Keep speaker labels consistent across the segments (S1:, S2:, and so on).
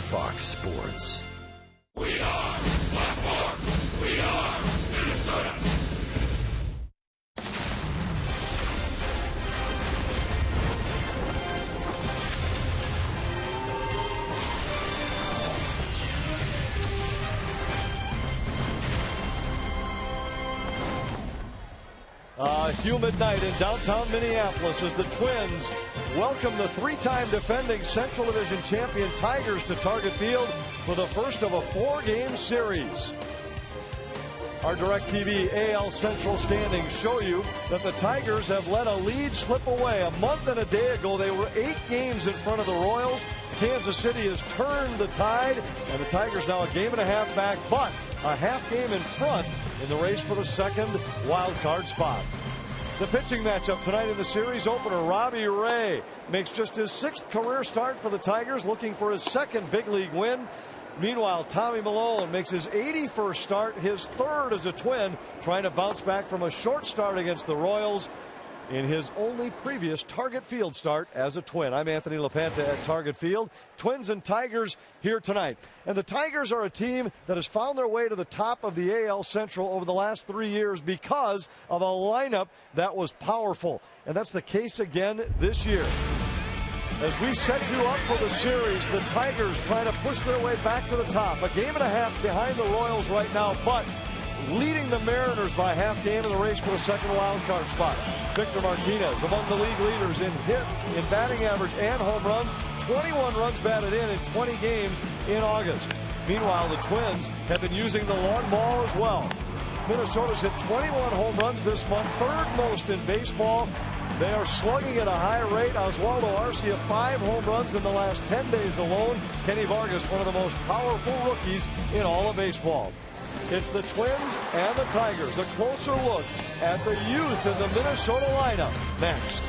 S1: Fox Sports.
S2: We are Blackmore. We are Minnesota.
S3: A humid night in downtown Minneapolis as the Twins welcome the three-time defending Central Division champion Tigers to Target Field for the first of a four-game series. Our DirecTV AL Central standings show you that the Tigers have let a lead slip away. A month and a day ago, they were 8 games in front of the Royals. Kansas City has turned the tide, and the Tigers now a game and a half back, but a half game in front in the race for the second wild card spot. The pitching matchup tonight in the series opener, Robbie Ray makes just his 6th career start for the Tigers, looking for his 2nd big league win. Meanwhile, Tommy Milone makes his 81st start, his 3rd as a Twin, trying to bounce back from a short start against the Royals in his only previous Target Field start as a Twin. I'm Anthony LaPanta at Target Field. Twins and Tigers here tonight. And the Tigers are a team that has found their way to the top of the AL Central over the last 3 years because of a lineup that was powerful. And that's the case again this year. As we set you up for the series, the Tigers trying to push their way back to the top. A game and a half behind the Royals right now, but leading the Mariners by half game in the race for the second wild card spot. Victor Martinez among the league leaders in batting average and home runs. 21 runs batted in 20 games in August. Meanwhile, the Twins have been using the long ball as well. Minnesota's hit 21 home runs this month, 3rd most in baseball. They are slugging at a high rate. Oswaldo Arcia 5 home runs in the last 10 days alone. Kenny Vargas, one of the most powerful rookies in all of baseball. It's the Twins and the Tigers. A closer look at the youth in the Minnesota lineup next.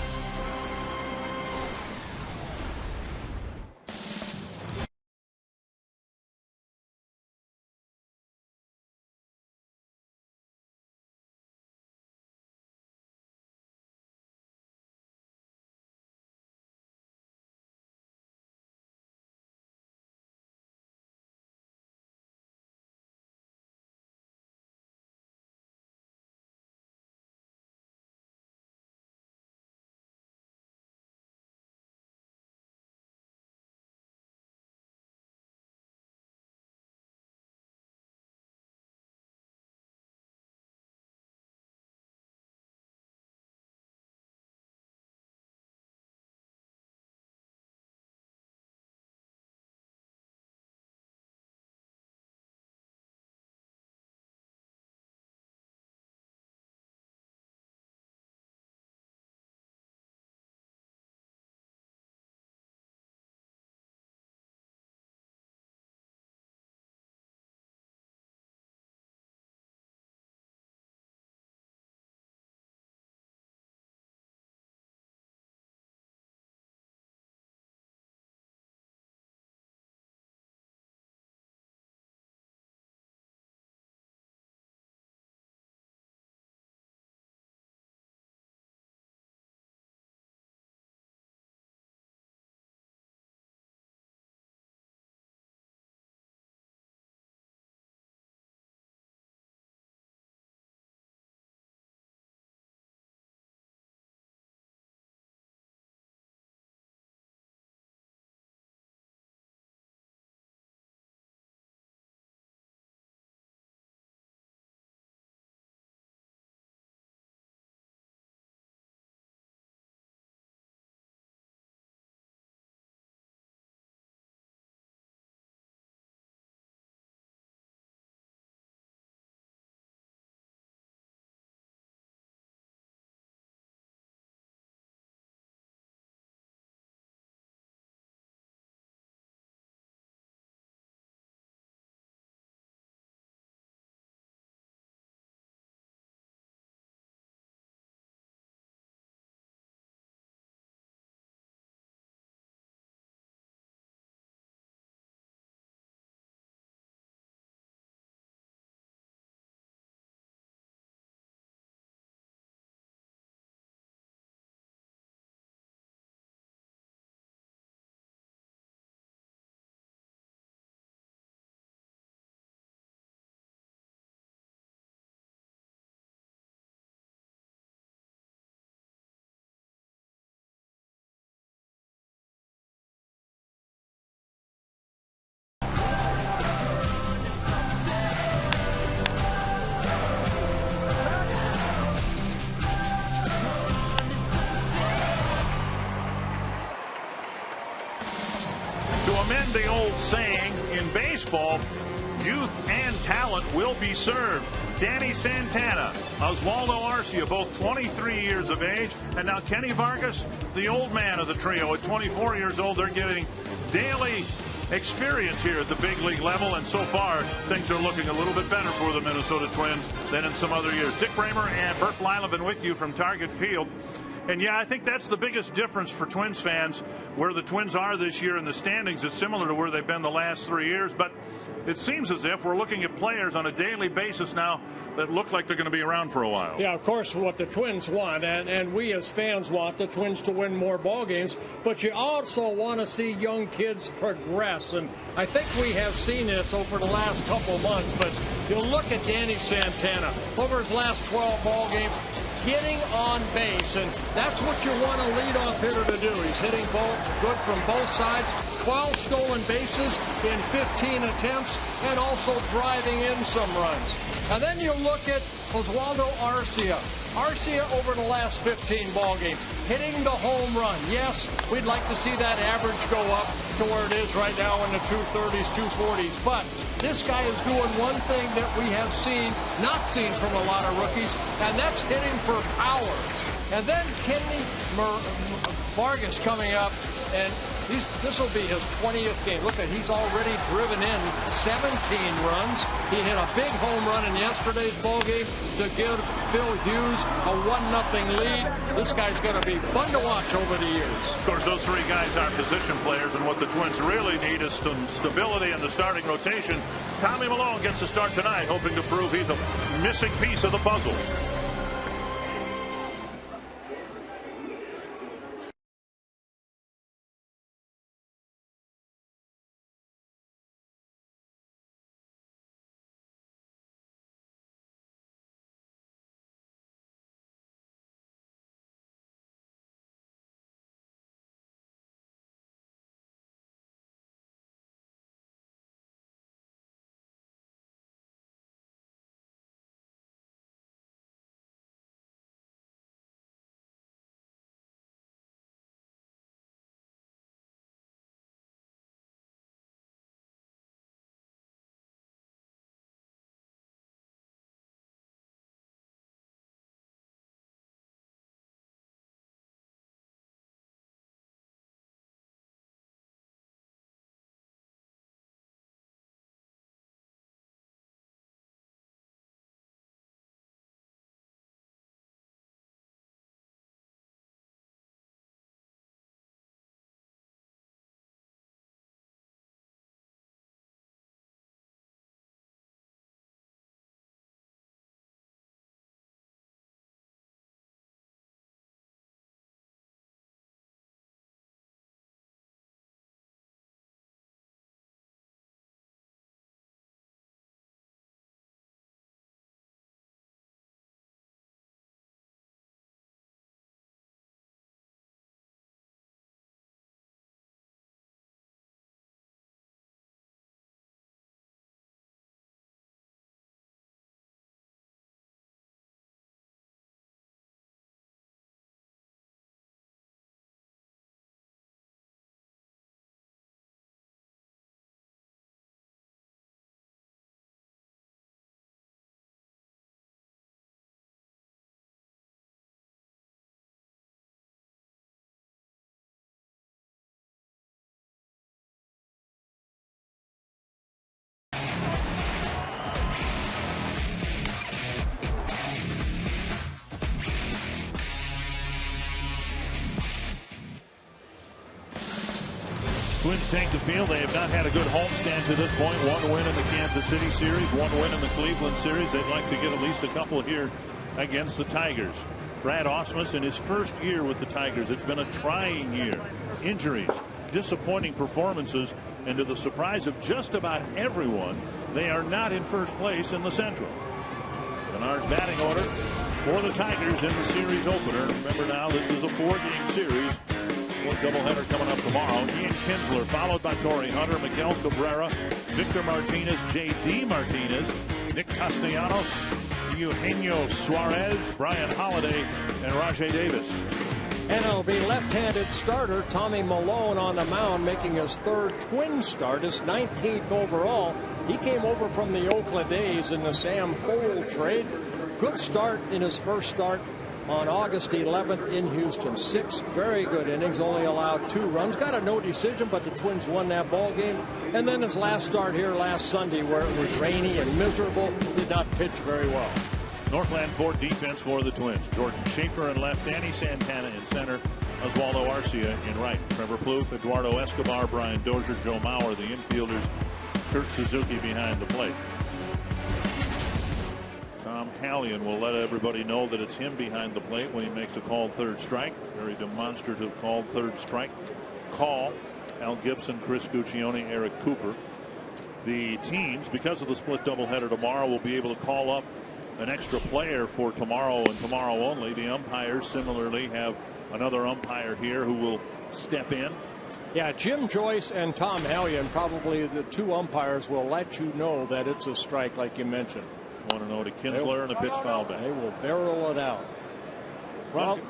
S1: amend the old saying, in baseball, youth and talent will be served. Danny Santana, Oswaldo Arcia, both 23 years of age, and now Kenny Vargas, the old man of the trio. At 24 years old, they're getting daily experience here at the big league level, and so far things are looking a little bit better for the Minnesota Twins than in some other years. Dick Bramer and Bert Blyleven with you from Target Field. And yeah, I think that's the biggest difference for Twins fans, where the Twins are this year in the standings. It's similar to where they've been the last 3 years, but it seems as if we're looking at players on a daily basis now that look like they're going to be around for a while.
S4: Yeah, of course, what the Twins want, and we as fans want the Twins to win more ball games, but you also want to see young kids progress, and I think we have seen this over the last couple months. But you look at Danny Santana over his last 12 ball games, getting on base, and that's what you want a leadoff hitter to do. He's hitting good from both sides, 12 stolen bases in 15 attempts, and also driving in some runs. And then you look at Oswaldo Arcia. Arcia over the last 15 ball games, hitting the home run. Yes, we'd like to see that average go up to where it is right now in the 230s, 240s, but this guy is doing one thing that we have not seen from a lot of rookies, and that's hitting for power. And then Kenny Vargas coming up, and this will be his 20th game. Look at, he's already driven in 17 runs. He hit a big home run in yesterday's ball game to give Phil Hughes a 1-0 lead. This guy's going to be fun to watch over the years.
S1: Of course, those three guys are position players, and what the Twins really need is some stability in the starting rotation. Tommy Malone gets the start tonight, hoping to prove he's a missing piece of the puzzle. Twins take the field. They have not had a good homestand to this point. One win in the Kansas City series, one win in the Cleveland series. They'd like to get at least a couple here against the Tigers. Brad Ausmus in his first year with the Tigers. It's been a trying year. Injuries, disappointing performances, and to the surprise of just about everyone, they are not in first place in the Central. Menard's batting order for the Tigers in the series opener. Remember now, this is a 4-game series. One doubleheader coming up tomorrow. Ian Kinsler, followed by Torrey Hunter, Miguel Cabrera, Victor Martinez, J.D. Martinez, Nick Castellanos, Eugenio Suarez, Brian Holiday, and Rajai Davis.
S4: And it'll be left-handed starter Tommy Milone on the mound, making his third Twin start, his 19th overall. He came over from the Oakland A's in the Sam Cole trade. Good start in his first start on August 11th in Houston. 6 very good innings, only allowed 2 runs. Got a no decision, but the Twins won that ball game. And then his last start here last Sunday, where it was rainy and miserable, did not pitch very well.
S1: Northland Ford defense for the Twins. Jordan Schaefer in left, Danny Santana in center, Oswaldo Arcia in right. Trevor Plouffe, Eduardo Escobar, Brian Dozier, Joe Mauer, the infielders. Kurt Suzuki behind the plate. Tom Hallion will let everybody know that it's him behind the plate when he makes a called third strike. Very demonstrative called third strike call. Al Gibson, Chris Guccione, Eric Cooper. The teams, because of the split doubleheader tomorrow, will be able to call up an extra player for tomorrow and tomorrow only. The umpires similarly have another umpire here who will step in.
S4: Yeah, Jim Joyce and Tom Hallion, probably the 2 umpires, will let you know that it's a strike, like you mentioned.
S1: 1-0 to Kinsler and a pitch foul back.
S4: They will barrel it out. Well,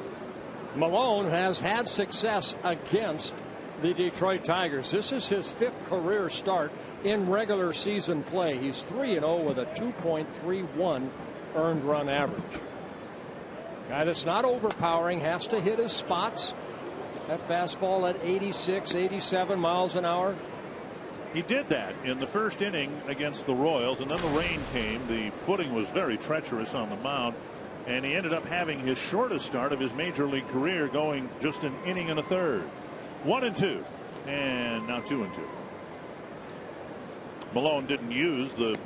S4: Milone has had success against the Detroit Tigers. This is his 5th career start in regular season play. He's 3-0 with a 2.31 earned run average. Guy that's not overpowering, has to hit his spots. That fastball at 86, 87 miles an hour.
S1: He did that in the first inning against the Royals, and then the rain came. The footing was very treacherous on the mound, and he ended up having his shortest start of his major league career, going just an inning and a third. 1-2, and now 2-2. Milone didn't use the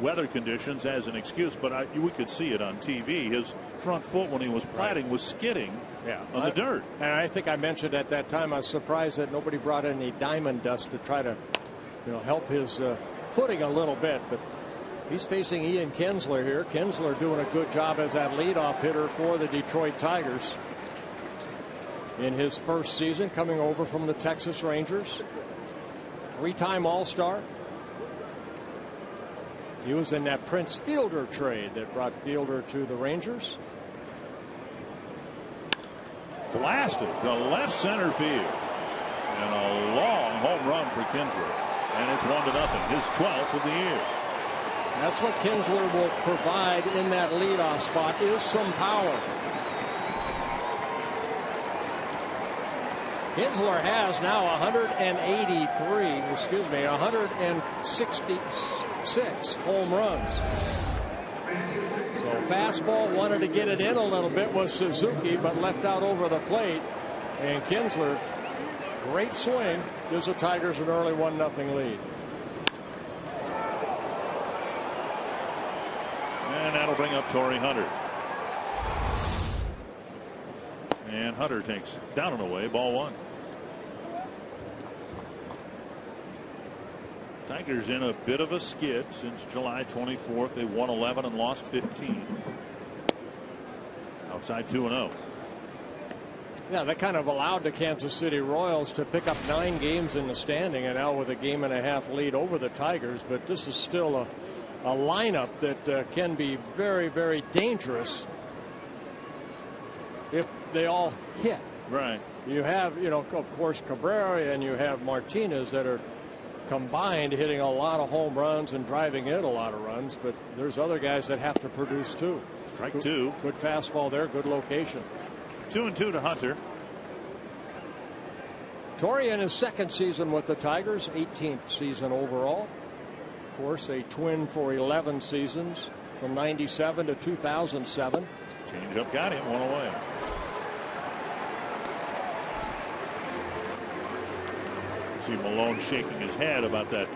S1: weather conditions as an excuse, but we could see it on TV. His front foot, when he was platting, was skidding on the dirt.
S4: And I think I mentioned at that time, I was surprised that nobody brought any diamond dust to try to, help his footing a little bit. But he's facing Ian Kinsler here. Kinsler doing a good job as that leadoff hitter for the Detroit Tigers in his first season, coming over from the Texas Rangers. 3-time All-Star. He was in that Prince Fielder trade that brought Fielder to the Rangers.
S1: Blasted to left center field, and a long home run for Kinsler, and it's 1-0, his 12th of the year.
S4: That's what Kinsler will provide in that leadoff spot, is some power. Kinsler has now 166 home runs. So fastball, wanted to get it in a little bit, was Suzuki, but left out over the plate. And Kinsler, great swing, gives the Tigers an early 1-0 lead.
S1: And that'll bring up Torrey Hunter. And Hunter takes down and away, ball 1. Tigers in a bit of a skid since July 24th. They won 11 and lost 15. Outside 2-0.
S4: Yeah, that kind of allowed the Kansas City Royals to pick up 9 games in the standing, and now with a 1.5 game lead over the Tigers. But this is still a lineup that can be very, very dangerous if they all hit.
S1: Right.
S4: You have, of course, Cabrera, and you have Martinez that are combined hitting a lot of home runs and driving in a lot of runs, but there's other guys that have to produce too.
S1: Strike 2.
S4: Good fastball there, good location.
S1: 2-2 to Hunter.
S4: Torrey in his 2nd season with the Tigers, 18th season overall. Of course, a Twin for 11 seasons from 97 to 2007.
S1: Changeup got him, 1 away. See Milone shaking his head about that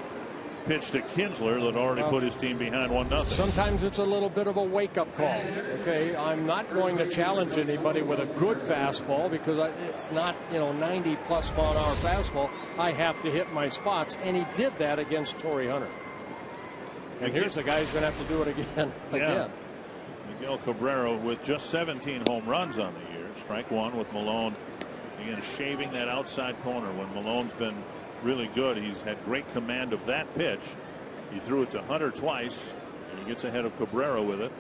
S1: pitch to Kinsler that already put his team behind 1-0.
S4: Sometimes it's a little bit of a wake-up call. Okay, I'm not going to challenge anybody with a good fastball because it's not 90+ mile an hour fastball. I have to hit my spots, and he did that against Torrey Hunter. And here's a guy who's going to have to do it again.
S1: Miguel Cabrera with just 17 home runs on the year. Strike 1 with Milone again shaving that outside corner. When Malone's been really good, he's had great command of that pitch. He threw it to Hunter twice, and he gets ahead of Cabrera with it.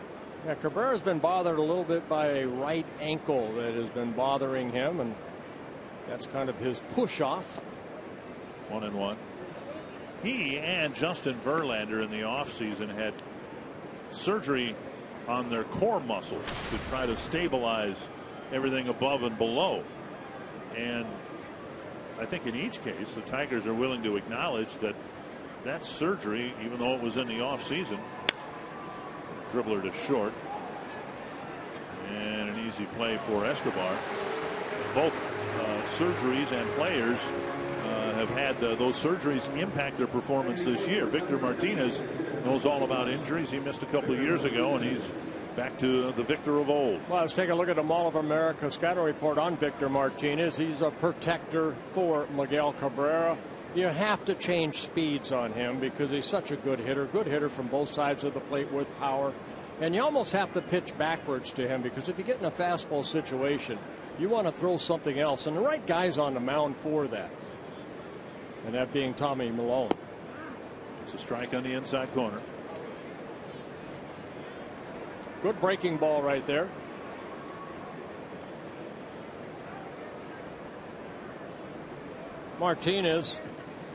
S4: Yeah, Cabrera's been bothered a little bit by a right ankle that has been bothering him, and that's kind of his push off.
S1: 1-1. He and Justin Verlander in the offseason had surgery on their core muscles to try to stabilize everything above and below. And I think in each case, the Tigers are willing to acknowledge that that surgery, even though it was in the offseason, dribbler to short. And an easy play for Escobar. Both surgeries and players have had those surgeries impact their performance this year. Victor Martinez knows all about injuries. He missed a couple of years ago, and he's back to the Victor of old.
S4: Well, let's take a look at the Mall of America scouting report on Victor Martinez. He's a protector for Miguel Cabrera. You have to change speeds on him because he's such a good hitter from both sides of the plate with power. And you almost have to pitch backwards to him because if you get in a fastball situation, you want to throw something else. And the right guy's on the mound for that. And that being Tommy Milone.
S1: It's a strike on the inside corner.
S4: Good breaking ball right there. Martinez,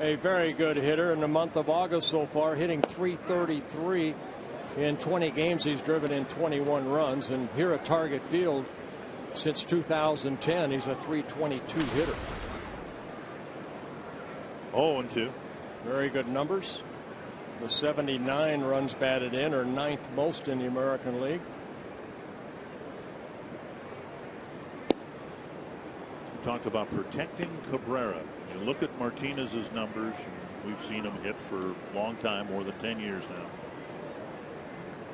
S4: a very good hitter in the month of August so far, hitting .333 in 20 games. He's driven in 21 runs, and here at Target Field since 2010 he's a .322 hitter.
S1: 0-2.
S4: Very good numbers. The 79 runs batted in are 9th most in the American League.
S1: We talked about protecting Cabrera. You look at Martinez's numbers. We've seen him hit for a long time, more than 10 years now.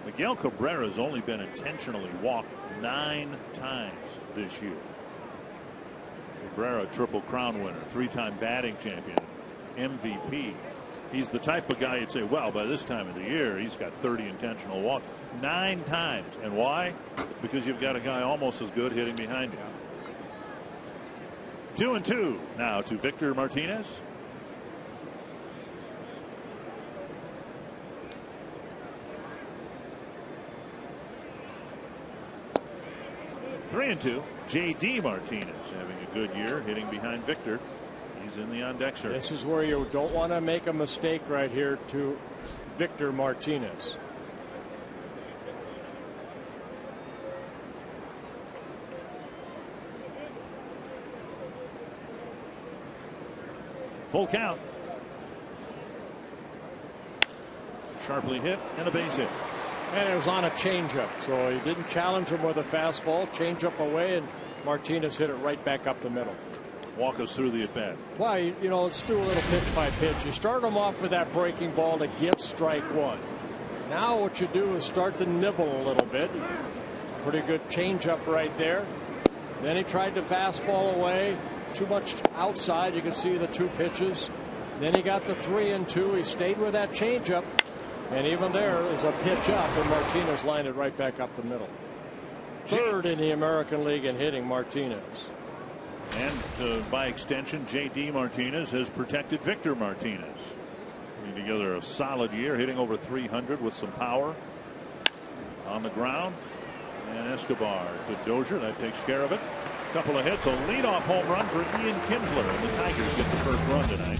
S1: Miguel Cabrera has only been intentionally walked 9 times this year. Cabrera, Triple Crown winner, 3-time batting champion, MVP. He's the type of guy you'd say, well, by this time of the year, he's got 30 intentional walks. 9 times. And why? Because you've got a guy almost as good hitting behind him. 2-2 now to Victor Martinez. (3-2). J.D. Martinez having a good year hitting behind Victor. He's in the on-deck circle.
S4: This is where you don't want to make a mistake right here to Victor Martinez.
S1: Full count. Sharply hit and a base hit.
S4: And it was on a changeup, so he didn't challenge him with a fastball. Changeup away, and Martinez hit it right back up the middle.
S1: Walk us through the at-bat.
S4: Well, you know, let's do a little pitch by pitch. You start him off with that breaking ball to get strike one. Now what you do is start to nibble a little bit. Pretty good changeup right there. Then he tried to fastball away. Too much outside. You can see the 2 pitches. Then he got the 3-2. He stayed with that changeup. And even there is a pitch up, and Martinez lined it right back up the middle. 3rd in the American League in hitting, Martinez.
S1: And by extension, J.D. Martinez has protected Victor Martinez. Putting together a solid year, hitting over .300 with some power on the ground. And Escobar to Dozier. That takes care of it. Couple of hits, a leadoff home run for Ian Kinsler, and the Tigers get the first run tonight.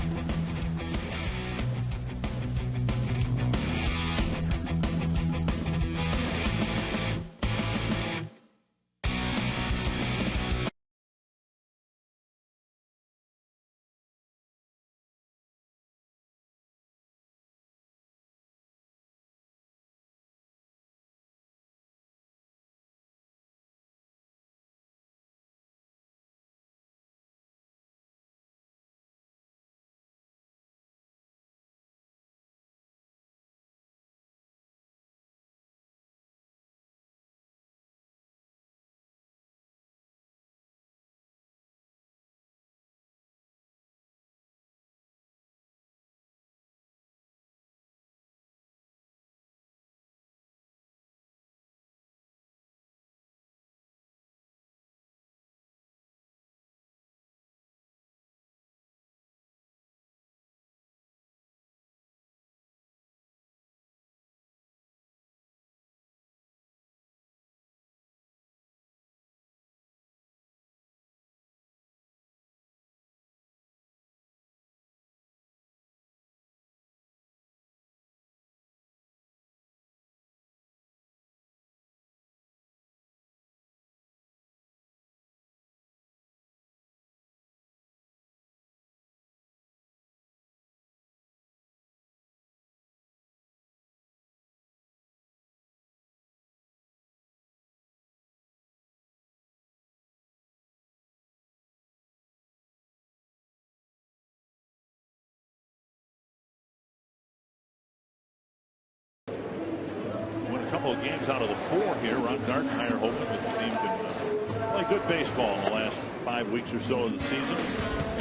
S1: couple of games out of the 4 here. Ron Gardenhire hoping that the team can play good baseball in the last 5 weeks or so of the season.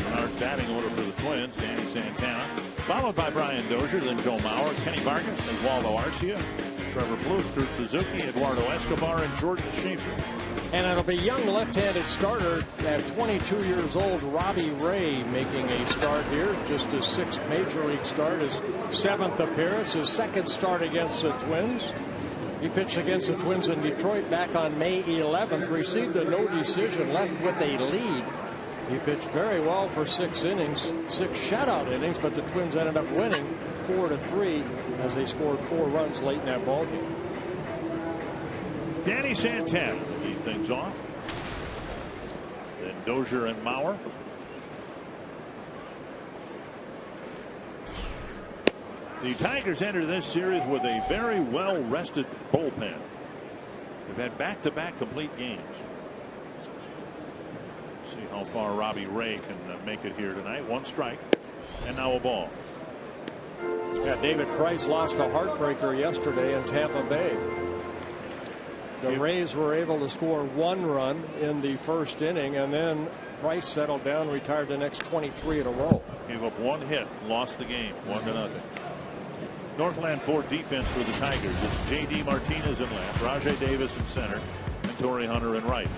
S1: Bernard's batting order for the Twins: Danny Santana, followed by Brian Dozier, then Joe Mauer, Kenny Vargas, Oswaldo Arcia, Trevor Plouffe, Kurt Suzuki, Eduardo Escobar, and Jordan Schaefer.
S4: And it'll be young left-handed starter at 22 years old, Robbie Ray, making a start here. Just his 6th major league start, his 7th appearance, his 2nd start against the Twins. He pitched against the Twins in Detroit back on May 11th, received a no decision, left with a lead. He pitched very well for 6 innings, 6 shutout innings, but the Twins ended up winning 4-3 as they scored 4 runs late in that ballgame.
S1: Danny Santana to lead things off. Then Dozier and Mauer. The Tigers enter this series with a very well-rested bullpen. They've had back-to-back complete games. See how far Robbie Ray can make it here tonight. 1 strike, and now a ball.
S4: Yeah, David Price lost a heartbreaker yesterday in Tampa Bay. The Rays were able to score 1 run in the 1st inning, and then Price settled down, retired the next 23 in a row.
S1: Gave up 1 hit, lost the game 1-0. Northland Ford defense for the Tigers. It's J.D. Martinez in left, Rajai Davis in center, and Torrey Hunter in right.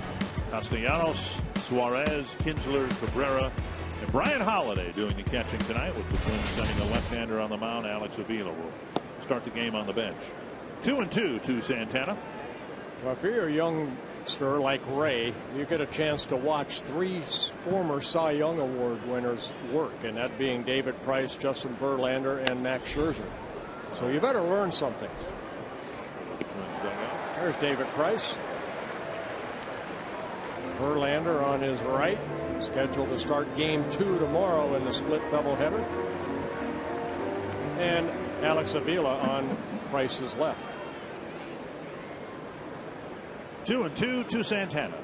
S1: Castellanos, Suarez, Kinsler, Cabrera, and Brian Holiday doing the catching tonight, with the Twins sending a left-hander on the mound. Alex Avila will start the game on the bench. 2-2 to Santana.
S4: Well, if you're a youngster like Ray, you get a chance to watch 3 former Cy Young Award winners work, and that being David Price, Justin Verlander, and Max Scherzer. So you better learn something. There's David Price. Verlander on his right, scheduled to start game 2 tomorrow in the split doubleheader. And Alex Avila on Price's left.
S1: 2-2 to Santana.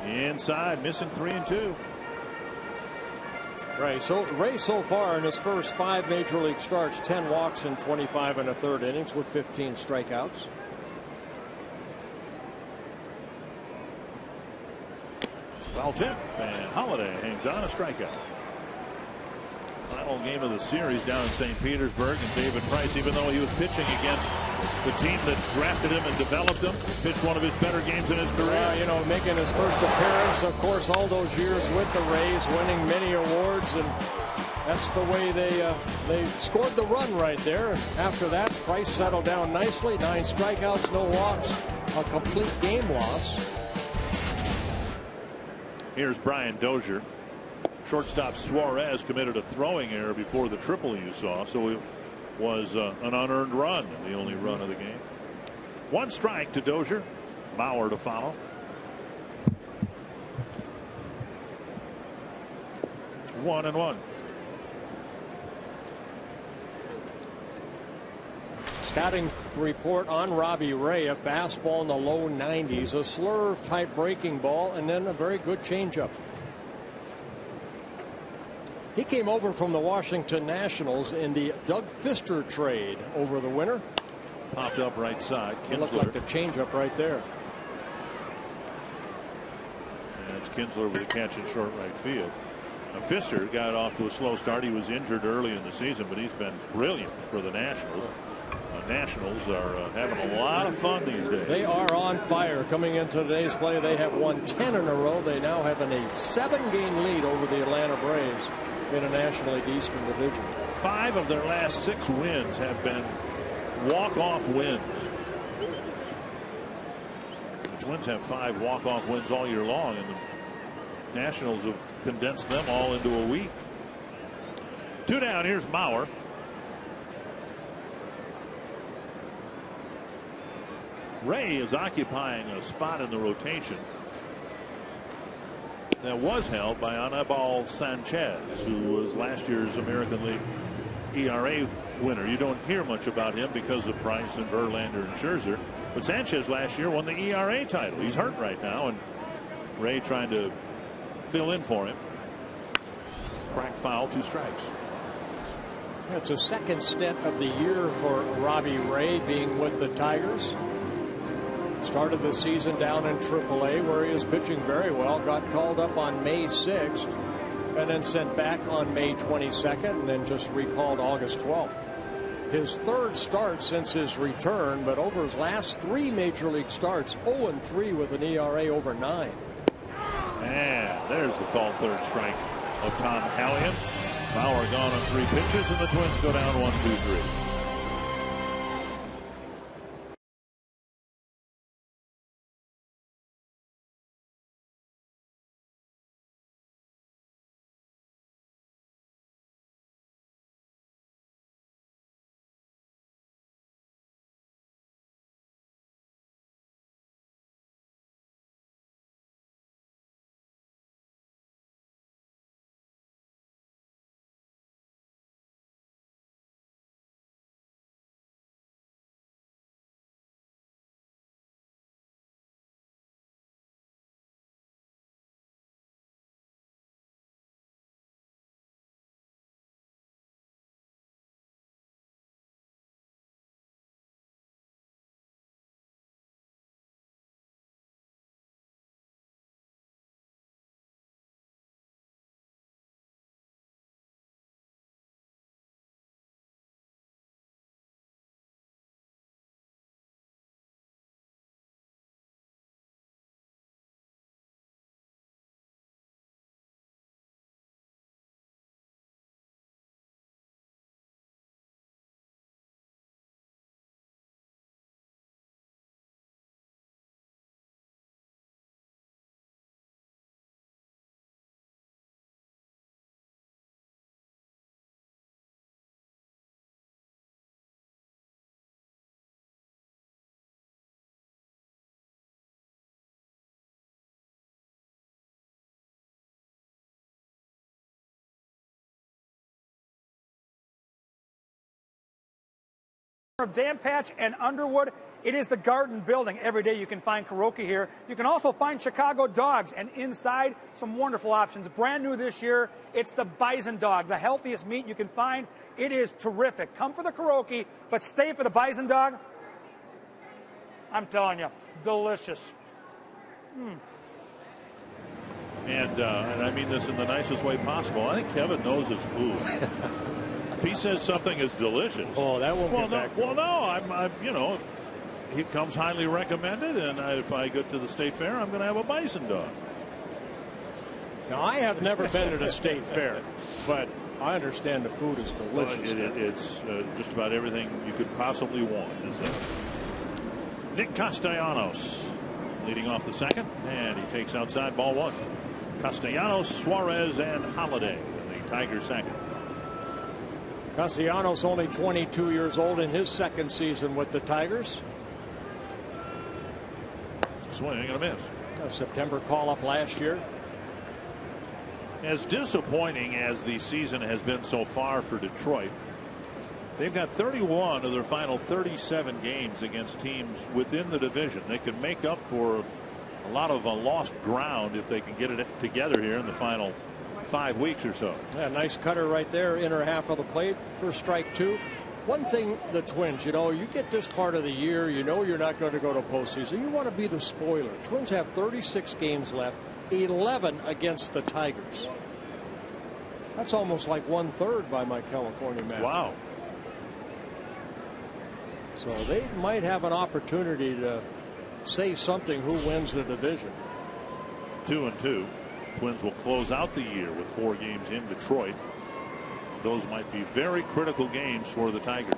S1: Inside, missing 3-2.
S4: Right, so Ray so far in his first 5 major league starts, 10 walks in 25 1/3 innings with 15 strikeouts.
S1: Foul tip, and Holiday hangs on a strikeout. Final game of the series down in St. Petersburg, and David Price, even though he was pitching against the team that drafted him and developed him, pitched one of his better games in his career.
S4: You know, making his first appearance, of course, all those years with the Rays, winning many awards, and that's the way they scored the run right there. And after that, Price settled down nicely. 9 strikeouts, no walks, a complete game loss.
S1: Here's Brian Dozier. Shortstop Suarez committed a throwing error before the triple you saw, so it was an unearned run, the only run of the game. 1 strike to Dozier. Mauer to follow. 1-1.
S4: Scouting report on Robbie Ray: a fastball in the low 90s, a slurve type breaking ball, and then a very good changeup. He came over from the Washington Nationals in the Doug Fister trade over the winter.
S1: Popped up right side.
S4: It looked like the changeup right there.
S1: And it's Kinsler with a catch in short right field. Now, Fister got off to a slow start. He was injured early in the season, but he's been brilliant for the Nationals. Nationals are having a lot of fun these days.
S4: They are on fire coming into today's play. They have won 10 in a row. They now have a 7-game lead over the Atlanta Braves in a National League Eastern Division.
S1: 5 of their last 6 wins have been walk-off wins. The Twins have 5 walk-off wins all year long, and the Nationals have condensed them all into a week. 2 down. Here's Mauer. Ray is occupying a spot in the rotation that was held by Anibal Sanchez, who was last year's American League ERA winner. You don't hear much about him because of Price and Verlander and Scherzer, but Sanchez last year won the ERA title. He's hurt right now, and Ray trying to fill in for him. Cracked foul, 2 strikes.
S4: It's a second stint of the year for Robbie Ray being with the Tigers. Started the season down in AAA where he was pitching very well. Got called up on May 6th and then sent back on May 22nd and then just recalled August 12th. His third start since his return, but over his last 3 major league starts, 0-3 with an ERA over 9.
S1: And there's the called third strike of Tom Hallion. Bauer gone on 3 pitches, and the Twins go down 1-2-3.
S5: Of Dan Patch and Underwood, it is the Garden Building. Every day you can find karaoke here. You can also find Chicago dogs, and inside some wonderful options. Brand new this year, it's the Bison Dog, the healthiest meat you can find. It is terrific. Come for the karaoke, but stay for the Bison Dog. I'm telling you, delicious.
S1: And I mean this in the nicest way possible. I think Kevin knows his food. If he says something is delicious,
S4: oh, that won't get back to him.
S1: Well, no, I'm you know, it comes highly recommended, and if I go to the state fair, I'm going to have a Bison Dog.
S4: Now, I have never been at a state fair, but I understand the food is delicious.
S1: It's just about everything you could possibly want. Nick Castellanos leading off the second, and he takes outside ball 1. Castellanos, Suarez, and Holiday in the Tigers' second.
S4: Castellanos only 22 years old in his second season with the Tigers.
S1: Swing and a miss.
S4: A September call-up last year.
S1: As disappointing as the season has been so far for Detroit, they've got 31 of their final 37 games against teams within the division. They can make up for a lot of lost ground if they can get it together here in the final 5 weeks or so.
S4: Yeah, nice cutter right there, inner half of the plate for strike 2. One thing, the Twins, you know, you get this part of the year, you know you're not going to go to postseason. You want to be the spoiler. Twins have 36 games left, 11 against the Tigers. That's almost like 1/3 by my California math.
S1: Wow.
S4: So they might have an opportunity to say something who wins the division.
S1: 2-2. Twins will close out the year with 4 games in Detroit. Those might be very critical games for the Tigers.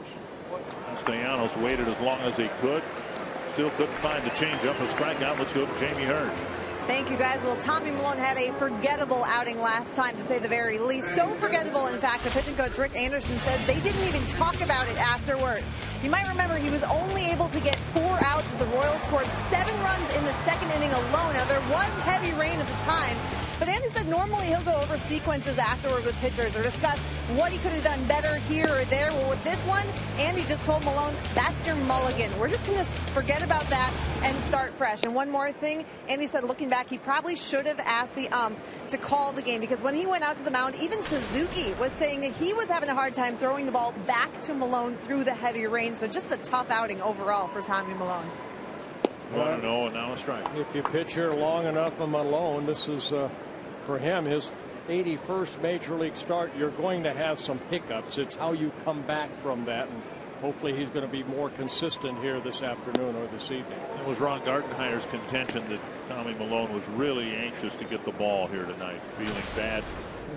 S1: Castellanos waited as long as he could. Still couldn't find the changeup. A strikeout. Let's go to Jamie Hurd.
S6: Thank you, guys. Well, Tommy Milone had a forgettable outing last time, to say the very least. So forgettable, in fact, the pitching coach Rick Anderson said they didn't even talk about it afterward. You might remember he was only able to get 4 outs as the Royals scored 7 runs in the second inning alone. Now, there was heavy rain at the time, But Andy said normally he'll go over sequences afterward with pitchers or discuss what he could have done better here or there. Well, with this one, Andy just told Malone, that's your mulligan. We're just going to forget about that and start fresh. And one more thing, Andy said looking back, he probably should have asked the ump to call the game, because when he went out to the mound, even Suzuki was saying that he was having a hard time throwing the ball back to Malone through the heavy rain. So just a tough outing overall for Tommy Malone.
S1: 1-0 and now a strike.
S4: If you pitch here long enough from Malone, this is for him his 81st major league start. You're going to have some hiccups. It's how you come back from that, and hopefully he's going to be more consistent here this afternoon or this evening.
S1: It was Ron Gardenhire's contention that Tommy Malone was really anxious to get the ball here tonight, feeling bad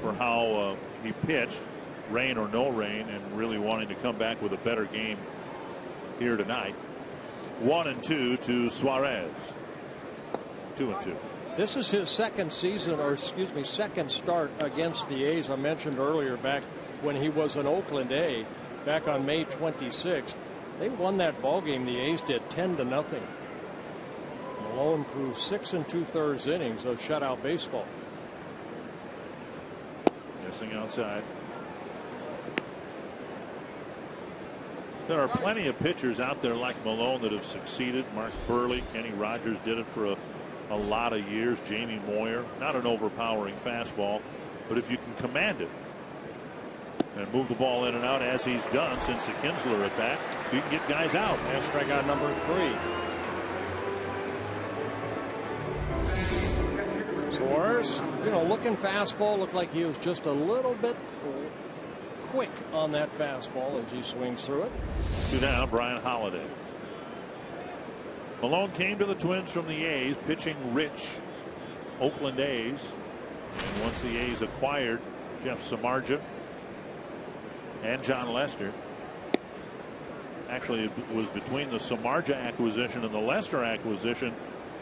S1: for how he pitched, rain or no rain, and really wanting to come back with a better game here tonight. 1-2 to Suarez. 2-2.
S4: This is his second season, or excuse me, second start against the A's. I mentioned earlier back when he was an Oakland A back on May 26th. They won that ball game, the A's did, 10-0. Malone threw 6 2/3 innings of shutout baseball.
S1: Missing outside. There are plenty of pitchers out there like Malone that have succeeded. Mark Burley, Kenny Rogers did it for a lot of years. Jamie Moyer, not an overpowering fastball, but if you can command it and move the ball in and out as he's done since the Kinsler at bat, you can get guys out.
S4: And strikeout number 3. Suarez, looking fastball, looked like he was just a little bit quick on that fastball as he swings through it.
S1: 2 down, Brian Holiday. Malone came to the Twins from the A's, pitching rich Oakland A's. And once the A's acquired Jeff Samardzija and John Lester, actually it was between the Samardzija acquisition and the Lester acquisition,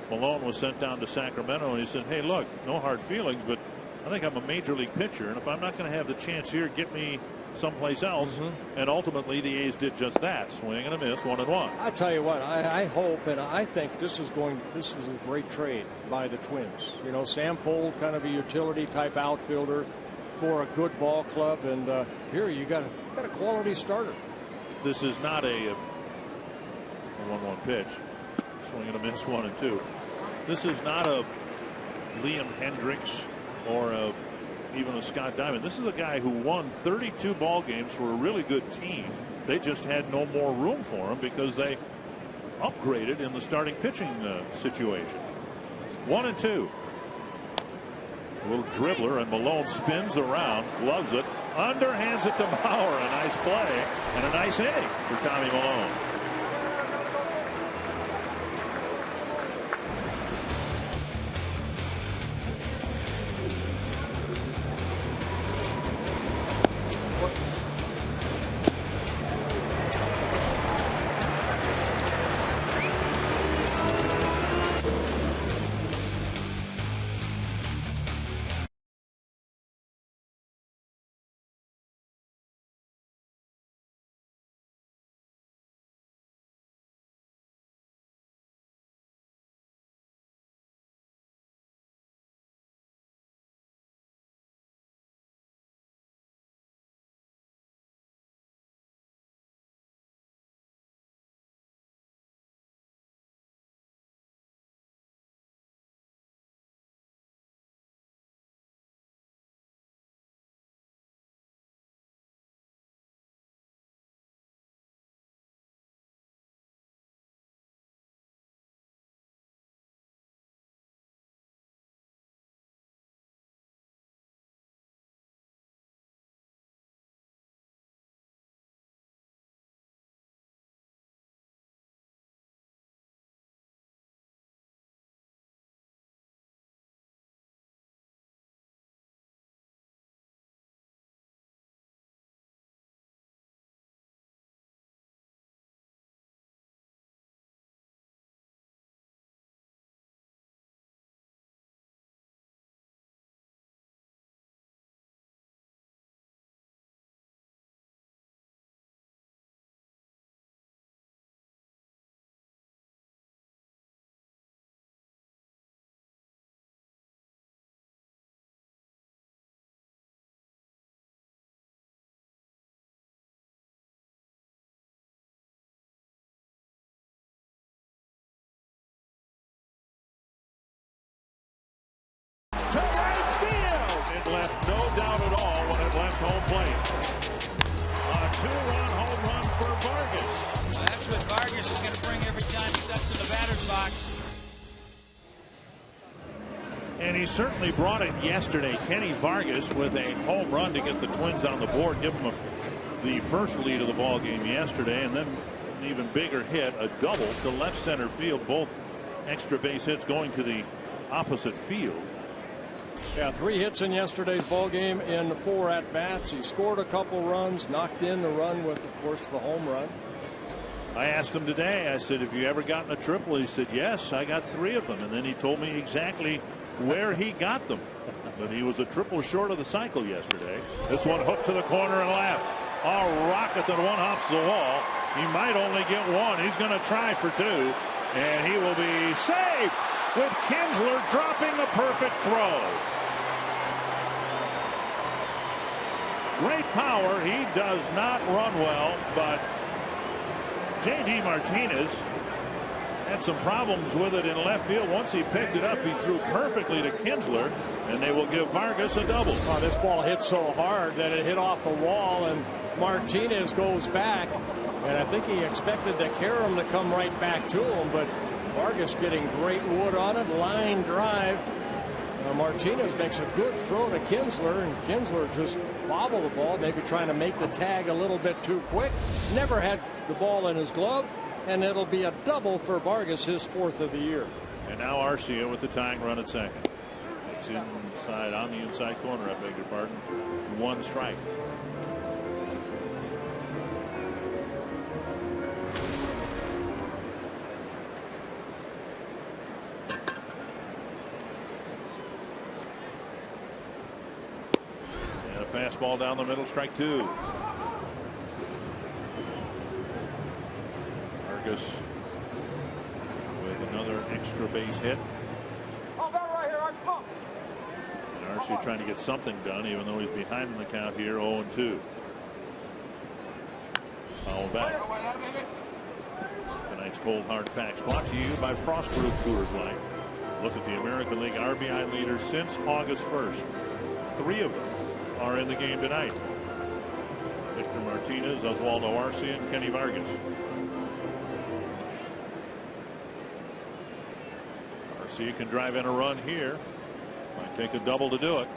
S1: Malone was sent down to Sacramento, and he said, hey, look, no hard feelings, but I think I'm a major league pitcher, and if I'm not going to have the chance here, get me someplace else. And ultimately the A's did just that. Swing and a miss, 1-1.
S4: I tell you what, I hope and I think this was a great trade by the Twins. Sam Fold, kind of a utility type outfielder for a good ball club, and here you got a quality starter.
S1: This is not a 1-1 pitch. Swing and a miss, 1-2. This is not a Liam Hendricks or even a Scott Diamond. This is a guy who won 32 ball games for a really good team. They just had no more room for him because they upgraded in the starting pitching situation. 1-2. A little dribbler, and Malone spins around, gloves it, underhands it to Bauer. A nice play and a nice inning for Tommy Malone. he certainly brought it yesterday. Kenny Vargas with a home run to get the Twins on the board, give them the first lead of the ball game yesterday, and then an even bigger hit, a double to left center field, both extra base hits going to the opposite field.
S4: Yeah, 3 hits in yesterday's ball game in 4 at bats. He scored a couple runs, knocked in the run with, of course, the home run.
S1: I asked him today, I said, have you ever gotten a triple? He said, yes, I got 3 of them. And then he told me exactly where he got them. But he was a triple short of the cycle yesterday. This one hooked to the corner and left. A rocket that one hops the wall. He might only get 1. He's going to try for 2. And he will be safe with Kinsler dropping a perfect throw. Great power. He does not run well, but J.D. Martinez had some problems with it in left field. Once he picked it up, he threw perfectly to Kinsler, and they will give Vargas a double.
S4: Oh, this ball hit so hard that it hit off the wall, and Martinez goes back, and I think he expected the Karam to come right back to him, but Vargas getting great wood on it, line drive. Martinez makes a good throw to Kinsler, and Kinsler just bobbled the ball, maybe trying to make the tag a little bit too quick. Never had the ball in his glove, and it'll be a double for Vargas, his 4th of the year.
S1: And now Arcia with the tying run at second. It's inside, on the inside corner, I beg your pardon. 1 strike. Fastball down the middle, strike 2. Vargas with another extra base hit. And Arcia trying to get something done, even though he's behind in the count here, 0-2. Foul back. Tonight's Cold Hard Facts brought to you by Frostproof Coors Light. Look at the American League RBI leaders since August 1st. 3 of them are in the game tonight. Victor Martinez, Oswaldo Arcia, and Kenny Vargas. Arcia can drive in a run here. Might take a double to do it.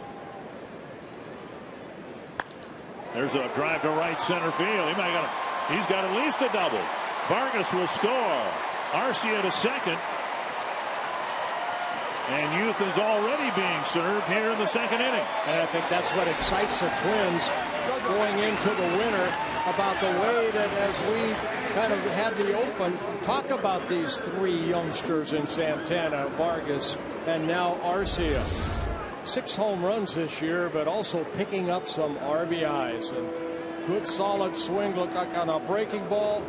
S1: There's a drive to right center field. He's got at least a double. Vargas will score. Arcia to second. And youth is already being served here in the 2nd inning.
S4: And I think that's what excites the Twins going into the winter, about the way that, as we kind of had the open, talk about these 3 youngsters in Santana, Vargas, and now Arcia. 6 home runs this year, but also picking up some RBIs. And good solid swing, looked like on a breaking ball.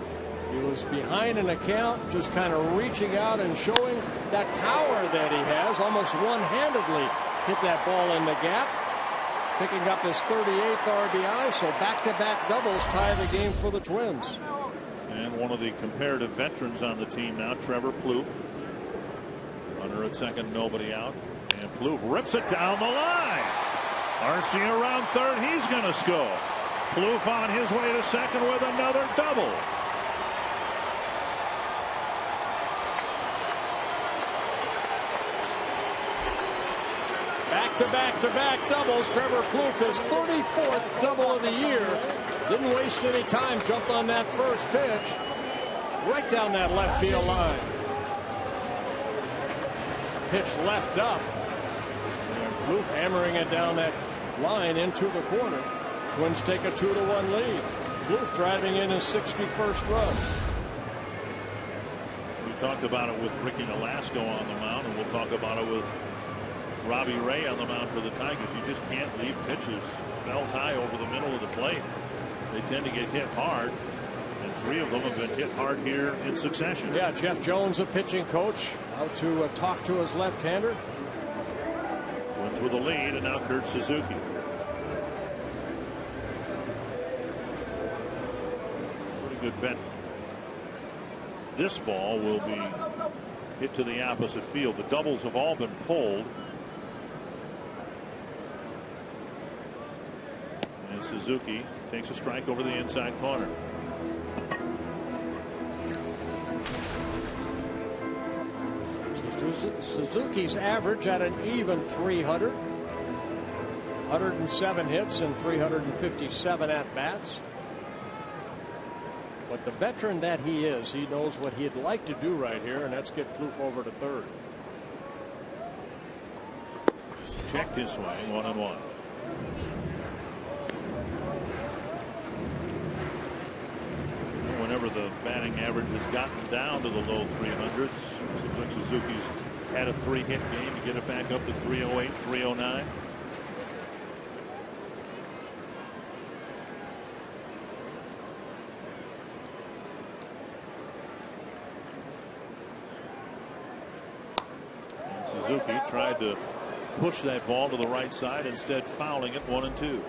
S4: He was behind an account, just kind of reaching out and showing that power that he has. Almost one-handedly hit that ball in the gap, picking up his 38th RBI. So back-to-back doubles tie the game for the Twins.
S1: And one of the comparative veterans on the team now, Trevor Plouffe. Runner at second, nobody out. And Plouffe rips it down the line. Arcia around third. He's going to score. Plouffe on his way to second with another double.
S4: Back-to-back doubles. Trevor Plouffe, his 34th double of the year. Didn't waste any time. Jumped on that first pitch. Right down that left field line. Pitch left up. And Plouffe hammering it down that line into the corner. Twins take a 2-1 lead. Plouffe driving in his 61st run.
S1: We talked about it with Ricky Nolasco on the mound, and we'll talk about it with Robbie Ray on the mound for the Tigers. You just can't leave pitches belt high over the middle of the plate. They tend to get hit hard, and 3 of them have been hit hard here in succession.
S4: Yeah, Jeff Jones, a pitching coach, out to talk to his left-hander.
S1: Twins with a lead, and now Kurt Suzuki. Pretty good bet. This ball will be hit to the opposite field. The doubles have all been pulled. And Suzuki takes a strike over the inside corner.
S4: So Suzuki's average at an even 300. 107 hits and 357 at-bats. But the veteran that he is, he knows what he'd like to do right here, and that's get Plouffe over to third.
S1: Checked his swing, 1-1. Whenever the batting average has gotten down to the low 300s, seems like Suzuki's had a 3-hit game to get it back up to 308, 309. And Suzuki tried to push that ball to the right side, instead fouling it 1-2.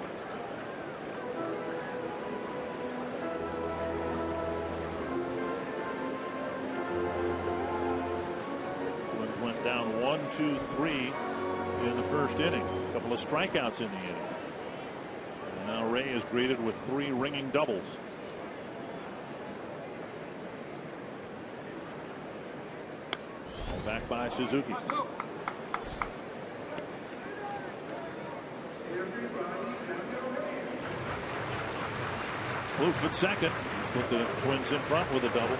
S1: Down 1-2-3 in the first inning. A couple of strikeouts in the inning. And now Ray is greeted with 3 ringing doubles. Back by Suzuki. Plouffe at second. He's put the Twins in front with a double.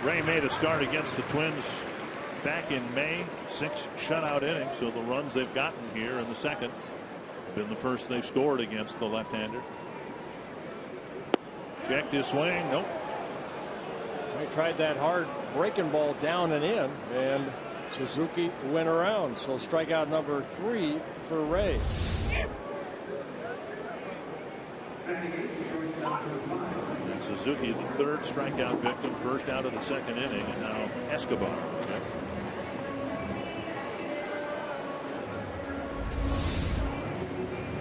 S1: Ray made a start against the Twins back in May. 6 shutout innings. So the runs they've gotten here in the second have been the first they've scored against the left-hander. Checked his swing. Nope.
S4: They tried that hard breaking ball down and in, and Suzuki went around. So strikeout number 3 for Ray.
S1: And Suzuki, the 3rd strikeout victim, first out of the second inning, and now Escobar.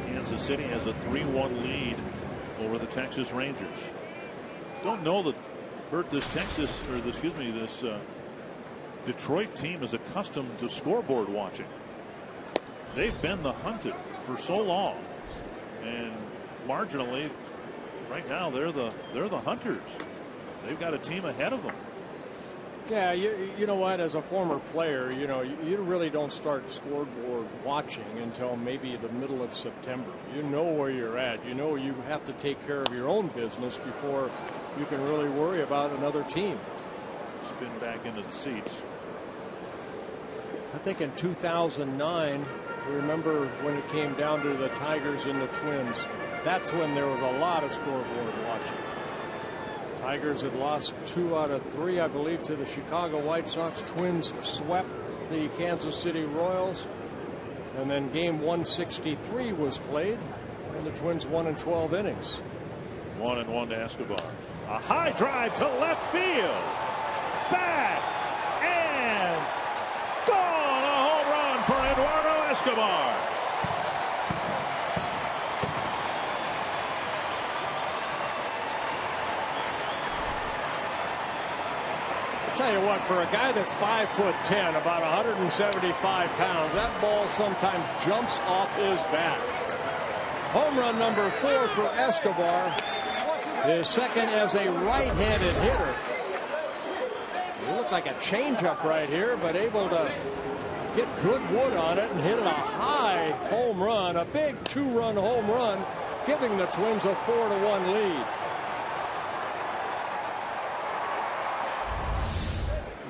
S1: Kansas City has a 3-1 lead over the Texas Rangers. Don't know that, Bert, this Detroit team is accustomed to scoreboard watching. They've been the hunted for so long, and marginally, right now they're the hunters. They've got a team ahead of them.
S4: Yeah, you know what? As a former player, you really don't start scoreboard watching until maybe the middle of September. You know where you're at. You know you have to take care of your own business before you can really worry about another team.
S1: Spin back into the seats.
S4: I think in 2009, remember when it came down to the Tigers and the Twins. That's when there was a lot of scoreboard watching. Tigers had lost 2 out of 3, I believe, to the Chicago White Sox. Twins swept the Kansas City Royals. And then game 163 was played, and the Twins won in 12 innings.
S1: 1-1 to Escobar. A high drive to left field. Back and gone. A home run for Eduardo Escobar.
S4: Tell you what, for a guy that's 5'10", about 175 pounds, that ball sometimes jumps off his bat. Home run number 4 for Escobar. His second as a right-handed hitter. He looked like a changeup right here, but able to get good wood on it and hit a high home run, a big 2-run home run, giving the Twins a 4-1 lead.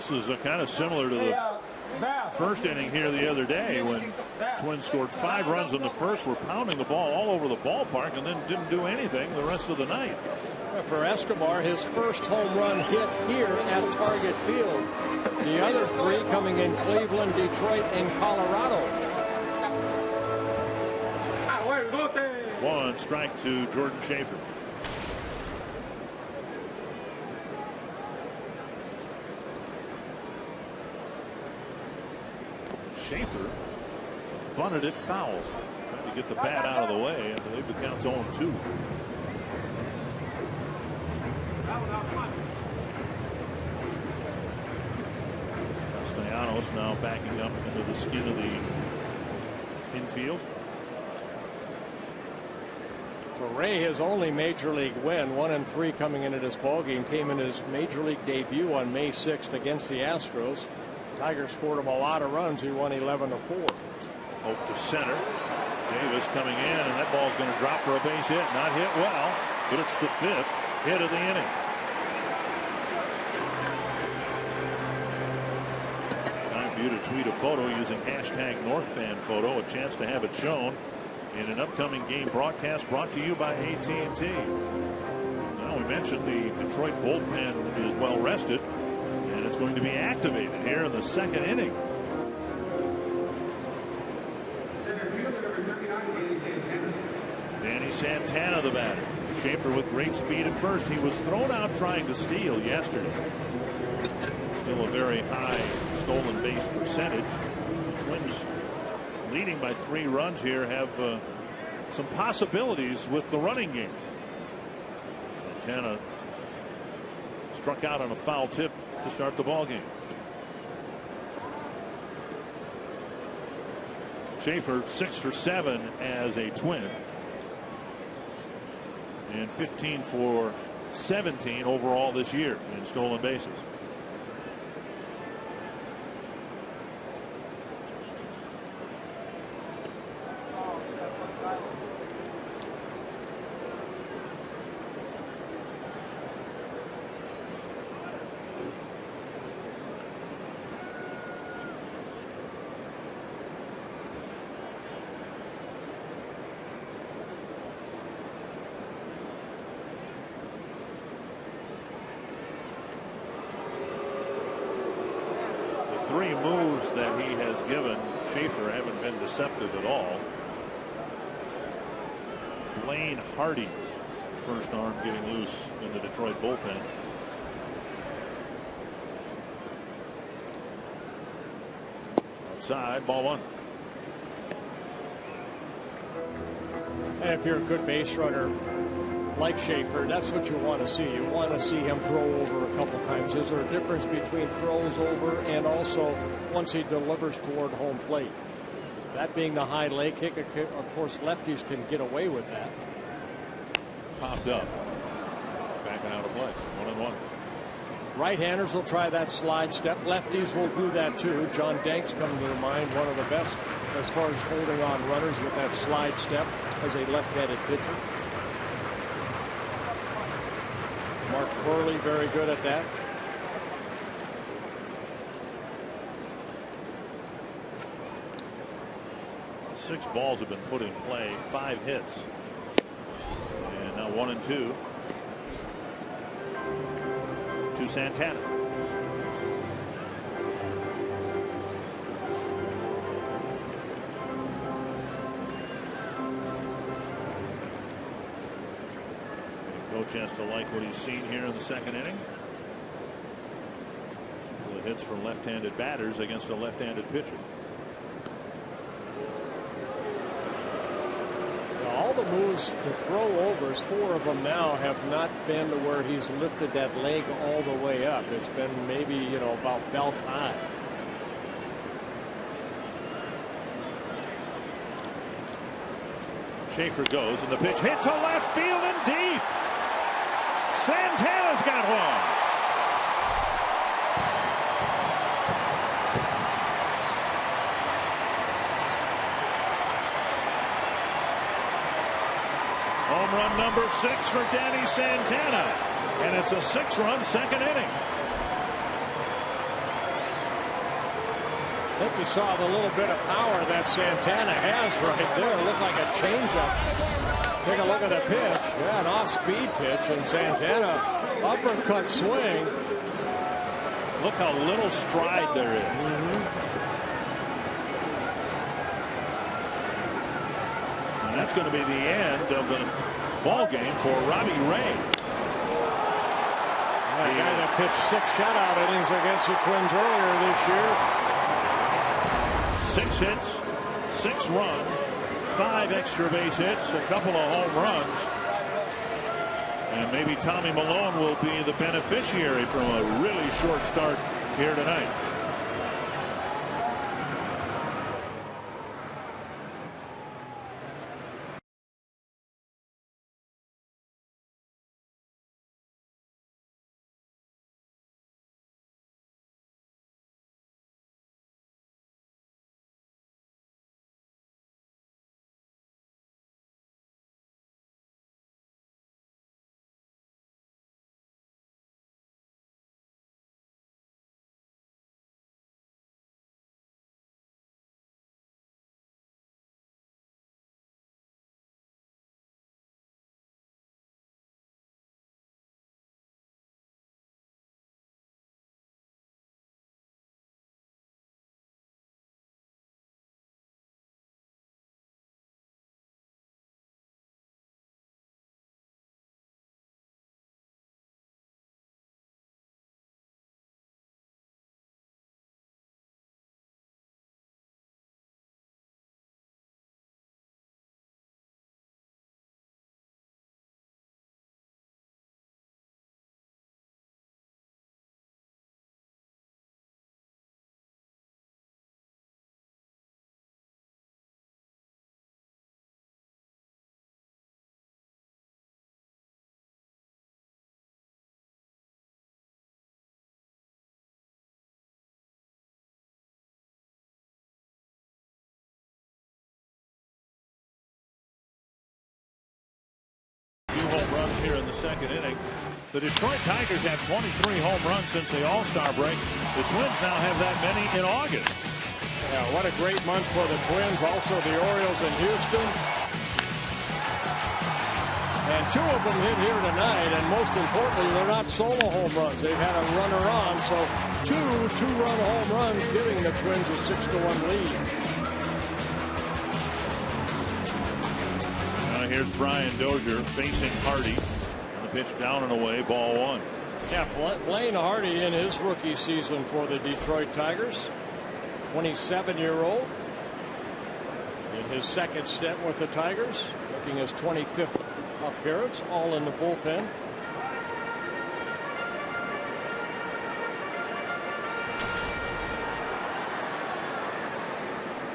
S1: This is kind of similar to the first inning here the other day when Twins scored 5 runs in the first, were pounding the ball all over the ballpark, and then didn't do anything the rest of the night.
S4: For Escobar, his first home run hit here at Target Field. The other 3 coming in Cleveland, Detroit, and Colorado.
S1: 1 strike to Jordan Schaefer. Schaefer bunted it foul. Trying to get the bat out of the way. I believe the count's 0-2. Castellanos now backing up into the skin of the infield.
S4: So Ray, his only major league win, 1-3 coming into this ballgame, came in his major league debut on May 6th against the Astros. Tigers scored him a lot of runs. He won 11-4.
S1: Hope to center. Davis coming in, and that ball's going to drop for a base hit. Not hit well, but it's the 5th hit of the inning. Time for you to tweet a photo using hashtag NorthFanPhoto. A chance to have it shown in an upcoming game broadcast brought to you by AT&T. Now, we mentioned the Detroit bullpen is well rested, and it's going to be activated here in the 2nd inning. Danny Santana, the batter. Schaefer with great speed at first. He was thrown out trying to steal yesterday. Still a very high stolen base percentage. The Twins, leading by 3 runs here, have some possibilities with the running game. Santana struck out on a foul tip to start the ball game. Schaefer 6 for 7 as a Twin, and 15 for 17 overall this year in stolen bases. Three moves that he has given Schaefer haven't been deceptive at all. Blaine Hardy, first arm getting loose in the Detroit bullpen. Outside, ball 1.
S4: And if you're a good base runner like Schaefer, that's what you want to see. You want to see him throw over a couple times. Is there a difference between throws over and also once he delivers toward home plate? That being the high leg kick, of course, lefties can get away with that.
S1: Popped up. Backing out of play. 1-1.
S4: Right-handers will try that slide step. Lefties will do that too. John Dank's coming to mind, one of the best as far as holding on runners with that slide step as a left-handed pitcher. Mark Burley, very good at that.
S1: Six balls have been put in play, 5 hits. And now 1-2 to Santana. Coach has to like what he's seen here in the 2nd inning. The hits for left-handed batters against a left-handed pitcher.
S4: All the moves to throw overs, 4 of them now, have not been to where he's lifted that leg all the way up. It's been maybe, you know, about belt high.
S1: Schaefer goes, and the pitch hit to left field and deep. Santana's got one. Home run number 6 for Danny Santana, and it's a 6-run 2nd inning.
S4: I think we saw the little bit of power that Santana has right there. It looked like a changeup. Take a look at the pitch. Yeah, an off-speed pitch, and Santana uppercut swing.
S1: Look how little stride there is. And that's going to be the end of the ball game for Robbie Ray.
S4: The guy that pitched 6 shutout innings against the Twins earlier this year.
S1: 6 hits, 6 runs, 5 extra base hits, a couple of home runs. And maybe Tommy Milone will be the beneficiary from a really short start here tonight. few home runs here in the second inning. The Detroit Tigers have 23 home runs since the All-Star break. The Twins now have that many in August.
S4: Yeah, what a great month for the Twins. Also the Orioles in Houston. And 2 of them hit here tonight, and most importantly, they're not solo home runs. They've had a runner on, so 2 two-run home runs, giving the Twins a 6-1 lead.
S1: Now here's Brian Dozier facing Hardy. And the pitch down and away, ball 1.
S4: Yeah, Blaine Hardy in his rookie season for the Detroit Tigers. 27-year-old. In his second stint with the Tigers, making his 25th appearance, all in the bullpen.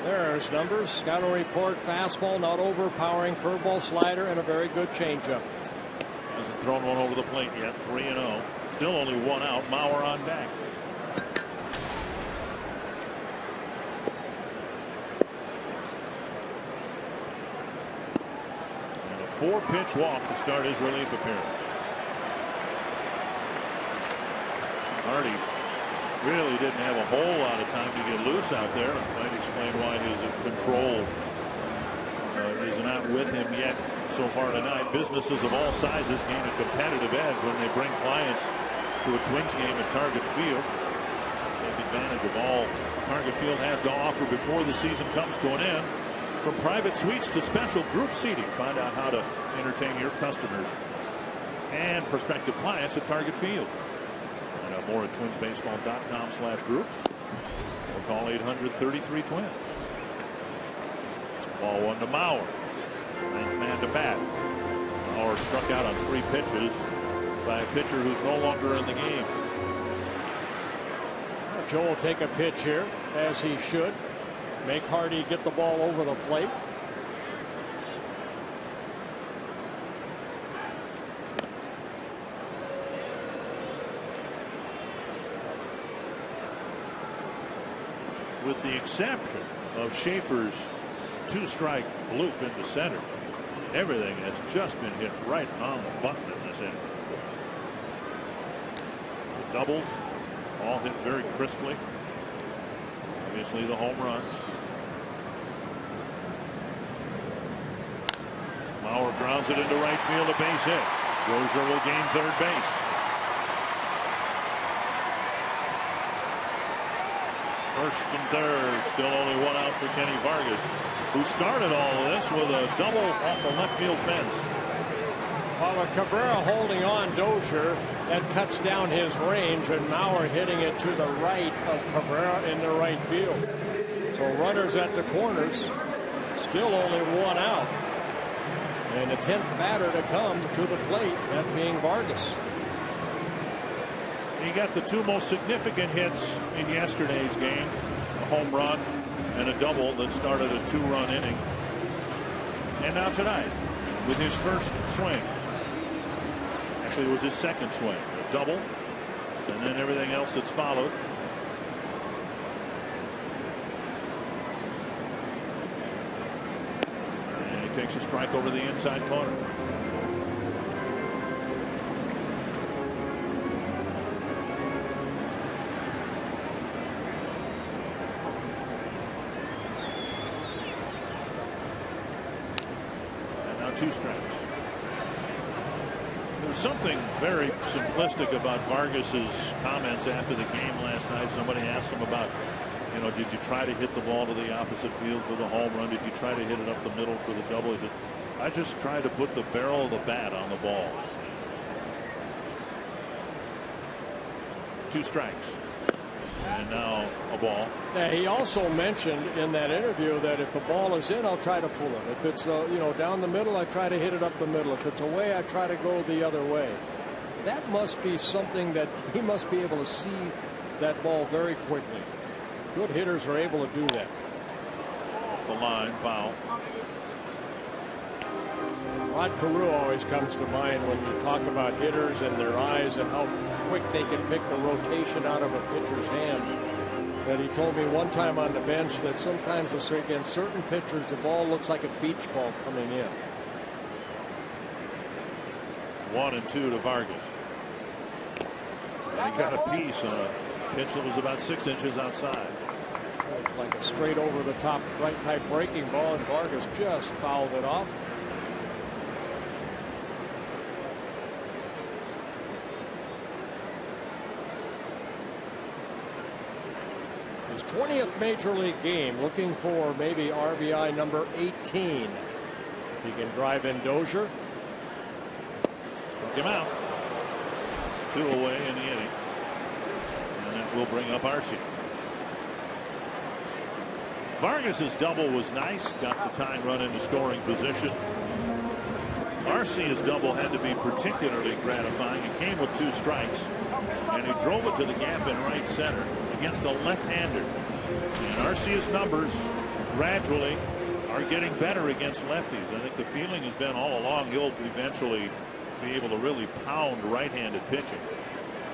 S4: There's numbers. Scouting report: fastball, not overpowering, curveball, slider, and a very good changeup.
S1: Hasn't thrown one over the plate yet. 3-0. Still only 1 out. Mauer on deck. And a 4-pitch walk to start his relief appearance. Hardy really didn't have a whole lot of time to get loose out there. Might explain why his control is not with him yet so far tonight. Businesses of all sizes gain a competitive edge when they bring clients to a Twins game at Target Field. Take advantage of all Target Field has to offer before the season comes to an end. From private suites to special group seating, find out how to entertain your customers and prospective clients at Target Field. Find out more at twinsbaseball.com/groups or call 800-33-TWINS. Ball 1 to Mauer. 9th man to bat. Mauer struck out on 3 pitches by a pitcher who's no longer in the game.
S4: Joe will take a pitch here, as he should. Make Hardy get the ball over the plate.
S1: With the exception of Schaefer's 2-strike bloop into center, everything has just been hit right on the button in this inning. The doubles all hit very crisply. Obviously the home runs. Mauer grounds it into right field, a base hit. Dozier will gain third base. First and third, still only 1 out for Kenny Vargas, who started all of this with a double off the left field fence.
S4: Well, Cabrera holding on Dozier, that cuts down his range, and Mauer hitting it to the right of Cabrera in the right field. So runners at the corners, still only 1 out. And the 10th batter to come to the plate, that being Vargas.
S1: He got the 2 most significant hits in yesterday's game, a home run and a double that started a 2-run inning. And now tonight, with his first swing. Actually, it was his second swing. A double, and then everything else that's followed. And he takes a strike over the inside corner. And now 2 strikes. There's something very simplistic about Vargas's comments after the game last night. Somebody asked him about, did you try to hit the ball to the opposite field for the home run? Did you try to hit it up the middle for the double? He said, I just tried to put the barrel of the bat on the ball. 2 strikes. And now a ball.
S4: Yeah, he also mentioned in that interview that if the ball is in, I'll try to pull it. If it's down the middle, I try to hit it up the middle. If it's away, I try to go the other way. That must be something that he must be able to see that ball very quickly. Good hitters are able to do that.
S1: The line, foul.
S4: Rod Carew always comes to mind when you talk about hitters and their eyes and how quick they can pick the rotation out of a pitcher's hand. That he told me one time on the bench that sometimes against certain pitchers the ball looks like a beach ball coming in.
S1: 1-2 to Vargas. And he got a piece on a pitch that was about 6 inches outside.
S4: Like a straight over the top right type breaking ball, and Vargas just fouled it off. His 20th major league game, looking for maybe RBI number 18. He can drive in Dozier.
S1: Struck him out. 2 away in the inning. And that will bring up Arcia. Vargas's double was nice. Got the tying run into scoring position. Arcia's double had to be particularly gratifying. It came with 2 strikes. And he drove it to the gap in right center against a left-hander. And Arcia's numbers gradually are getting better against lefties. I think the feeling has been all along he'll eventually be able to really pound right-handed pitching.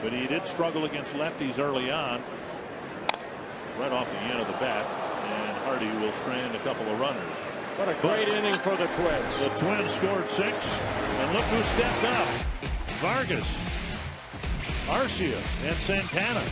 S1: But he did struggle against lefties early on. Right off the end of the bat. And Hardy will strand a couple of runners.
S4: What a great inning for the Twins.
S1: The Twins scored 6. And look who stepped up. Vargas, Arcia, and Santana.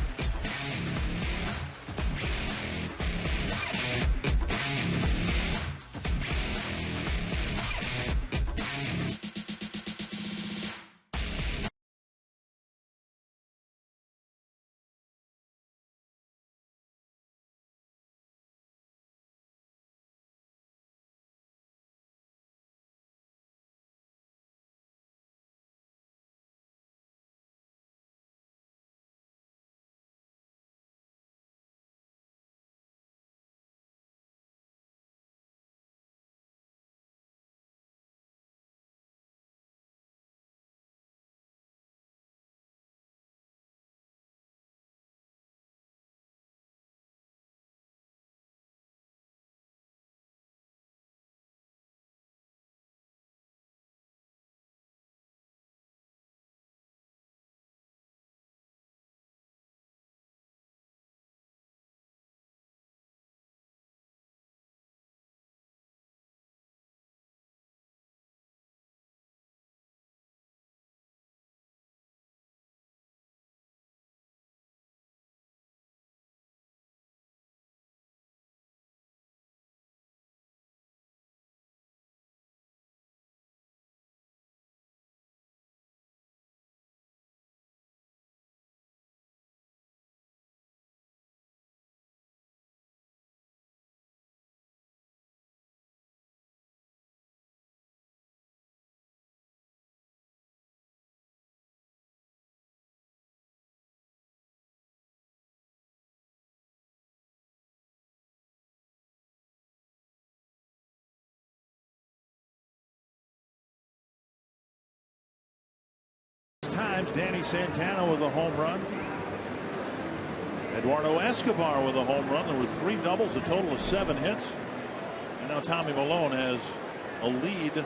S1: Times Danny Santana with a home run. Eduardo Escobar with a home run. There were 3 doubles, a total of 7 hits. And now Tommy Malone has a lead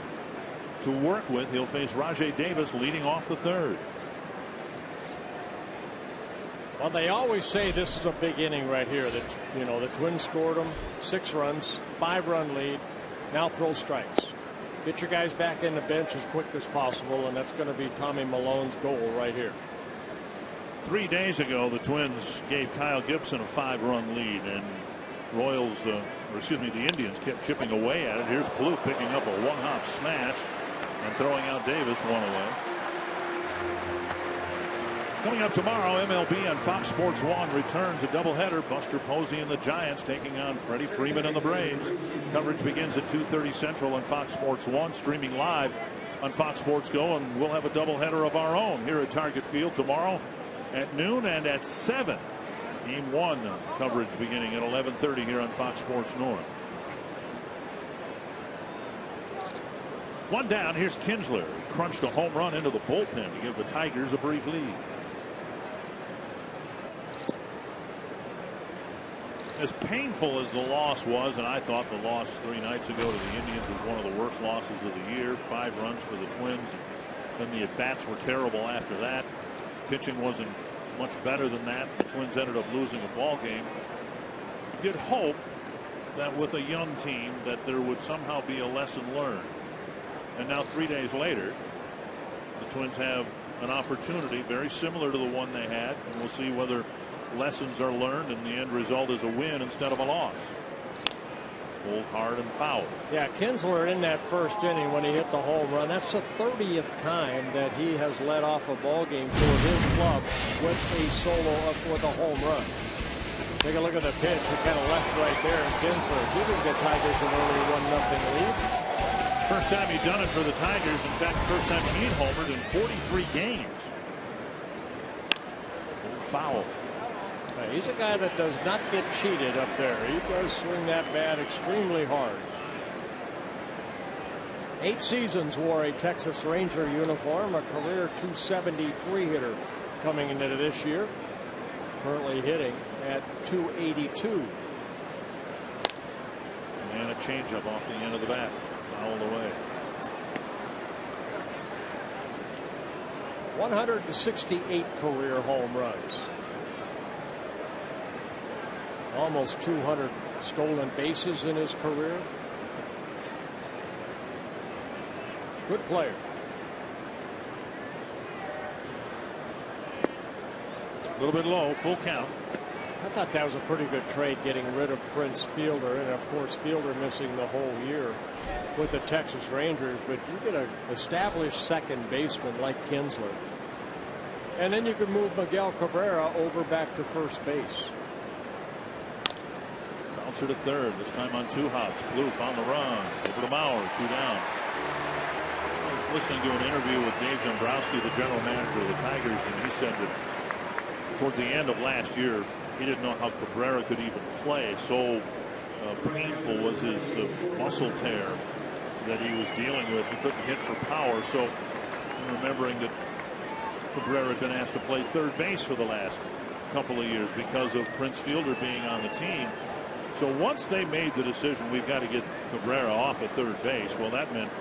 S1: to work with. He'll face Rajai Davis leading off the 3rd.
S4: Well, they always say this is a big inning right here. That, you know, the Twins scored them 6 runs, 5-run lead. Now throw strikes. Get your guys back in the bench as quick as possible, and that's going to be Tommy Malone's goal right here.
S1: 3 days ago, the Twins gave Kyle Gibson a 5-run lead, and the Indians kept chipping away at it. Here's Plouffe picking up a 1-hop smash and throwing out Davis 1 away. Coming up tomorrow, MLB on Fox Sports 1 returns a doubleheader. Buster Posey and the Giants taking on Freddie Freeman and the Braves. Coverage begins at 2:30 Central on Fox Sports 1, streaming live on Fox Sports Go, and we'll have a doubleheader of our own here at Target Field tomorrow at noon and at 7. Game 1 coverage beginning at 11:30 here on Fox Sports North. 1 down. Here's Kinsler. He crunched a home run into the bullpen to give the Tigers a brief lead. As painful as the loss was, and I thought the loss 3 nights ago to the Indians was one of the worst losses of the year. 5 runs for the Twins. Then the at-bats were terrible after that. Pitching wasn't much better than that. The Twins ended up losing a ball game. Did hope that with a young team that there would somehow be a lesson learned. And now 3 days later, the Twins have an opportunity very similar to the one they had, and we'll see whether lessons are learned and the end result is a win instead of a loss. Pulled hard and foul.
S4: Yeah, Kinsler in that first inning when he hit the home run. That's the 30th time that he has led off a ball game for his club with a solo with a home run. Take a look at the pitch. He kind of left right there, and Kinsler giving the Tigers an early 1-0 lead.
S1: First time he'd done it for the Tigers. In fact, first time he'd homered in 43 games. Foul.
S4: He's a guy that does not get cheated up there. He does swing that bat extremely hard. 8 seasons wore a Texas Ranger uniform, a career .273 hitter coming into this year. Currently hitting at .282.
S1: And a changeup off the end of the bat. Fouled away.
S4: 168 career home runs. Almost 200 stolen bases in his career. Good player.
S1: A little bit low, full count.
S4: I thought that was a pretty good trade, getting rid of Prince Fielder, and of course Fielder missing the whole year with the Texas Rangers. But you get an established second baseman like Kinsler, and then you could move Miguel Cabrera over back to first base.
S1: Bouncer to third, this time on 2 hops. Blue found the run. Over to Mauer, 2 down. I was listening to an interview with Dave Dombrowski, the general manager of the Tigers, and he said that towards the end of last year, he didn't know how Cabrera could even play. So painful was his muscle tear that he was dealing with. He couldn't hit for power. So remembering that Cabrera had been asked to play third base for the last couple of years because of Prince Fielder being on the team. So once they made the decision, we've got to get Cabrera off of third base, well, that meant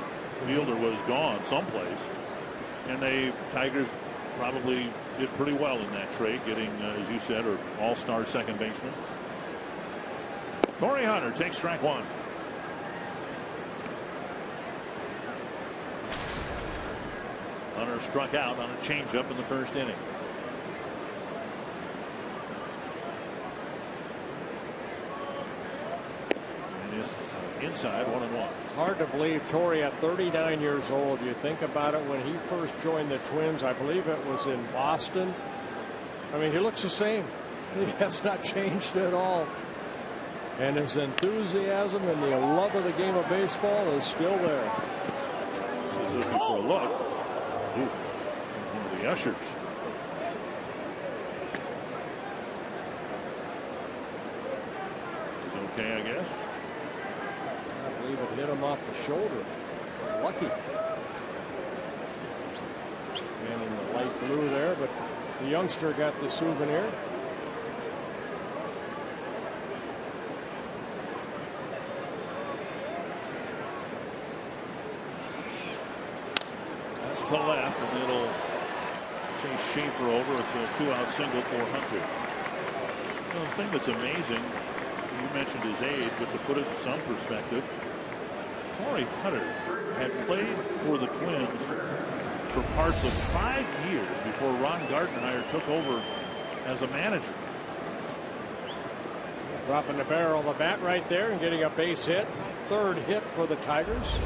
S1: Fielder was gone someplace. And the Tigers probably did pretty well in that trade, getting, as you said, an all-star second baseman. Torrey Hunter takes strike 1. Hunter struck out on a changeup in the first inning. And is inside 1-1.
S4: Hard to believe Torrey at 39 years old. You think about it, when he first joined the Twins, I believe it was in Boston. I mean, he looks the same. He has not changed at all. And his enthusiasm and the love of the game of baseball is still there.
S1: He's looking for a look. Ooh, one of the ushers. He's okay, I guess.
S4: I believe it hit him off the shoulder. Lucky. And in the light blue there, but the youngster got the souvenir.
S1: That's to left, and it'll chase Schaefer over. It's a 2-out single for Hunter. You know, the thing that's amazing, you mentioned his age, but to put it in some perspective, Torrey Hunter had played for the Twins for parts of 5 years before Ron Gardenhire took over as a manager.
S4: Dropping the barrel of the bat right there and getting a base hit. Third hit for the Tigers.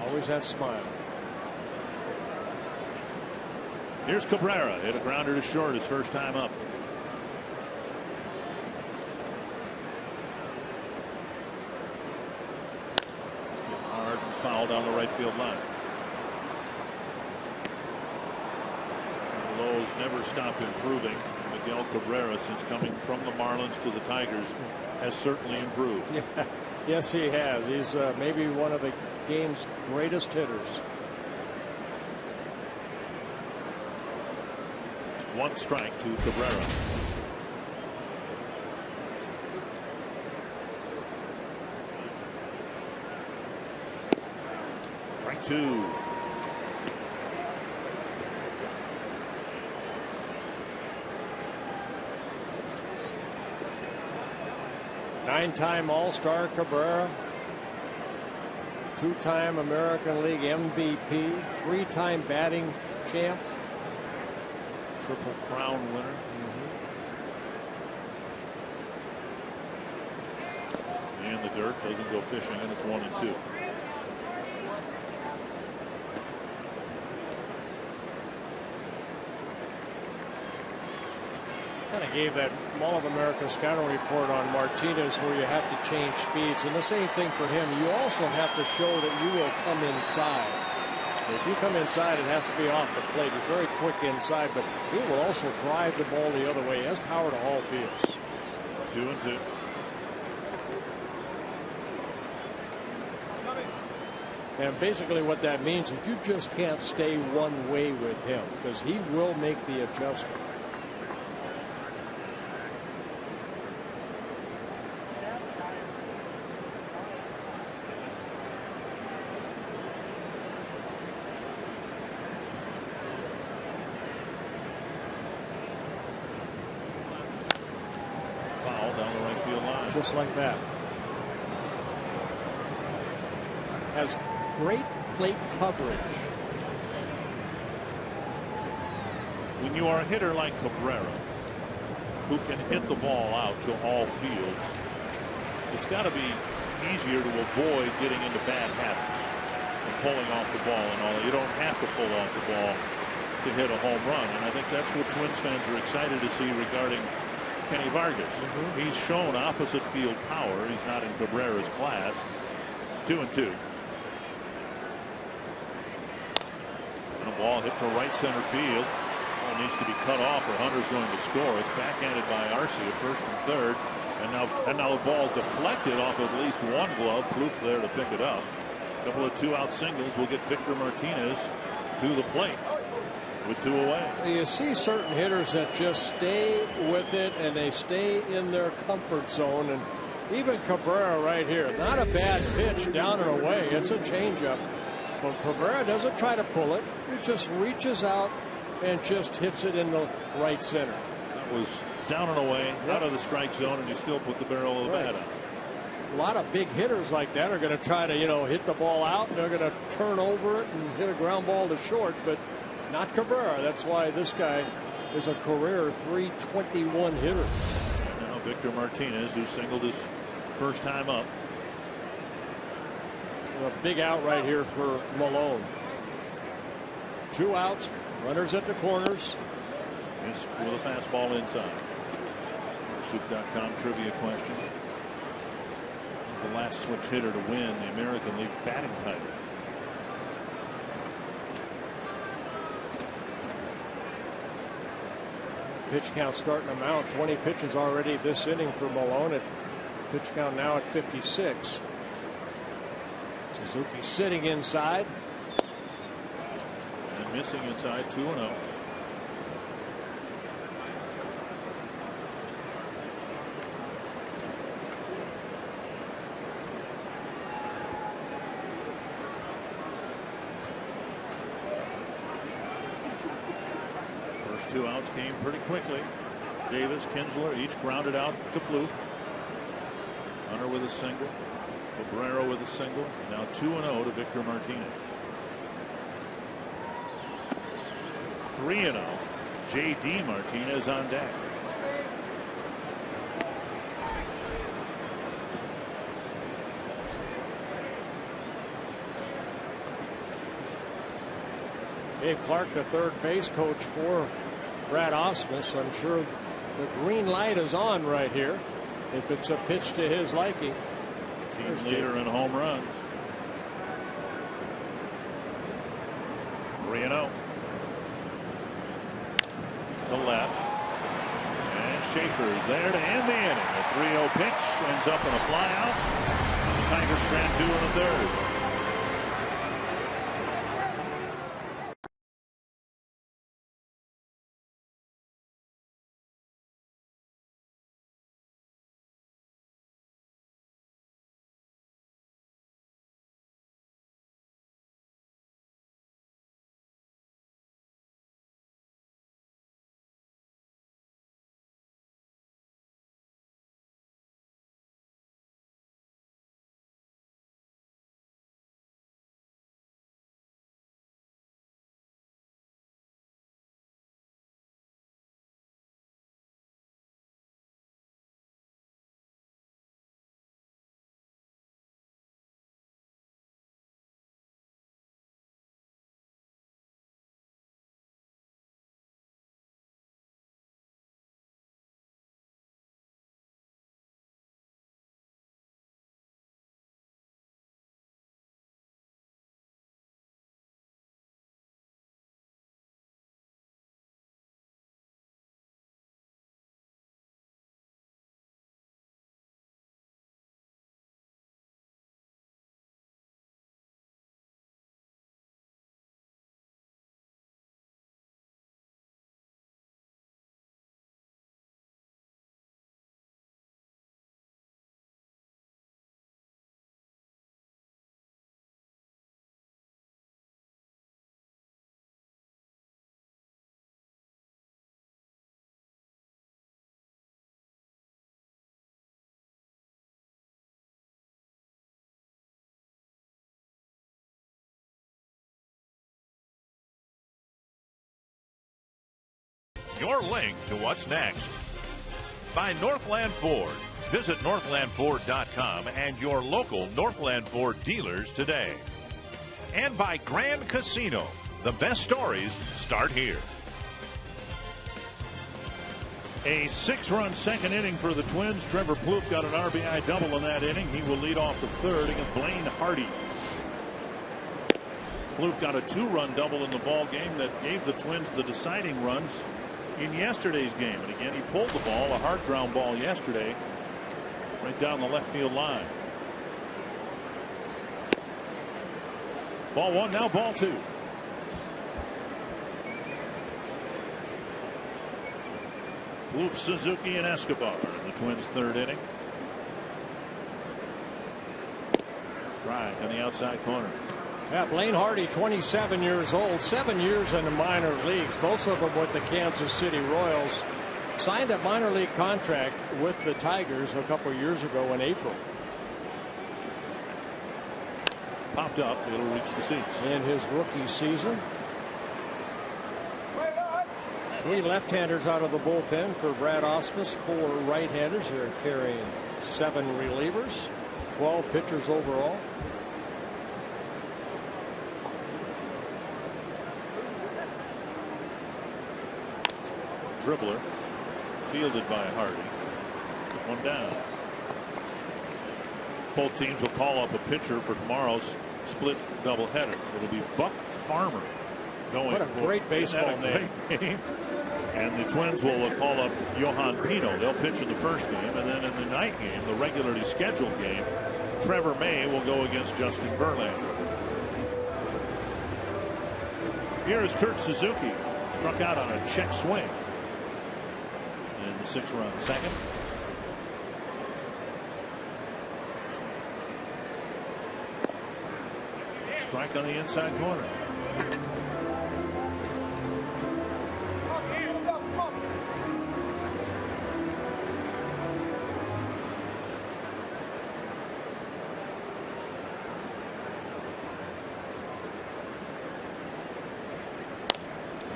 S4: Always that smile.
S1: Here's Cabrera. Hit a grounder to short his first time up. Hard and foul down the right field line. The Lows never stop improving. Miguel Cabrera, since coming from the Marlins to the Tigers, has certainly improved.
S4: Yeah. Yes, he has. He's maybe one of the game's greatest hitters.
S1: 1 strike to Cabrera. Strike 2.
S4: Nine-time All-Star Cabrera. Two-time American League MVP, three-time batting champ.
S1: Triple Crown winner. And the dirt doesn't go fishing, and it's 1-2.
S4: Kind of gave that Mall of America scouting report on Martinez where you have to change speeds, and the same thing for him. You also have to show that you will come inside. If you come inside, it has to be off the plate. He's very quick inside, but he will also drive the ball the other way. He has power to all fields.
S1: 2-2.
S4: And basically what that means is you just can't stay one way with him because he will make the adjustment.
S1: Foul down the right field line.
S4: Just like that. Has great plate coverage.
S1: When you are a hitter like Cabrera, who can hit the ball out to all fields, it's got to be easier to avoid getting into bad habits and pulling off the ball and all. You don't have to pull off the ball to hit a home run, and I think that's what Twins fans are excited to see regarding Kenny Vargas. He's shown opposite field power. He's not in Cabrera's class. 2-2. And a ball hit to right center field. Ball needs to be cut off or Hunter's going to score. It's backhanded by Arcia, first and third. And now the ball deflected off at least one glove. Plouffe there to pick it up. A couple of two-out singles will get Victor Martinez to the plate with two away.
S4: You see certain hitters that just stay with it and they stay in their comfort zone. And even Cabrera right here, not a bad pitch down and away. It's a changeup. But Cabrera doesn't try to pull it. He just reaches out and just hits it in the right center.
S1: That was down and away, out of the strike zone, and he still put the barrel of the bat on.
S4: A lot of big hitters like that are going to try to, hit the ball out, and they're going to turn over it and hit a ground ball to short, but not Cabrera. That's why this guy is a career .321 hitter.
S1: And now Victor Martinez, who singled his first time up.
S4: A big out right here for Malone. Two outs, runners at the corners.
S1: Missed with a fastball inside. Soup.com trivia question. The last switch hitter to win the American League batting title.
S4: Pitch count starting to mount. 20 pitches already this inning for Malone. At pitch count now at 56. Suzuki sitting inside.
S1: And missing inside, 2-0. First two outs came pretty quickly. Davis, Kinsler each grounded out to Plouffe. Hunter with a single. Cabrera with a single. Now 2-0 to Victor Martinez. 3-0. J.D. Martinez on deck.
S4: Dave Clark, the third base coach for Brad Ausmus. I'm sure the green light is on right here if it's a pitch to his liking.
S1: Team leader in home runs. 3-0. To left. And Schaefer is there to end the inning. A 3-0 pitch ends up in a fly out. And the Tigers strand two in the third. your link to what's next. By Northland Ford. Visit northlandford.com and your local Northland Ford dealers today. And by Grand Casino. The best stories start here. A 6-run second inning for the Twins. Trevor Plouffe got an RBI double in that inning. He will lead off the third against Blaine Hardy. Plouffe got a 2-run double in the ball game that gave the Twins the deciding runs in yesterday's game. And again, he pulled the ball, a hard ground ball yesterday, right down the left field line. Ball 1, now ball 2. Plouffe, Suzuki, and Escobar in the Twins' third inning. Strike on the outside corner.
S4: Yeah, Blaine Hardy, 27 years old, 7 years in the minor leagues, both of them with the Kansas City Royals. Signed a minor league contract with the Tigers a couple years ago in April.
S1: Popped up, it'll reach the seats.
S4: In his rookie season. 3 left-handers out of the bullpen for Brad Ausmus, 4 right-handers. They're carrying 7 relievers, 12 pitchers overall.
S1: Dribbler fielded by Hardy. 1 down. Both teams will call up a pitcher for tomorrow's split doubleheader. It'll be Buck Farmer going.
S4: What a great baseball name.
S1: Great game. And the Twins will call up Johan Pino. They'll pitch in the first game, and then in the night game, the regularly scheduled game, Trevor May will go against Justin Verlander. Here is Kurt Suzuki, struck out on a check swing in the 6-run second. Strike on the inside corner.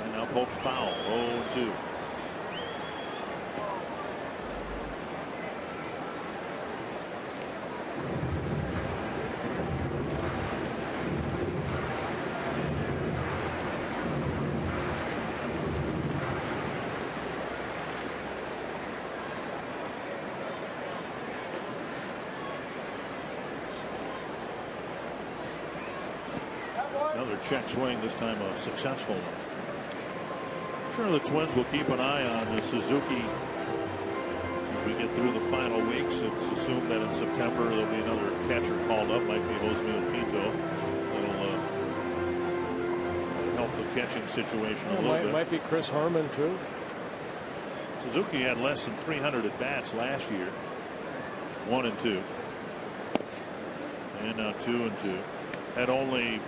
S1: And now poked foul. 0-2. Another check swing, this time a successful one. I'm sure the Twins will keep an eye on Suzuki as we get through the final weeks. It's assumed that in September there'll be another catcher called up. Might be Josmil Pinto. That'll help the catching situation a little bit.
S4: Might be Chris Harmon too.
S1: Suzuki had less than 300 at bats last year. 1-2. And now 2-2. Had only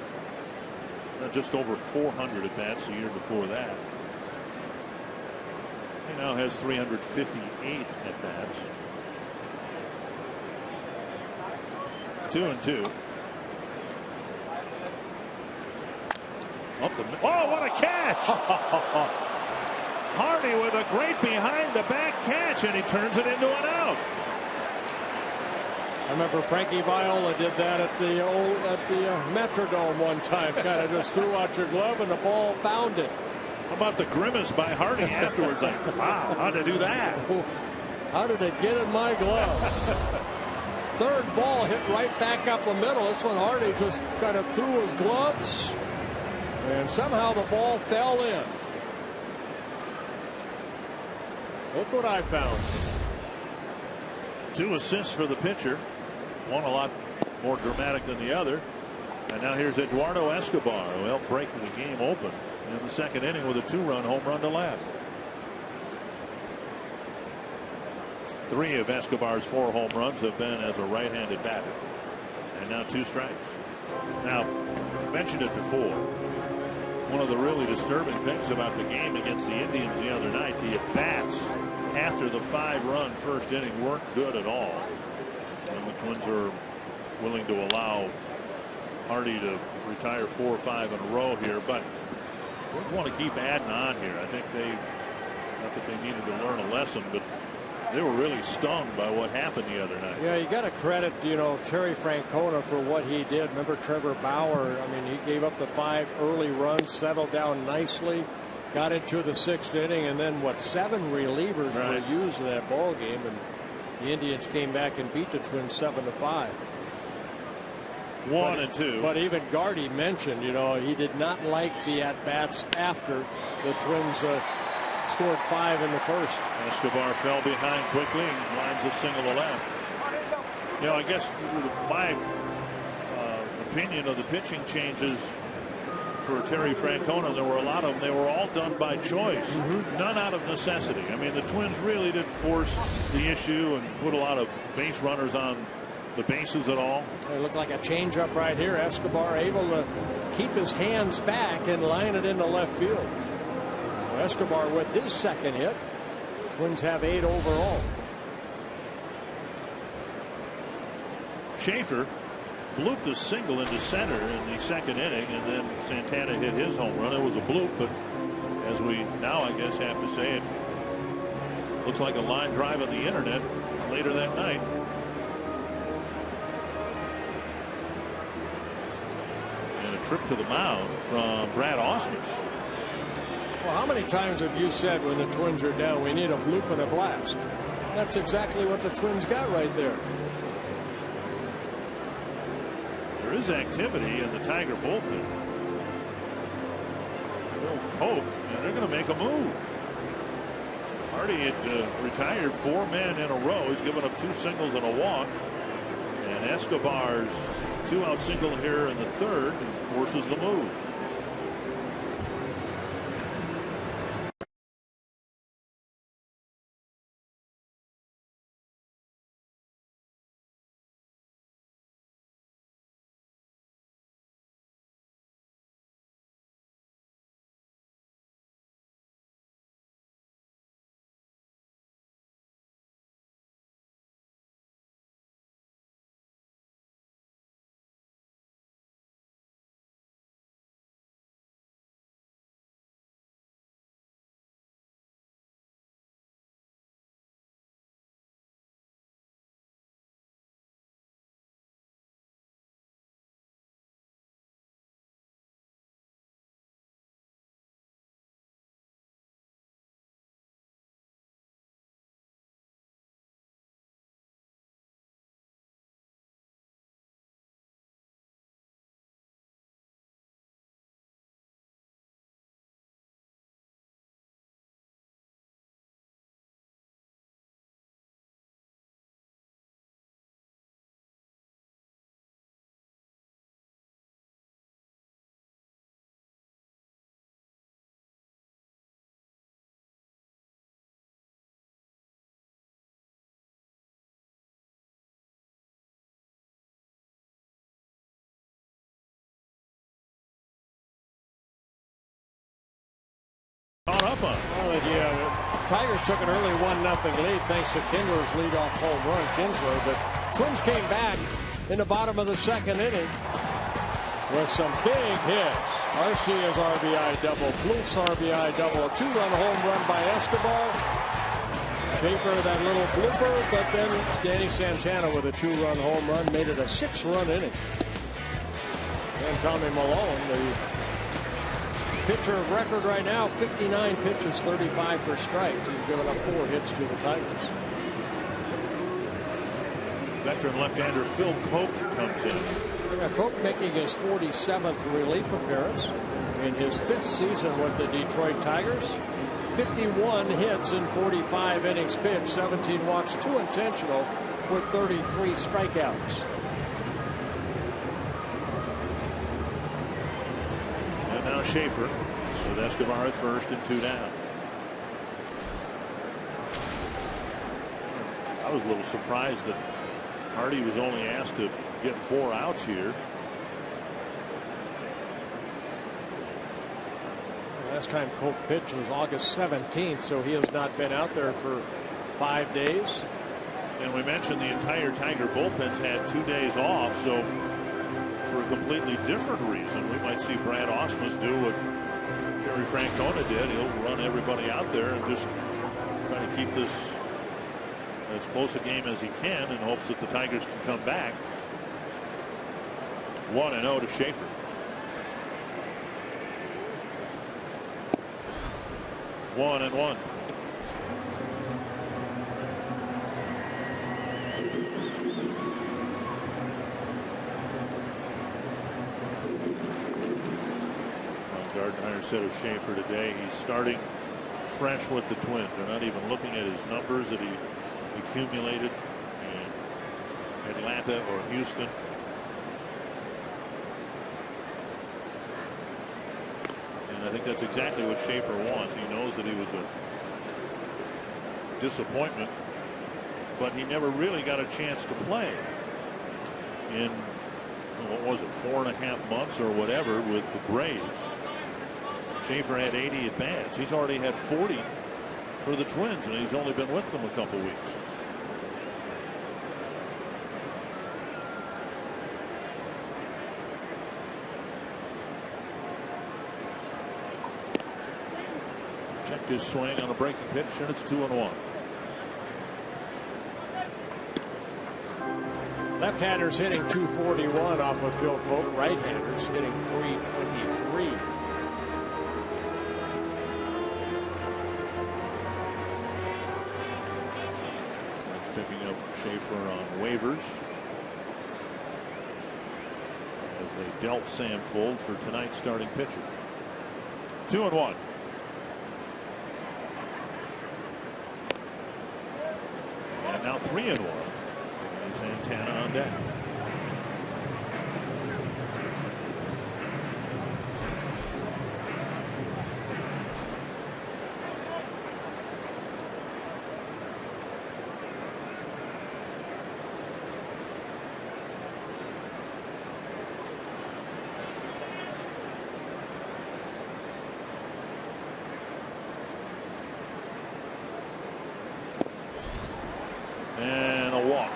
S1: just over 400 at bats the year before that. He now has 358 at bats. 2-2. Oh, what a catch! Hardy with a great behind the back catch, and he turns it into an out.
S4: I remember Frankie Viola did that at the Metrodome one time. Kind of just threw out your glove and the ball found it.
S1: How about the grimace by Hardy afterwards? Like, wow, how'd it do that?
S4: How did it get in my glove? Third ball hit right back up the middle. This one Hardy just kind of threw his gloves, and somehow the ball fell in. Look what I found.
S1: 2 assists for the pitcher. One a lot more dramatic than the other. And now here's Eduardo Escobar, who helped break the game open in the second inning with a 2-run home run to left. 3 of Escobar's 4 home runs have been as a right-handed batter. And now 2 strikes. Now, I mentioned it before. One of the really disturbing things about the game against the Indians the other night, the at-bats after the 5-run first inning weren't good at all. And the Twins are willing to allow Hardy to retire 4 or 5 in a row here, but Twins want to keep adding on here. I think they Not that they needed to learn a lesson, but they were really stung by what happened the other night.
S4: Yeah, you got to credit, Terry Francona for what he did. Remember Trevor Bauer? I mean, he gave up the 5 early runs, settled down nicely, got into the 6th inning, and then 7 relievers were used in that ball game, and the Indians came back and beat the Twins 7-5.
S1: 1 and 2.
S4: But even Gardy mentioned, he did not like the at-bats after the Twins scored 5 in the first.
S1: Escobar fell behind quickly and lines a single to left. I guess my opinion of the pitching changes for Terry Francona, there were a lot of them. They were all done by choice, none out of necessity. I mean, the Twins really didn't force the issue and put a lot of base runners on the bases at all.
S4: It looked like a changeup right here. Escobar able to keep his hands back and line it into left field. Escobar with his 2nd hit. Twins have 8 overall.
S1: Schaefer blooped a single into center in the 2nd inning, and then Santana hit his home run. It was a bloop, but as we now I guess have to say, it looks like a line drive on the internet later that night. And a trip to the mound from Brad Ausmus.
S4: Well, how many times have you said when the Twins are down, we need a bloop and a blast? That's exactly what the Twins got right there.
S1: There is activity in the Tiger bullpen. Phil Koch, and they're going to make a move. Hardy had retired 4 men in a row. He's given up 2 singles and a walk. And Escobar's 2-out single here in the 3rd forces the move. Caught up on.
S4: Tigers took an early 1-0 lead thanks to Kindler's leadoff home run, Kinsler. But Twins came back in the bottom of the 2nd inning with some big hits. Arcia's RBI double, Pluth's RBI double, a 2-run home run by Escobar. Schaefer, that little blooper, but then it's Danny Santana with a 2-run home run, made it a 6-run inning. And Tommy Malone, the pitcher of record right now, 59 pitches, 35 for strikes. He's given up 4 hits to the Tigers.
S1: Veteran left-hander Phil Koch comes in.
S4: Yeah, Koch making his 47th relief appearance in his 5th season with the Detroit Tigers. 51 hits in 45 innings pitched, 17 walks, 2 intentional, with 33 strikeouts.
S1: And now Schaefer with Escobar at first and 2 down. I was a little surprised that Hardy was only asked to get 4 outs here.
S4: Last time Koch pitched was August 17th, so he has not been out there for 5 days.
S1: And we mentioned the entire Tiger bullpen's had 2 days off, so for a completely different reason, we might see Brad Ausmus do what Terry Francona did. He'll run everybody out there and just trying to keep this as close a game as he can in hopes that the Tigers can come back. 1-0 to Schaefer. One and one. Gardner said of Schaefer today, he's starting fresh with the Twins. They're not even looking at his numbers that he accumulated in Atlanta or Houston. And I think that's exactly what Schaefer wants. He knows that he was a disappointment, but he never really got a chance to play in, what was it, 4.5 months or whatever with the Braves. Schaefer had 80 at bats. He's already had 40 for the Twins, and he's only been with them a couple weeks. Checked his swing on a breaking pitch, and it's 2-1.
S4: Left-handers hitting 241 off of Phil Coke. Right-handers hitting 323.
S1: Picking up Schaefer on waivers as they dealt Sam Fuld for tonight's starting pitcher. 2-1. And now 3-1. Santana on deck. And a walk.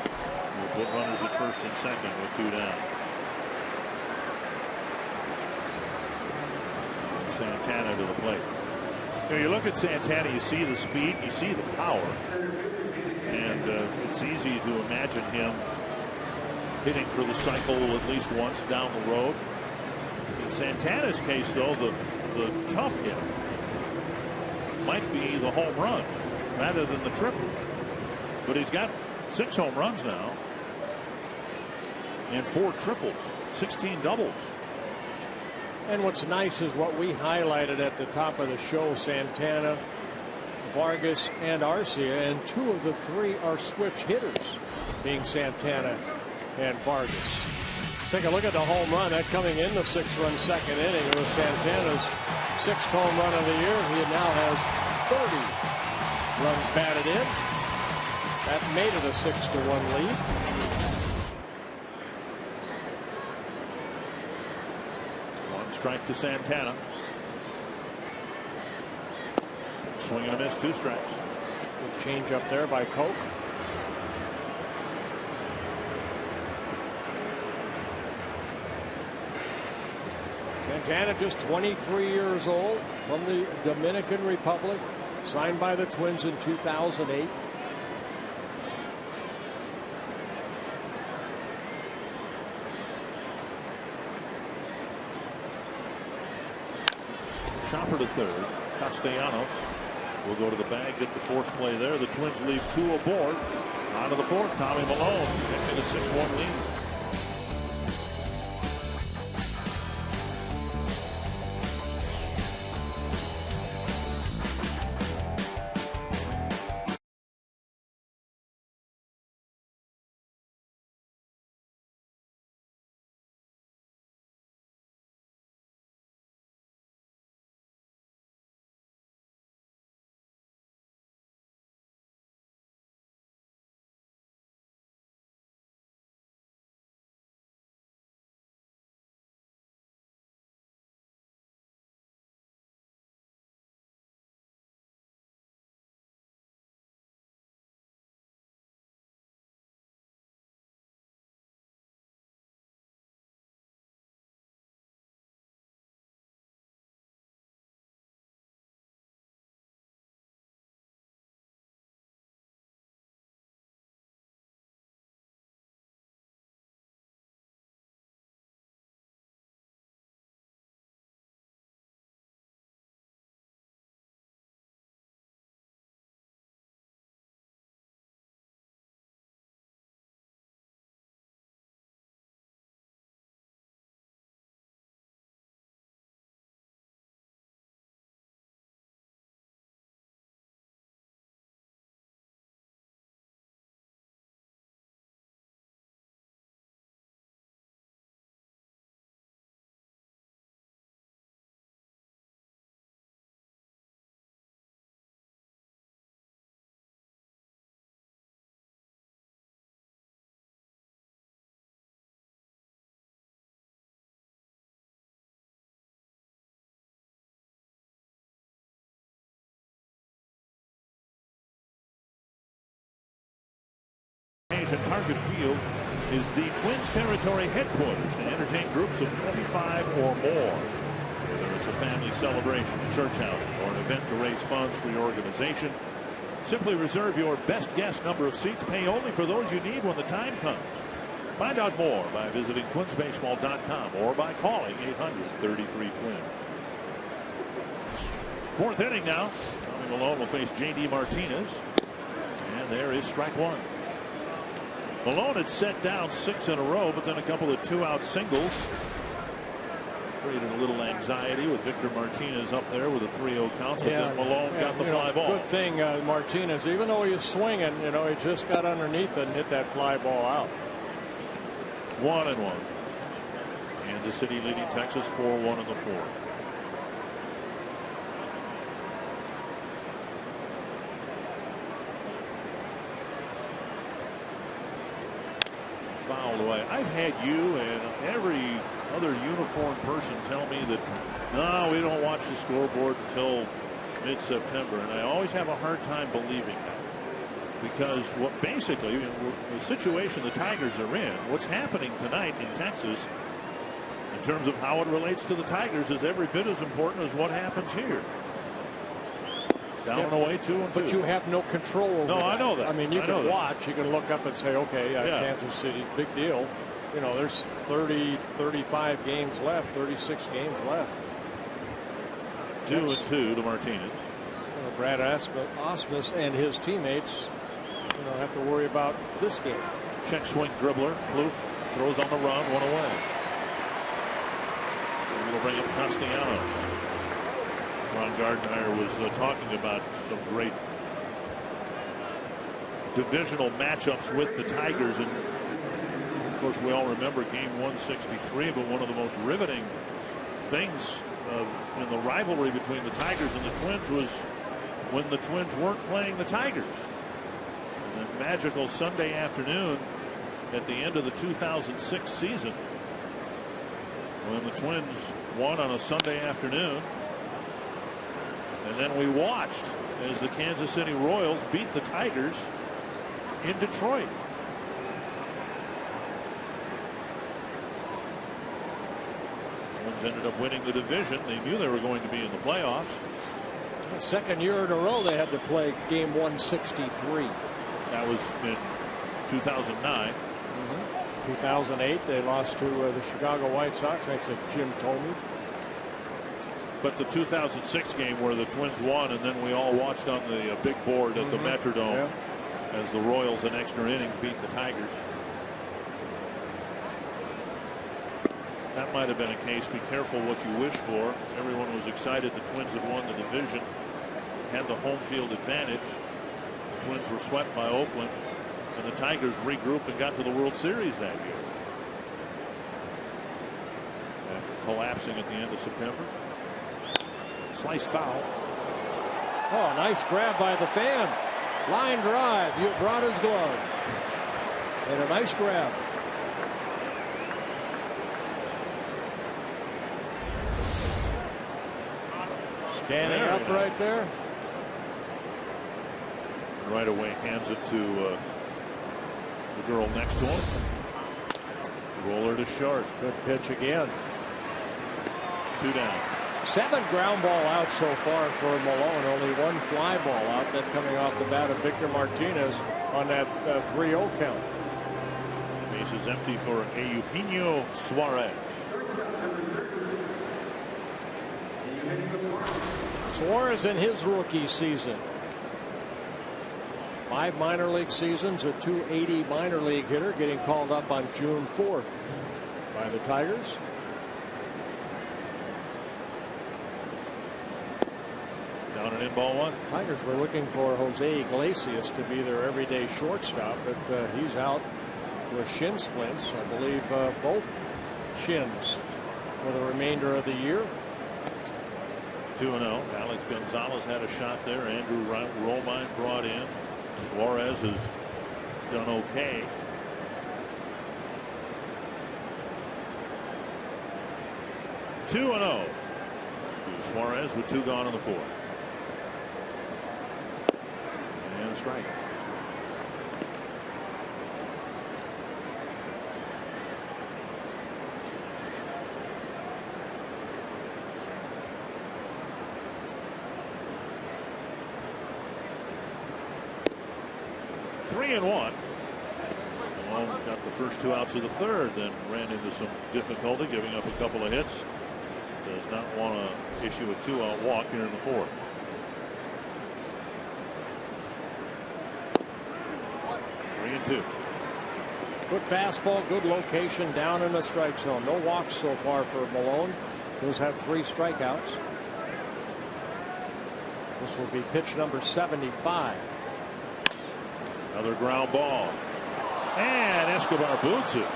S1: We'll put runners at first and second with 2 down. And Santana to the plate. You look at Santana, you see the speed, you see the power, and it's easy to imagine him hitting for the cycle at least once down the road. In Santana's case, though, the tough hit might be the home run rather than the triple. But he's got 6 home runs now and 4 triples, 16 doubles.
S4: And what's nice is what we highlighted at the top of the show: Santana, Vargas, and Arcia, and 2 of the 3 are switch hitters, being Santana and Vargas. Let's take a look at the home run. That coming in the 6-run second inning. It was Santana's 6th home run of the year. He now has 30 runs batted in. That made it a 6-1 lead.
S1: One strike to Santana. Swing and a miss, 2 strikes.
S4: Good change up there by Coke. Santana, just 23 years old, from the Dominican Republic, signed by the Twins in 2008.
S1: Chopper to third. Castellanos will go to the bag, get the force play there. The Twins leave 2 aboard. On to the 4th, Tommy Malone getting a 6-1 lead. Storage at Target Field is the Twins territory headquarters to entertain groups of 25 or more. Whether it's a family celebration, a church outing, or an event to raise funds for your organization, simply reserve your best guess number of seats. Pay only for those you need when the time comes. Find out more by visiting twinsbaseball.com or by calling 800-33-TWINS. Fourth inning now. Tommy Malone will face J.D. Martinez. And there is strike one. Malone had set down 6 in a row, but then a couple of 2-out singles created a little anxiety with Victor Martinez up there with a 3-0 count. But then Malone got the fly ball.
S4: Good thing Martinez, even though he was swinging, he just got underneath it and hit that fly ball out.
S1: 1-1. Kansas City leading Texas 4-1 in the fourth. Fouled away. I've had you and every other uniformed person tell me that no, we don't watch the scoreboard until mid-September, and I always have a hard time believing that. Because what basically the situation the Tigers are in, what's happening tonight in Texas in terms of how it relates to the Tigers is every bit as important as what happens here. Down and away 2-2.
S4: But you have no control over that.
S1: I know that.
S4: I mean, you can watch, you can look up and say, okay, Kansas City's big deal. There's 35 games left, 36 games left.
S1: 2-2 to Martinez.
S4: Brad Osmus and his teammates have to worry about this game.
S1: Check swing dribbler. Plouffe throws on the run, 1 away. We'll bring up Castellanos. Ron Gardner was talking about some great divisional matchups with the Tigers, and of course we all remember game 163, but one of the most riveting things in the rivalry between the Tigers and the Twins was when the Twins weren't playing the Tigers. And that magical Sunday afternoon at the end of the 2006 season, when the Twins won on a Sunday afternoon, and then we watched as the Kansas City Royals beat the Tigers in Detroit. Twins ended up winning the division. They knew they were going to be in the playoffs.
S4: Second year in a row they had to play game 163.
S1: That was in 2009.
S4: 2008 they lost to the Chicago White Sox. That's Jim Thome.
S1: But the 2006 game where the Twins won, and then we all watched on the big board at the Metrodome as the Royals in extra innings beat the Tigers. That might have been a case. Be careful what you wish for. Everyone was excited the Twins had won the division, had the home field advantage. The Twins were swept by Oakland, and the Tigers regrouped and got to the World Series that year after collapsing at the end of September. Sliced foul.
S4: Oh, nice grab by the fan. Line drive. You brought his glove. And a nice grab. Standing up right there.
S1: Right away hands it to the girl next to him. Roller to short.
S4: Good pitch again.
S1: 2 down.
S4: 7 ground ball out so far for Malone. Only 1 fly ball out. That coming off the bat of Victor Martinez on that 3-0 count.
S1: Base is empty for Eugenio Suarez.
S4: Suarez in his rookie season. 5 minor league seasons, a .280 minor league hitter, getting called up on June 4th by the Tigers.
S1: Down and in, ball 1.
S4: Tigers were looking for Jose Iglesias to be their everyday shortstop, but he's out with shin splints. I believe both shins for the remainder of the year.
S1: 2-0. Alex Gonzalez had a shot there. Andrew Romine brought in. Suarez has done okay. (2-0) to Suarez with 2 gone in the 4th. And a strike. 3-1. Malone got the first 2 outs of the third, then ran into some difficulty, giving up a couple of hits. Does not want to issue a 2-out walk here in the fourth. Three and two.
S4: Good fastball, good location down in the strike zone. No walks so far for Malone. Does have 3 strikeouts. This will be pitch number 75.
S1: Another ground ball. And Escobar boots it.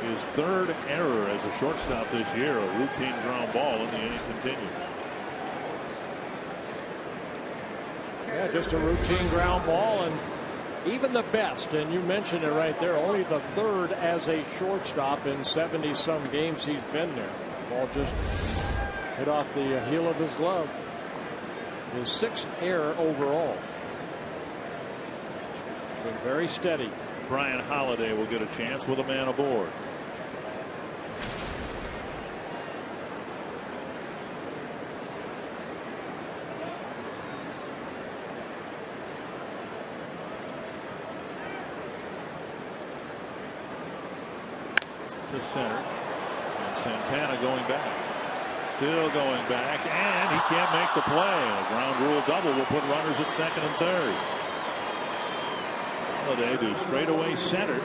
S1: His third error as a shortstop this year. A routine ground ball, and the inning continues.
S4: Yeah, just a routine ground ball, and even the best, and you mentioned it right there, only the third as a shortstop in 70-some games he's been there. Ball just hit off the heel of his glove. His 6th error overall. Been very steady.
S1: Brian Holiday will get a chance with a man aboard. To center, and Santana going back. Still going back, and he can't make the play. A ground rule double will put runners at second and third. Holiday to straightaway center.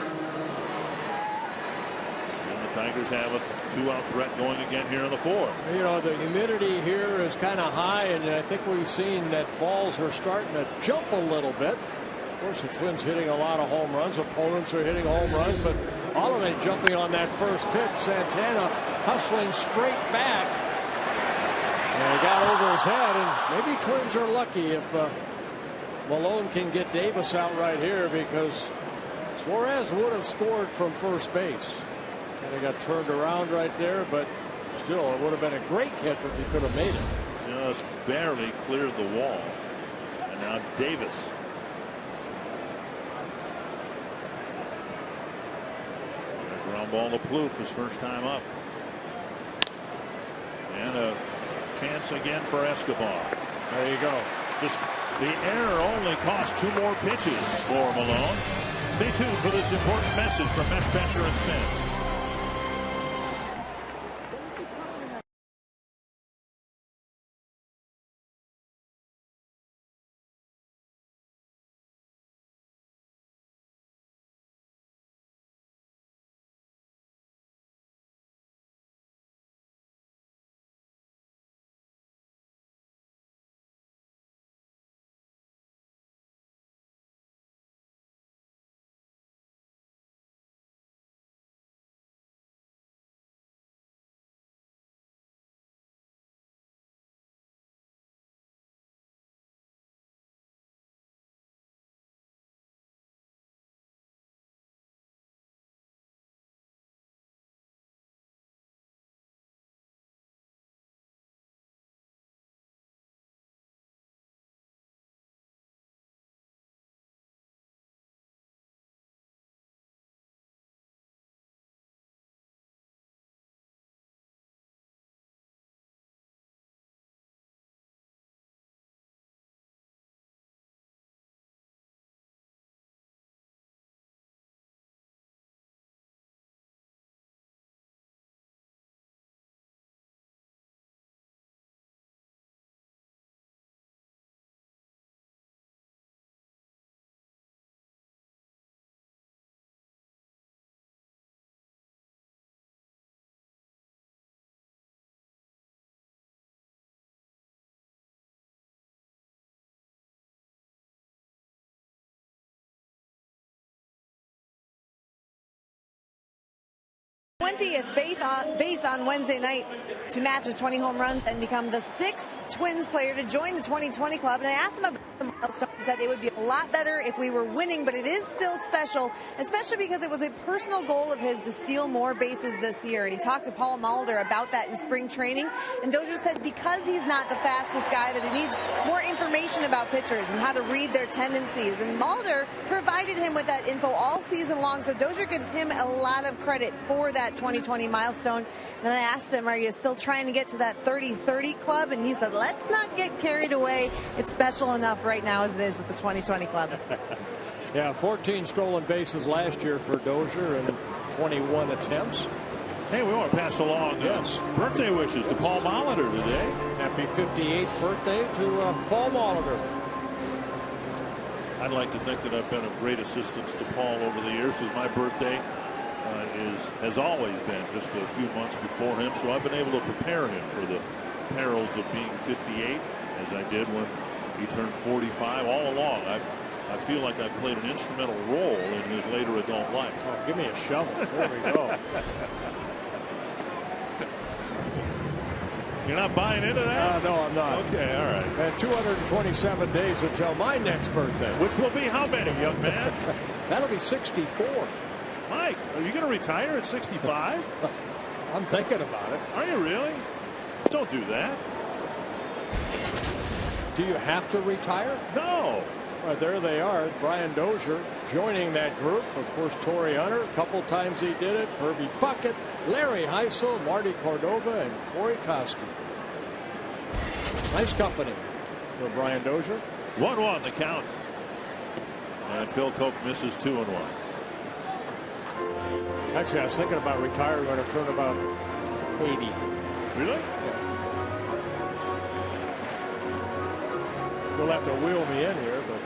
S1: And the Tigers have a 2-out threat going again here in the fourth.
S4: You know, the humidity here is kind of high, and I think we've seen that balls are starting to jump a little bit. Of course, the Twins hitting a lot of home runs. Opponents are hitting home runs, but Holiday jumping on that first pitch. Santana hustling straight back. And he got over his head, and maybe Twins are lucky if Malone can get Davis out right here, because Suarez would have scored from first base. And he got turned around right there, but still, it would have been a great catch if he could have made it.
S1: Just barely cleared the wall. And now Davis. Ground ball to Plouffe, his first time up. And a chance again for Escobar.
S4: There you go.
S1: Just the error only cost 2 more pitches for Malone. Stay tuned for this important message from Mesh Bencher and Smith.
S6: Base on Wednesday night to match his 20 home runs and become the 6th Twins player to join the 2020 club. And I asked him about the milestone. He said it would be a lot better if we were winning, but it is still special, especially because it was a personal goal of his to steal more bases this year. And he talked to Paul Molitor about that in spring training. And Dozier said because he's not the fastest guy, that he needs more information about pitchers and how to read their tendencies. And Molitor provided him with that info all season long. So Dozier gives him a lot of credit for that 2020 milestone. And then I asked him, are you still trying to get to that 30-30 club? And he said, let's not get carried away. It's special enough right now as it is with the 2020 club.
S4: Yeah, 14 stolen bases last year for Dozier and 21 attempts.
S1: Hey, we want to pass along birthday wishes to Paul Molitor today.
S4: Happy 58th birthday to Paul Molitor.
S1: I'd like to think that I've been of great assistance to Paul over the years, because my birthday has always been just a few months before him, so I've been able to prepare him for the perils of being 58, as I did when he turned 45. All along, I feel like I played an instrumental role in his later adult life.
S4: Oh, give me a shovel. There we go.
S1: You're not buying into that?
S4: No, I'm not.
S1: Okay, all right.
S4: And 227 days until my next birthday.
S1: Which will be how many, young man?
S4: That'll be 64.
S1: Mike, are you going to retire at 65?
S4: I'm thinking about it.
S1: Are you really? Don't do that.
S4: Do you have to retire?
S1: No.
S4: Well, there they are. Brian Dozier joining that group. Of course, Torrey Hunter, a couple times he did it. Herbie Puckett, Larry Heisel, Marty Cordova, and Corey Koski. Nice company for Brian Dozier.
S1: 1-1 the count. And Phil Koch misses 2-1.
S4: Actually, I was thinking about retiring when I turn about 80.
S1: Really?
S4: Yeah. You'll have to wheel me in here, but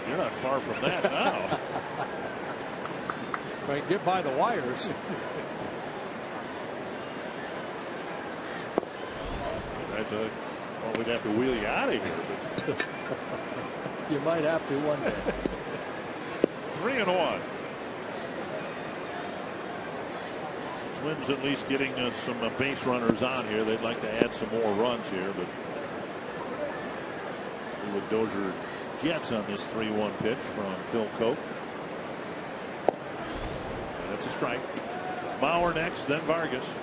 S1: you're not far from that now.
S4: If I can get by the wires.
S1: Well, we'd have to wheel you out of here.
S4: You might have to one day.
S1: 3-1. Twins at least getting some base runners on here. They'd like to add some more runs here, but see what Dozier gets on this 3-1 pitch from Phil Koch. And it's a strike. Bauer next, then Vargas.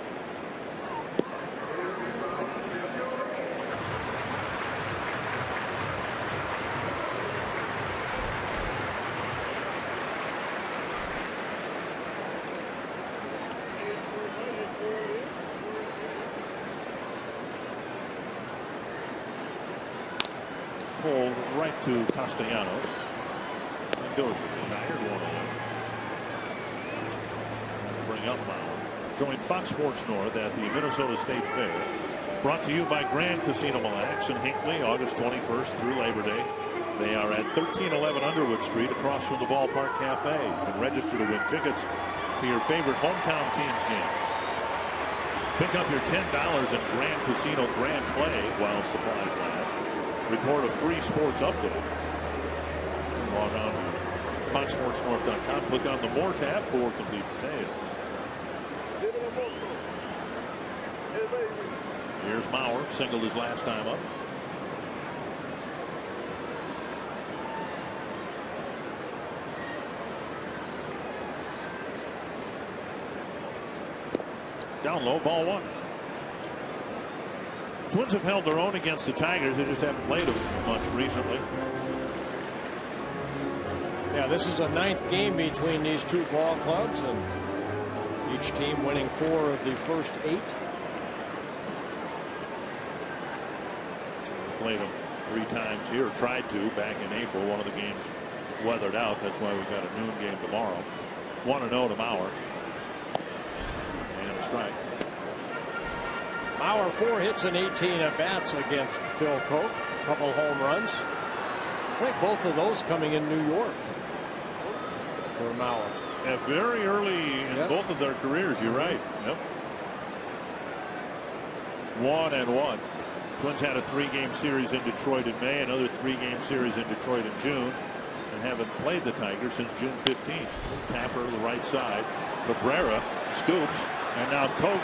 S1: Pulled right to Castellanos. And Dozier retired 1-0. Bring up Bauer. Join Fox Sports North at the Minnesota State Fair. Brought to you by Grand Casino Mille Lacs in Hinckley, August 21st through Labor Day. They are at 1311 Underwood Street, across from the Ballpark Cafe. You can register to win tickets to your favorite hometown teams games. Pick up your $10 in Grand Casino Grand Play while supplies last. Record a free sports update. Log on to FoxSportsNorth.com. Click on the More tab for complete details. Here's Bauer, singled his last time up. Down low, ball one. Twins have held their own against the Tigers. They just haven't played them much recently.
S4: Yeah, this is a 9th game between these two ball clubs, and each team winning 4 of the first 8.
S1: Played them 3 times here, tried to back in April. One of the games weathered out. That's why we've got a noon game tomorrow. 1-0 to Bauer. And a strike.
S4: Bauer 4 hits and 18 at bats against Phil Koch. A couple home runs. I think both of those coming in New York for Bauer.
S1: Yeah, very early in both of their careers. You're right. Yep. 1-1. Twins had a 3-game series in Detroit in May, another 3-game series in Detroit in June, and haven't played the Tigers since June 15th. Tapper to the right side. Cabrera scoops, and now Koch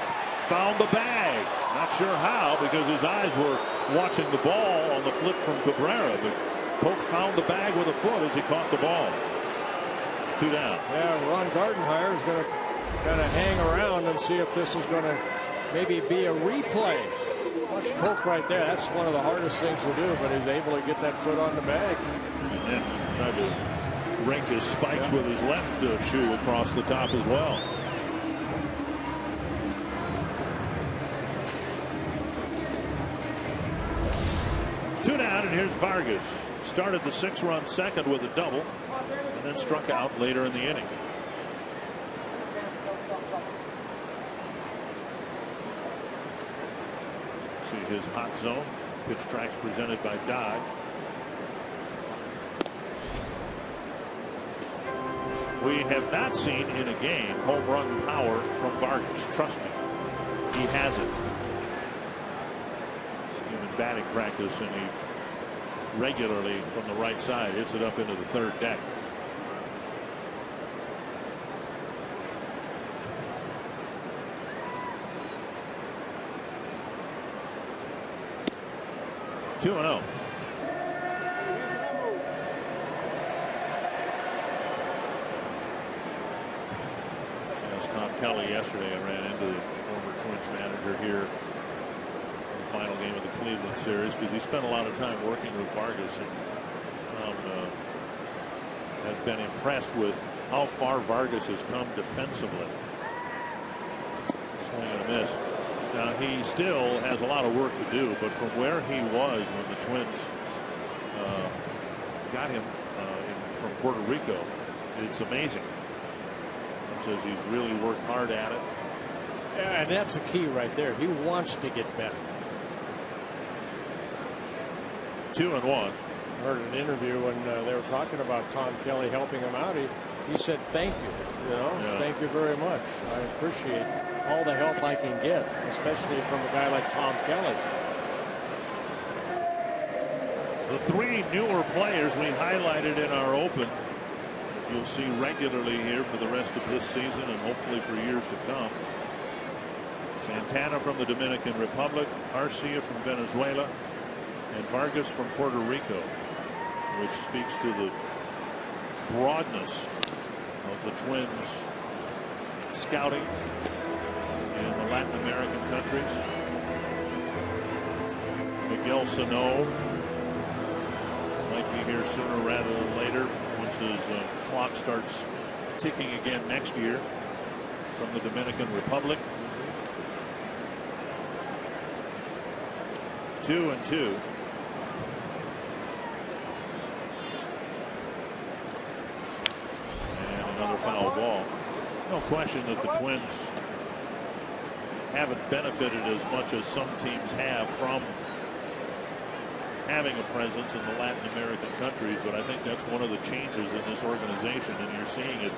S1: found the bag. Not sure how, because his eyes were watching the ball on the flip from Cabrera, but Koch found the bag with a foot as he caught the ball. 2 down.
S4: Yeah, Ron Gardenhire is going to kind of hang around and see if this is going to maybe be a replay. Watch Koch right there. That's one of the hardest things to do, but he's able to get that foot on the bag.
S1: And then tried to rake his spikes with his left shoe across the top as well. Two down, and here's Vargas. Started the 6-run second with a double, and then struck out later in the inning. See his hot zone. Pitch tracks presented by Dodge. We have not seen in a game home run power from Vargas. Trust me, he has it. See him in batting practice, and he regularly from the right side hits it up into the third deck. Two and 0. As Tom Kelly yesterday, I ran into the former Twins manager here in the final game of the Cleveland series because he spent a lot of time working with Vargas, and has been impressed with how far Vargas has come defensively. Swing and a miss. Now he still has a lot of work to do, but from where he was when the Twins got him from Puerto Rico, it's amazing. He says he's really worked hard at it.
S4: Yeah, and that's a key right there. He wants to get better.
S1: 2 and 1.
S4: I heard an interview when they were talking about Tom Kelly helping him out. He said, thank you. Thank you very much. I appreciate all the help I can get, especially from a guy like Tom Kelly.
S1: The 3 newer players we highlighted in our open, you'll see regularly here for the rest of this season and hopefully for years to come. Santana from the Dominican Republic, Arcia from Venezuela, and Vargas from Puerto Rico, which speaks to the broadness of the Twins scouting in the Latin American countries. Miguel Sano might be here sooner rather than later once his clock starts ticking again next year from the Dominican Republic. 2 and 2. And another foul ball. No question that the Twins haven't benefited as much as some teams have from having a presence in the Latin American countries, but I think that's one of the changes in this organization, and you're seeing it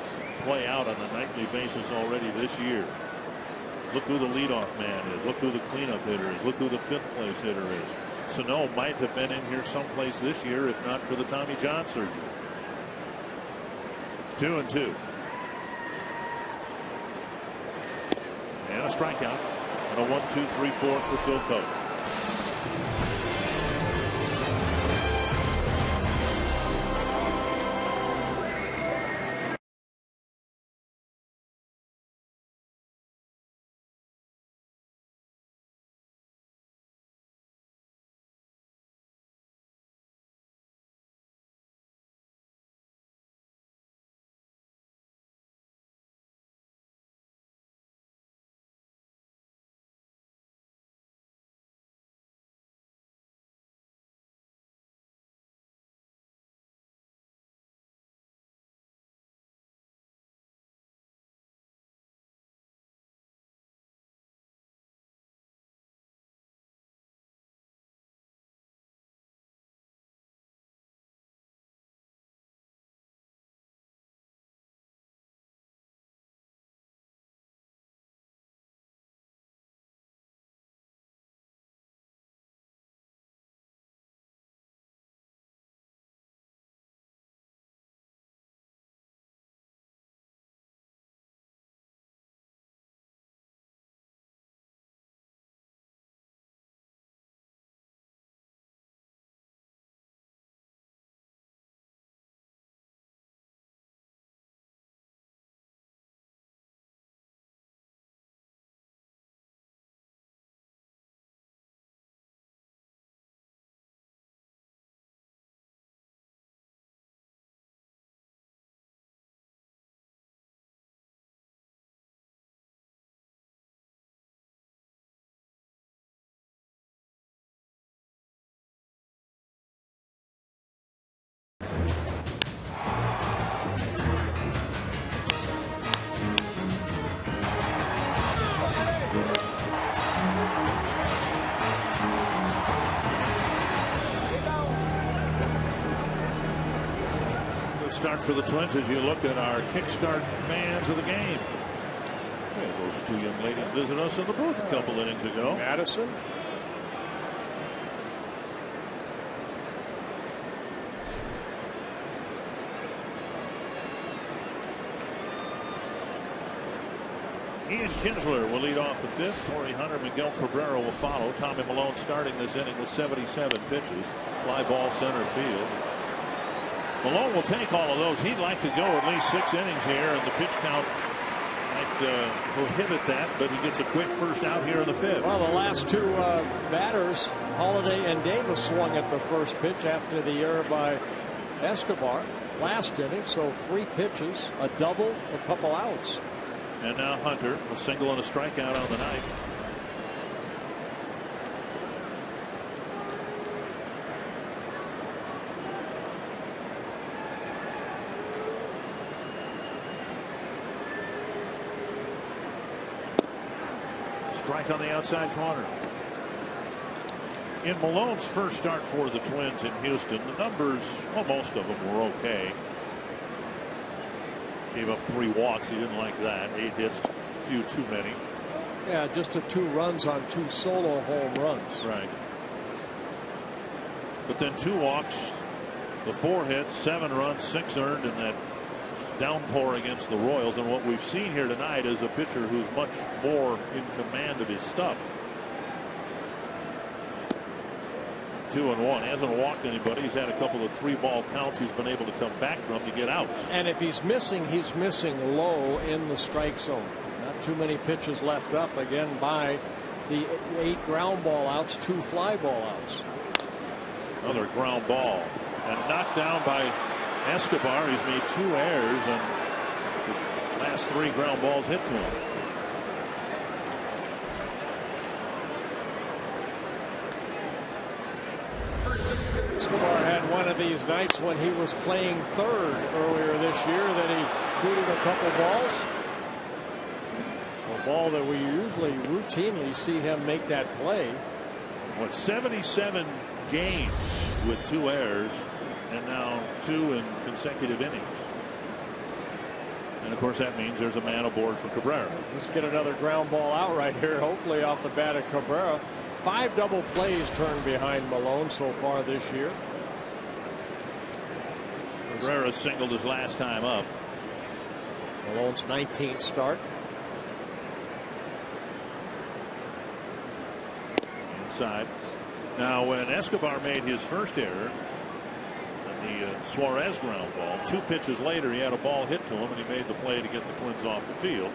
S1: play out on a nightly basis already this year. Look who the leadoff man is. Look who the cleanup hitter is. Look who the 5th place hitter is. Sano might have been in here someplace this year if not for the Tommy John surgery. 2 and 2. And a strikeout. And a 1-2-3-4 for Phil Koch. start for the Twins as you look at our Kickstart fans of the game. Yeah, those two young ladies visit us in the booth a couple innings ago.
S4: Madison.
S1: Ian Kinsler will lead off the fifth. Torrey Hunter, Miguel Cabrera will follow. Tommy Milone starting this inning with 77 pitches. Fly ball center field. Milone will take all of those. He'd like to go at least 6 innings here, and the pitch count might prohibit that, but he gets a quick first out here in the fifth.
S4: Well, the last two batters, Holiday and Davis, swung at the first pitch after the error by Escobar last inning. So 3 pitches, a double, a couple outs.
S1: And now Hunter, a single and a strikeout on the night. Strike on the outside corner. In Malone's first start for the Twins in Houston, the numbers, well, most of them were okay. Gave up 3 walks. He didn't like that. 8 hits, a few too many.
S4: Yeah, just 2 runs on 2 solo home runs.
S1: Right. But then 2 walks, the 4 hits, 7 runs, 6 earned in that downpour against the Royals. And what we've seen here tonight is a pitcher who's much more in command of his stuff. 2-1. He hasn't walked anybody. He's had a couple of 3-ball counts he's been able to come back from to get outs.
S4: And if he's missing low in the strike zone. Not too many pitches left up, again, by the 8 ground ball outs, 2 fly ball outs.
S1: Another ground ball. And knocked down by Escobar. He's made 2 errors, and the last 3 ground balls hit to him.
S4: Escobar had one of these nights when he was playing third earlier this year that he booted a couple balls. So a ball that we usually routinely see him make that play.
S1: What, 77 games with 2 errors, and now 2 in consecutive innings. And of course that means there's a man aboard for Cabrera.
S4: Let's get another ground ball out right here, hopefully off the bat of Cabrera. 5 double plays turned behind Milone so far this year.
S1: Cabrera singled his last time up.
S4: Malone's 19th start.
S1: Inside. Now when Escobar made his first error, the Suarez ground ball, 2 pitches later he had a ball hit to him and he made the play to get the Twins off the field.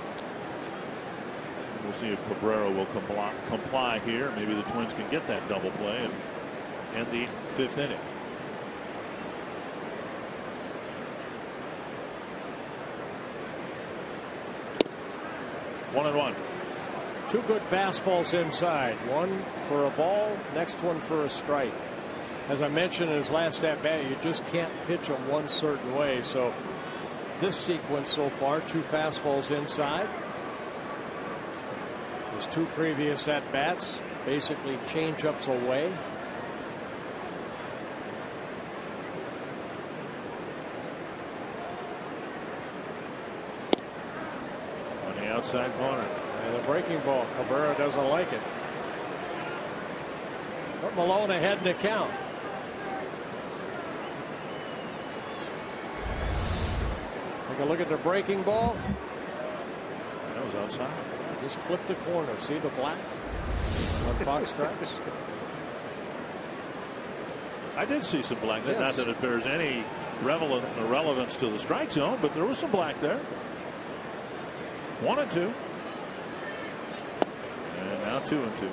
S1: We'll see if Cabrera will comply here. Maybe the Twins can get that double play and end the 5th inning. One and one.
S4: 2 good fastballs inside. One for a ball, next one for a strike. As I mentioned in his last at bat, you just can't pitch them one certain way. So this sequence so far, 2 fastballs inside. His 2 previous at bats, basically change-ups away.
S1: On the outside corner.
S4: And a breaking ball. Cabrera doesn't like it. Put Milone ahead in the count. Take a look at the breaking ball.
S1: That was outside.
S4: Just clip the corner. See the black on Fox Stripes?
S1: I did see some black.
S4: Yes.
S1: Not that it bears any relevance to the strike zone, but there was some black there. 1-2. And now 2-2.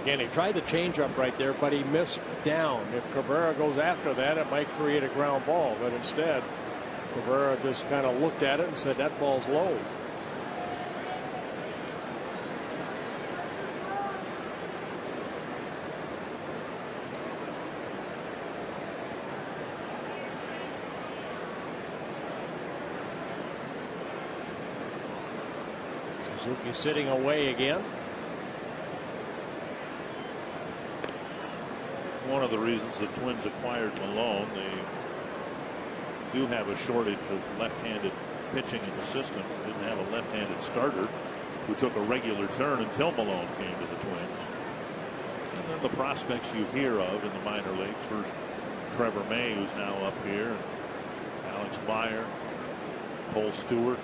S4: Again, he tried the changeup right there, but he missed down. If Cabrera goes after that, it might create a ground ball. But instead, Cabrera just kind of looked at it and said, that ball's low. Suzuki sitting away again. One
S1: of the reasons the Twins acquired Milone, they do have a shortage of left-handed pitching in the system. They didn't have a left-handed starter who took a regular turn until Malone came to the Twins. And then the prospects you hear of in the minor leagues. First, Trevor May, who's now up here, and Alex Meyer, Cole Stewart,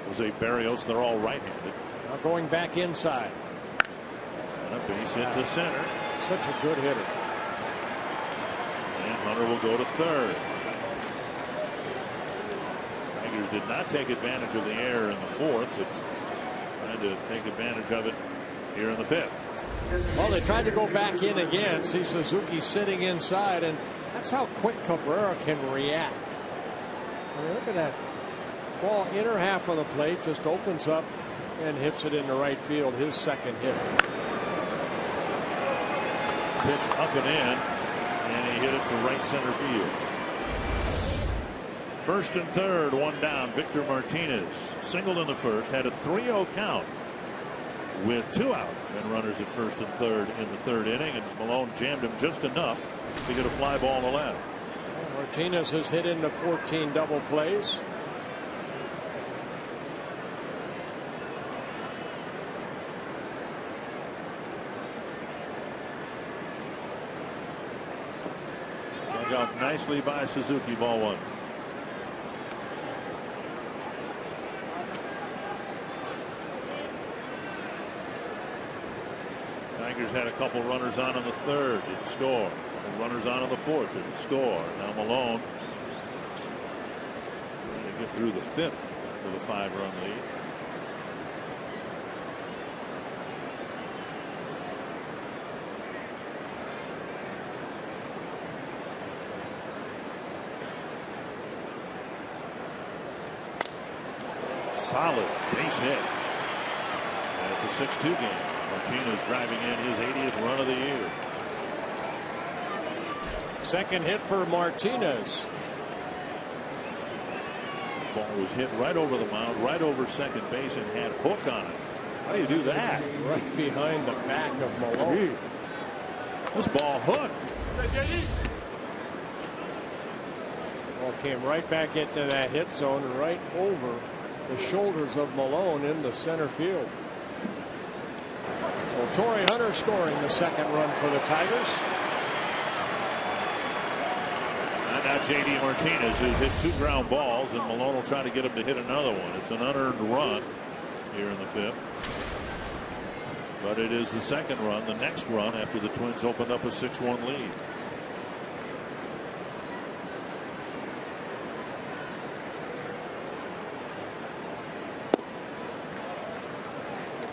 S1: Jose Barrios. They're all right-handed.
S4: Now going back inside.
S1: And a base hit to center.
S4: Such a good hitter.
S1: And Hunter will go to third. Tigers did not take advantage of the error in the fourth, but trying to take advantage of it here in the fifth.
S4: Well, they tried to go back in again. See Suzuki sitting inside, and that's how quick Cabrera can react. I mean, look at that. Ball inner half of the plate, just opens up and hits it into right field. His second hit.
S1: Pitch up and in, and he hit it to right center field. First and third, one down. Victor Martinez singled in the first, had a 3-0 count with 2 out and runners at first and third in the third inning, and Malone jammed him just enough to get a fly ball to left.
S4: Martinez has hit into 14 double plays.
S1: Dug out nicely by Suzuki. Ball one. Tigers had a couple runners on in the third, didn't score. Runners on in the fourth, didn't score. Now Malone trying to get through the fifth with a 5-run lead. Solid base hit. And it's a 6-2 game. Martinez driving in his 80th run of the year.
S4: Second hit for Martinez.
S1: Ball was hit right over the mound, right over second base, and had hook on it. How do you do that?
S4: Right behind the back of Malone.
S1: This ball hooked.
S4: Ball came right back into that hit zone, right over the shoulders of Malone into center field. So Torrey Hunter scoring the second run for the Tigers.
S1: And now J.D. Martinez, who's hit 2 ground balls, and Malone will try to get him to hit another one. It's an unearned run here in the fifth. But it is the second run, the next run after the Twins opened up a 6-1 lead.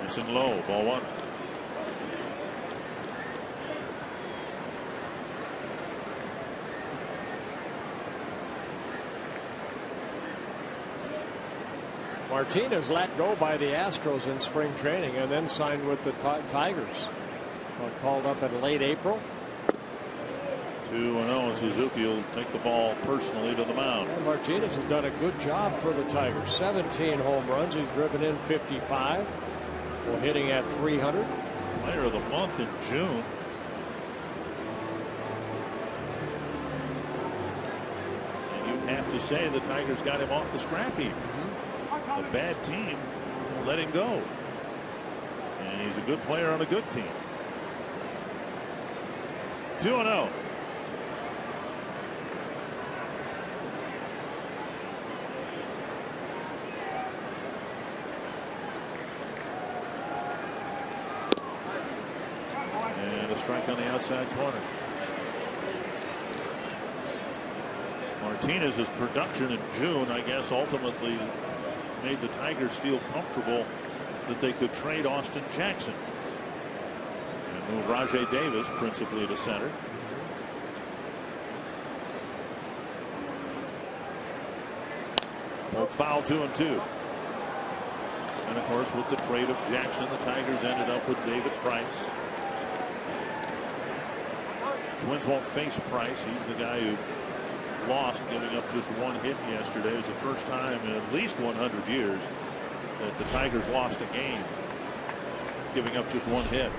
S1: Nice and low, ball one.
S4: Martinez let go by the Astros in spring training and then signed with the Tigers. Called up in late April.
S1: 2-0, and Suzuki will take the ball personally to the mound.
S4: And Martinez has done a good job for the Tigers. 17 home runs. He's driven in 55. While hitting at 300.
S1: Player of the month in June. And you'd have to say the Tigers got him off the scrap heap. A bad team let him go. And he's a good player on a good team. 2-0. And a strike on the outside corner. Martinez's production in June, I guess, ultimately made the Tigers feel comfortable that they could trade Austin Jackson and move Rajai Davis principally to center. Both foul, 2-2. And of course, with the trade of Jackson, the Tigers ended up with David Price. The Twins won't face Price. He's the guy who lost, giving up just 1 hit yesterday. It was the first time in at least 100 years that the Tigers lost a game, giving up just 1 hit.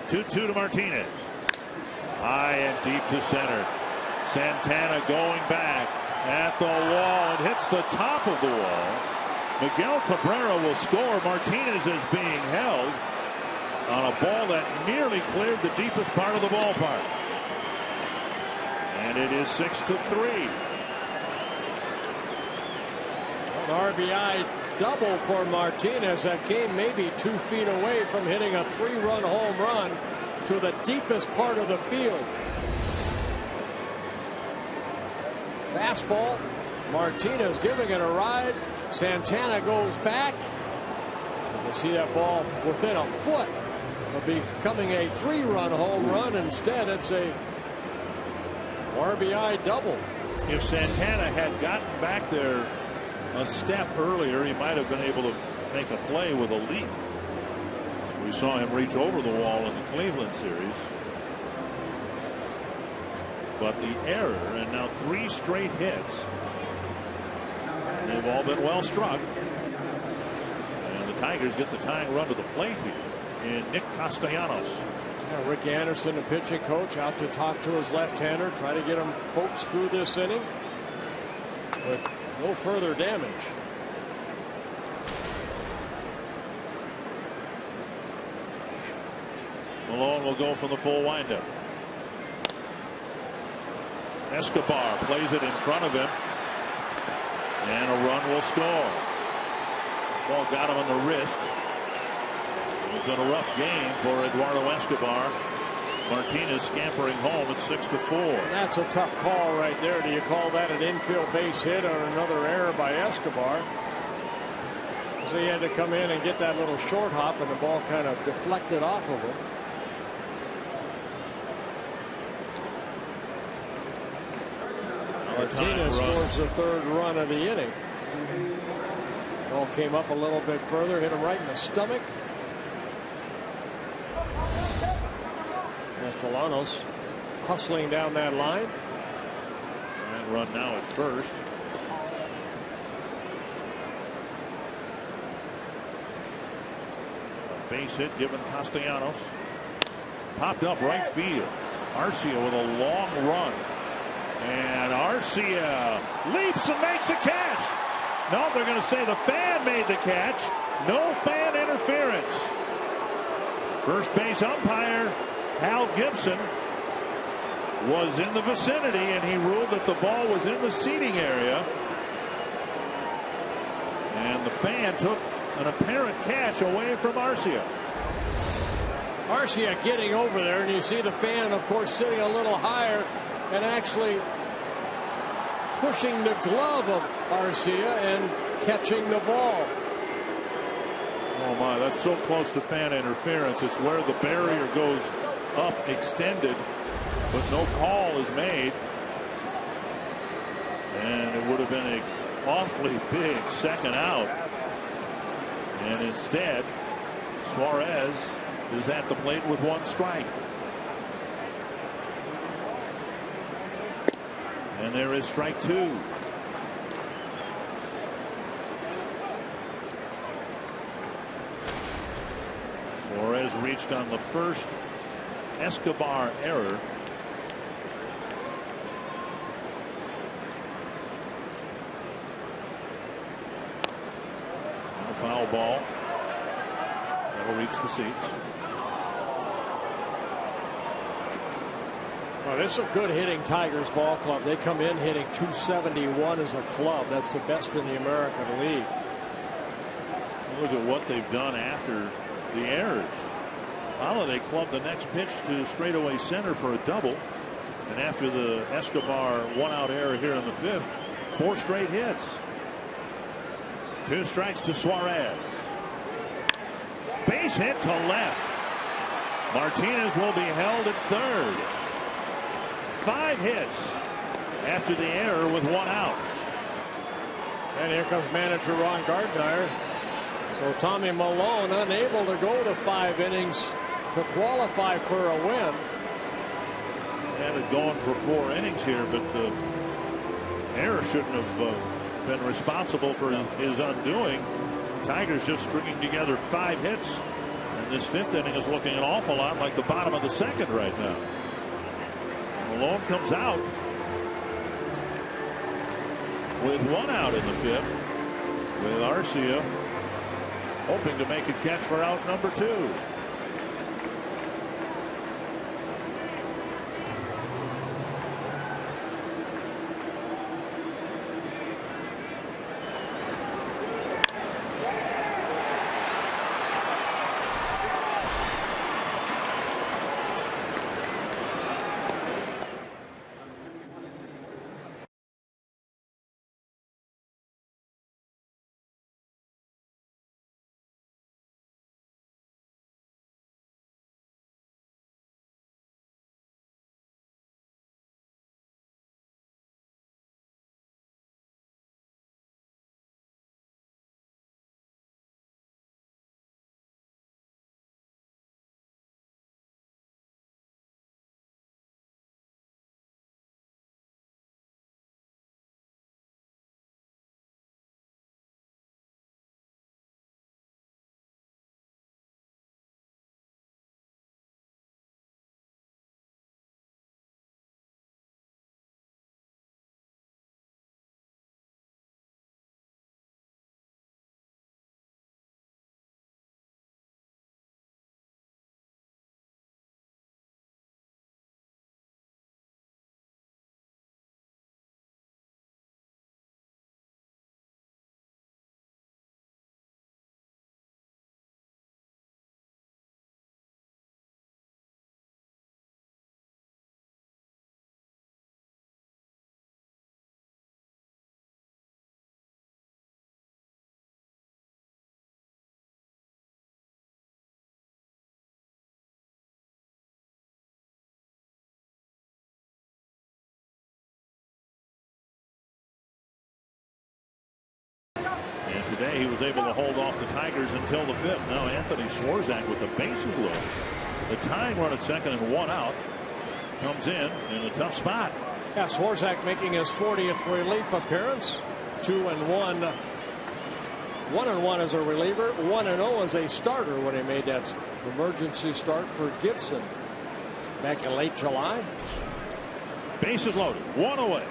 S1: 2-2 to Martinez. High and deep to center. Santana going back at the wall. It hits the top of the wall. Miguel Cabrera will score. Martinez is being held on a ball that nearly cleared the deepest part of the ballpark. And it is 6-3.
S4: An RBI double for Martinez. That came maybe 2 feet away from hitting a 3-run home run to the deepest part of the field. Fastball. Martinez giving it a ride. Santana goes back. You can see that ball within a foot of becoming a 3-run home run. Instead, it's a RBI double.
S1: If Santana had gotten back there a step earlier, he might have been able to make a play with a leap. We saw him reach over the wall in the Cleveland series. But the error, and now 3 straight hits. And they've all been well struck. And the Tigers get the tying run to the plate here in Nick Castellanos.
S4: Yeah, Rick Anderson, the pitching coach, out to talk to his left-hander, try to get him coaxed through this inning. But no further damage.
S1: Malone will go for the full windup. Escobar plays it in front of him. And a run will score. Ball got him on the wrist. It's been a rough game for Eduardo Escobar. Martinez scampering home at 6-4.
S4: That's a tough call right there. Do you call that an infield base hit or another error by Escobar? So he had to come in and get that little short hop, and the ball kind of deflected off of him. Martinez scores the 3rd run of the inning. Ball came up a little bit further, hit him right in the stomach. Castellanos hustling down that line.
S1: And run now at first. A base hit given Castellanos. Popped up right field. Arcia with a long run. And Arcia leaps and makes a catch. No, they're going to say the fan made the catch. No fan interference. First base umpire Hal Gibson was in the vicinity, and he ruled that the ball was in the seating area. And the fan took an apparent catch away from Arcia.
S4: Arcia getting over there, and you see the fan, of course, sitting a little higher and actually pushing the glove of Arcia and catching the ball.
S1: Oh my, that's so close to fan interference. It's where the barrier goes up extended, but no call is made. And it would have been an awfully big second out. And instead, Suarez is at the plate with 1 strike. And there is strike 2. Suarez reached on the first Escobar error. And a foul ball. That'll reach the seats.
S4: Well, this is a good hitting Tigers ball club. They come in hitting .271 as a club. That's the best in the American League.
S1: Look at what they've done after the errors. Holiday clubbed the next pitch to straightaway center for a double. And after the Escobar 1-out error here in the 5th, 4 straight hits. 2 strikes to Suarez. Base hit to left. Martinez will be held at 3rd. 5 hits after the error with 1 out.
S4: And here comes manager Ron Gardner. So Tommy Malone unable to go to 5 innings to qualify for a win.
S1: Had it going for 4 innings here, but the error shouldn't have been responsible for his undoing. Tigers just stringing together 5 hits, And this fifth inning is looking an awful lot like the bottom of the second right now. Malone comes out with one out in the fifth, with Arcia hoping to make a catch for out number 2. And today he was able to hold off the Tigers until the fifth. Now Anthony Swarzak with the bases loaded. The tying run at second and one out comes in a tough spot.
S4: Yeah, Swarzak making his 40th relief appearance. 2-1. 1-1 as a reliever. 1-0 as a starter when he made that emergency start for Gibson back in late July.
S1: Bases loaded. One away.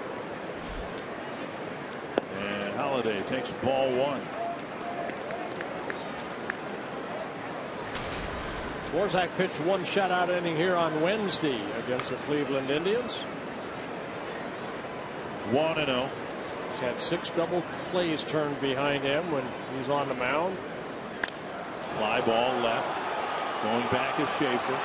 S1: And Holliday takes ball one.
S4: Swarzak pitched one shutout inning here on Wednesday against the Cleveland Indians.
S1: 1-0.
S4: He's had 6 double plays turned behind him when he's on the mound.
S1: Fly ball left. Going back is Schaefer.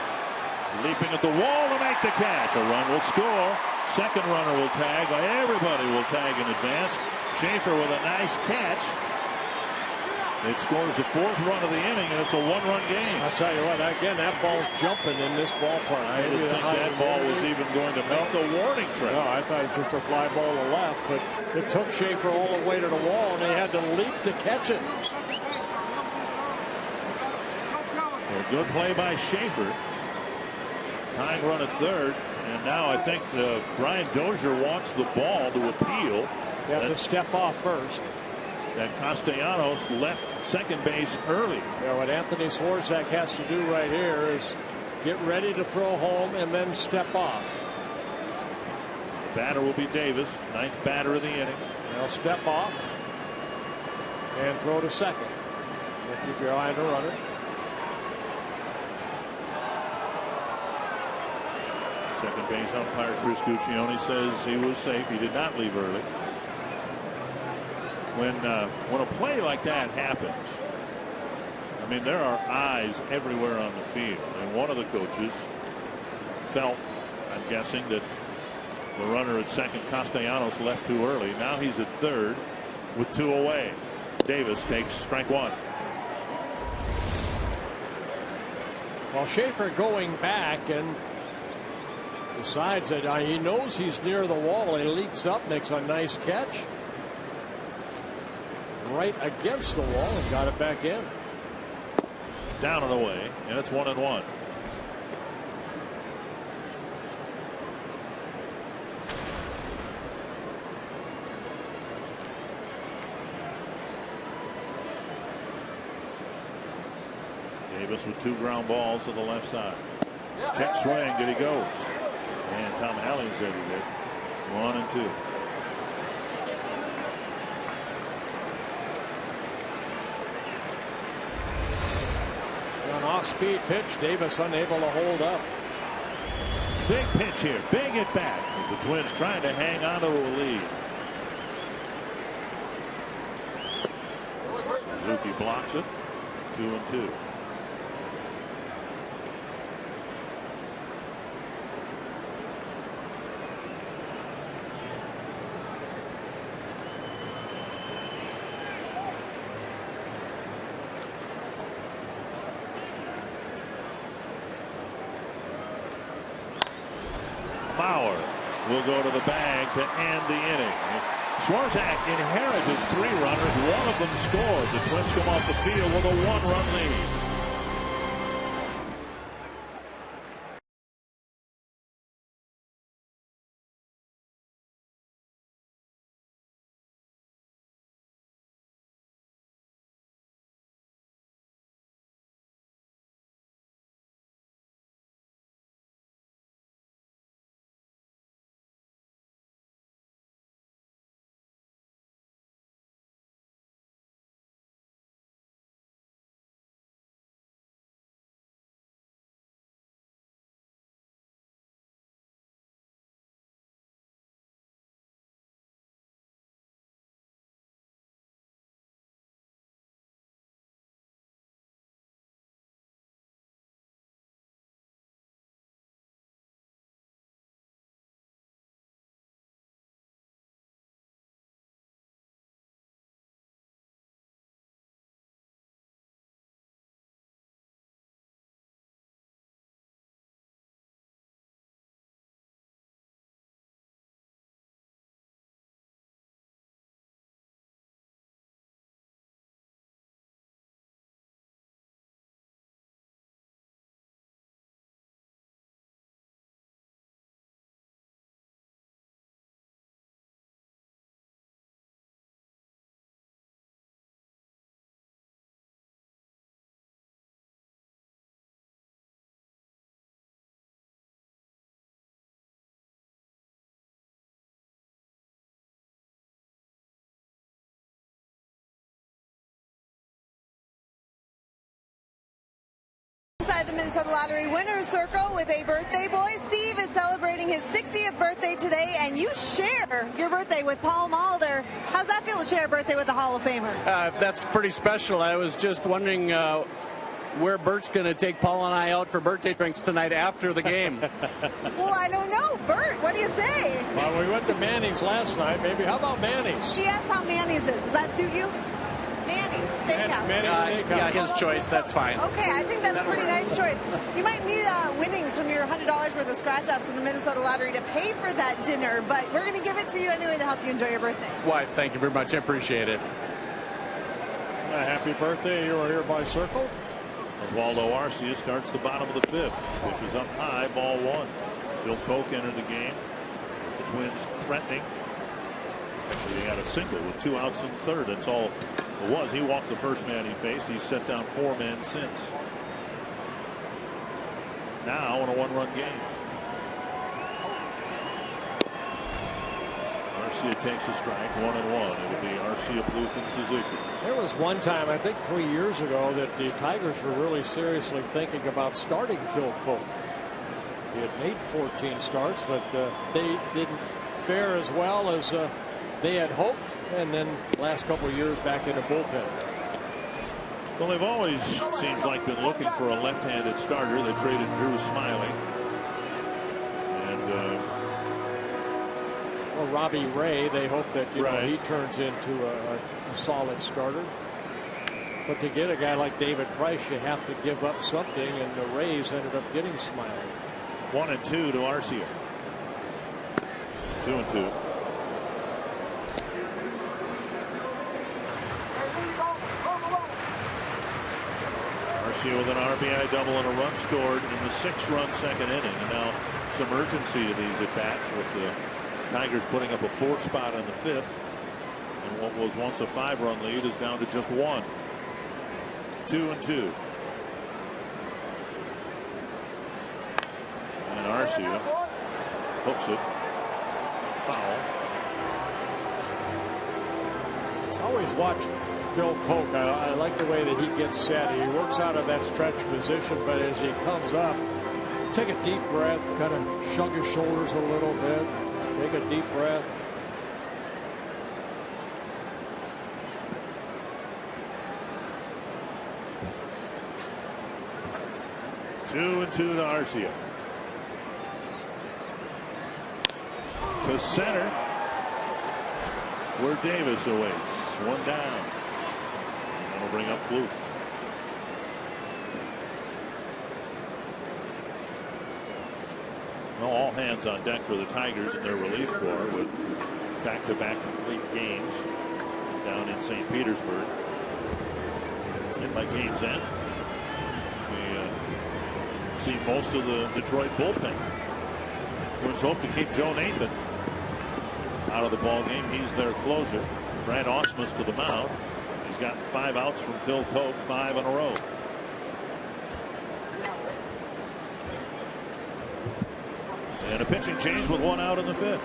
S1: Leaping at the wall to make the catch. A run will score. Second runner will tag. Everybody will tag in advance. Schaefer with a nice catch. It scores the 4th run of the inning, and it's a 1-run game.
S4: I'll tell you what, again, that ball's jumping in this ballpark.
S1: I didn't think that ball was even going to make the warning track.
S4: No, I thought it was just a fly ball to left, but it took Schaefer all the way to the wall, and they had to leap to catch it.
S1: A good play by Schaefer. Tying run at third, and now I think Brian Dozier wants the ball to appeal.
S4: You have to step off first.
S1: That Castellanos left second base early.
S4: Yeah, what Anthony Swarzak has to do right here is get ready to throw home and then step off.
S1: Batter will be Davis, 9th batter of the inning.
S4: Now step off and throw to second. Keep your eye on the runner.
S1: Second base umpire Chris Guccione says he was safe. He did not leave early. When a play like that happens, I mean, there are eyes everywhere on the field. And one of the coaches felt, I'm guessing, that the runner at second, Castellanos, left too early. Now he's at third with 2 away. Davis takes strike 1.
S4: Well, Schaefer going back and decides that he knows he's near the wall. He leaps up, makes a nice catch. Right against the wall and got it back in.
S1: Down and away, and it's 1-1. Davis with 2 ground balls to the left side. Check swing. Did he go? And Tom Allen said he did. 1-2.
S4: An off-speed pitch. Davis unable to hold up.
S1: Big pitch here. Big at bat. The Twins trying to hang on to a lead. Suzuki blocks it. 2-2. Bauer will go to the bag to end the inning. Swarzak inherited 3 runners. 1 of them scored. The Twins come off the field with a 1-run lead.
S6: Inside the Minnesota Lottery winner's circle with a birthday boy. Steve is celebrating his 60th birthday today, and you share your birthday with Paul Mulder. How's that feel to share a birthday with a Hall of Famer?
S7: That's pretty special. I was just wondering where Bert's going to take Paul and I out for birthday drinks tonight after the game.
S6: Well, I don't know. Bert, what do you say?
S4: Well, we went to Manny's last night. Maybe how about Manny's?
S6: She asked how Manny's is. Does that suit you? Manny's Steakhouse.
S4: Manny's Steakhouse.
S7: Yeah, his choice. That's fine.
S6: Okay, I think that's a pretty nice choice. You might need winnings from your $100 worth of scratch-offs in the Minnesota Lottery to pay for that dinner, but we're going to give it to you anyway to help you enjoy your birthday.
S7: Why, thank you very much. I appreciate it.
S4: Happy birthday. You are hereby circled.
S1: Oswaldo Arcia starts the bottom of the 5th. Pitch is up high, ball 1. Phil Koch entered the game. The Twins threatening. Actually, they got a single with 2 outs in the 3rd. That's all it was. He walked the first man he faced. He's set down 4 men since. Now in a 1-run game. Arcia takes a strike, 1-1. It'll be Arcia, Plouffe, and Suzuki.
S4: There was one time, I think 3 years ago, that the Tigers were really seriously thinking about starting Phil Koch. He had made 14 starts, but they didn't fare as well as they had hoped, and then last couple of years back in the bullpen.
S1: Well, they've always, seems like, been looking for a left-handed starter. They traded Drew Smiley. And
S4: well, Robbie Ray, they hope that he turns into a solid starter. But to get a guy like David Price, you have to give up something, and the Rays ended up getting Smiley.
S1: 1-2 to Arcia. 2-2. Arcia with an RBI double and a run scored in the 6-run second inning, and now some urgency to these at bats with the Tigers putting up a 4th spot in the 5th, and what was once a 5-run lead is down to just 1. 2-2. Arcia hooks it. Foul.
S4: Always watch Phil Koch. I like the way that he gets set. He works out of that stretch position, but as he comes up, take a deep breath, kind of shrug his shoulders a little bit, take a deep breath.
S1: Two and two to Arcia. To center, where Davis awaits. One down. That'll bring up Bluth. Well, all hands on deck for the Tigers and their relief corps with back-to-back complete games down in St. Petersburg. And by game's end, we see most of the Detroit bullpen. Twins hope to keep Joe Nathan out of the ball game. He's their closer. Brad Ausmus to the mound. He's gotten 5 outs from Phil Koch, 5 in a row. And a pitching change with 1 out in the 5th.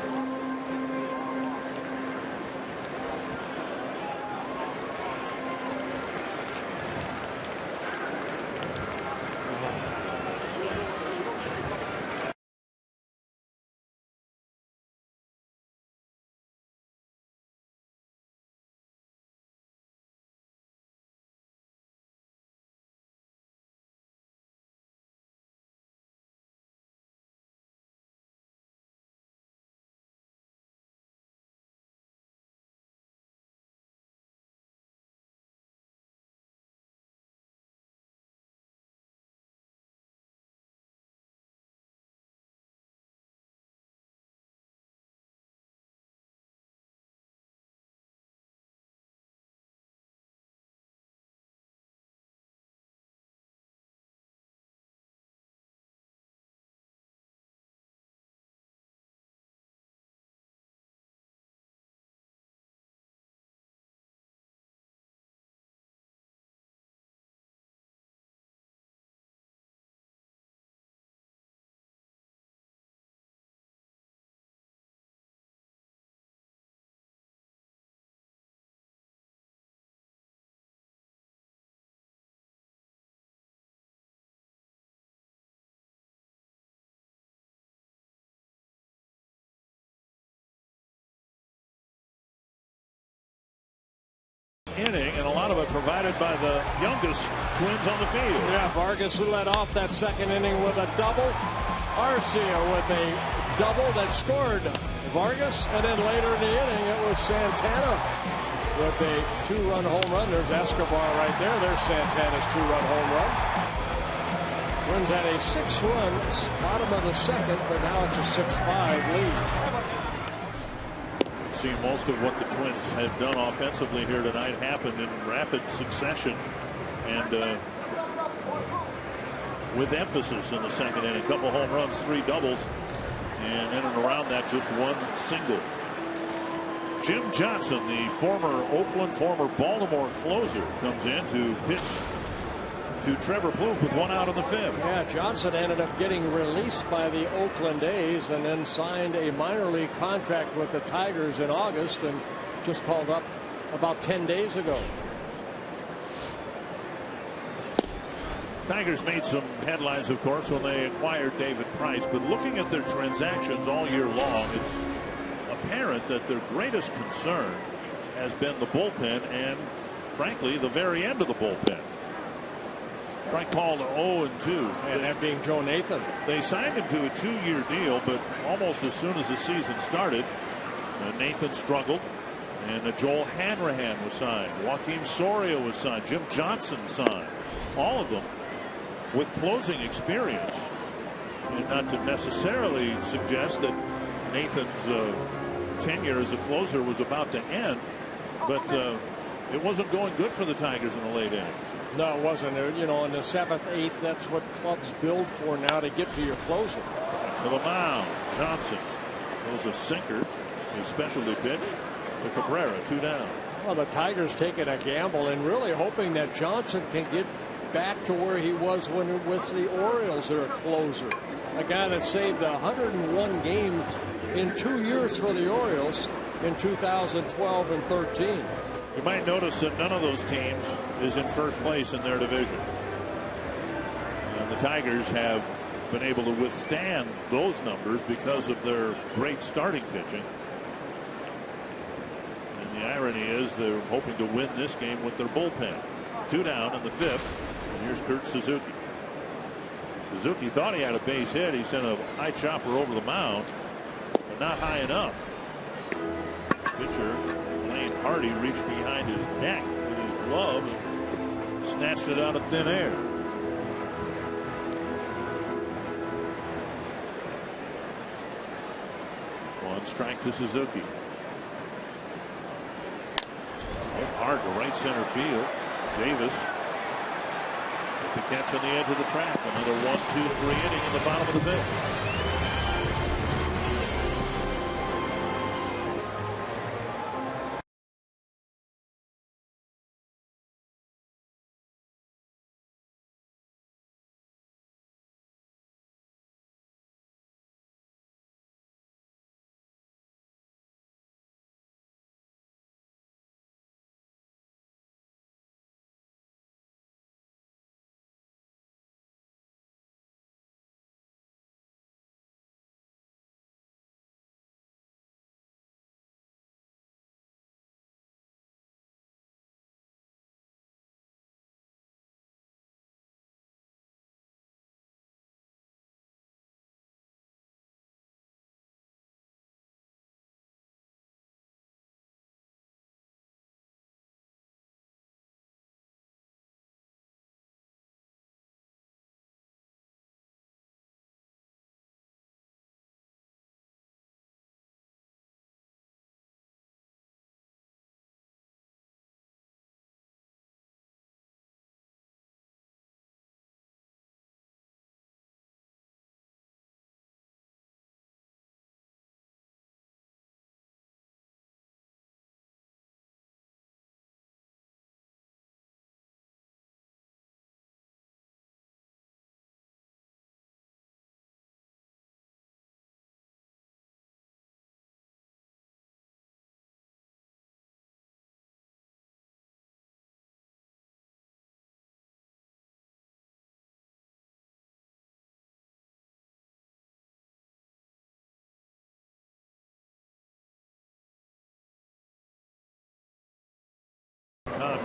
S1: Inning, and a lot of it provided by the youngest Twins on the field.
S4: Yeah, Vargas led off that second inning with a double. Arcia with a double that scored Vargas, and then later in the inning it was Santana with a 2-run home run. There's Escobar right there. There's Santana's 2-run home run. Twins had a 6-run bottom of the second, but now it's a 6-5 lead.
S1: See, most of what the Twins have done offensively here tonight happened in rapid succession and with emphasis in the second inning. A couple home runs, 3 doubles, and in and around that just 1 single. Jim Johnson, the former Oakland, former Baltimore closer, comes in to pitch to Trevor Plouffe with 1 out in the 5th.
S4: Yeah, Johnson ended up getting released by the Oakland A's and then signed a minor league contract with the Tigers in August and just called up about 10 days ago.
S1: Tigers made some headlines, of course, when they acquired David Price, but looking at their transactions all year long, it's apparent that their greatest concern has been the bullpen and, frankly, the very end of the bullpen. Strike called 0-2.
S4: And that being Joe Nathan.
S1: They signed him to a 2-year deal, but almost as soon as the season started, Nathan struggled, and Joel Hanrahan was signed. Joaquin Soria was signed. Jim Johnson signed. All of them with closing experience. And not to necessarily suggest that Nathan's tenure as a closer was about to end, but it wasn't going good for the Tigers in the late innings.
S4: No, it wasn't. You know, in the 7th, 8th, that's what clubs build for now, to get to your closer.
S1: To the mound, Johnson. It was a sinker, his specialty pitch to Cabrera, 2 down.
S4: Well, the Tigers taking a gamble and really hoping that Johnson can get back to where he was when it was the Orioles, their closer. a guy that saved 101 games in 2 years for the Orioles in 2012 and 13.
S1: You might notice that none of those teams is in first place in their division. And the Tigers have been able to withstand those numbers because of their great starting pitching. And the irony is they're hoping to win this game with their bullpen. 2 down in the 5th. And here's Kurt Suzuki. Suzuki thought he had a base hit. He sent a high chopper over the mound, but not high enough. Pitcher Lane Hardy reached behind his neck with his glove and snatched it out of thin air. One strike to Suzuki. Hit hard to right center field. Davis with the catch on the edge of the track. Another 1-2-3 inning in the bottom of the 5th.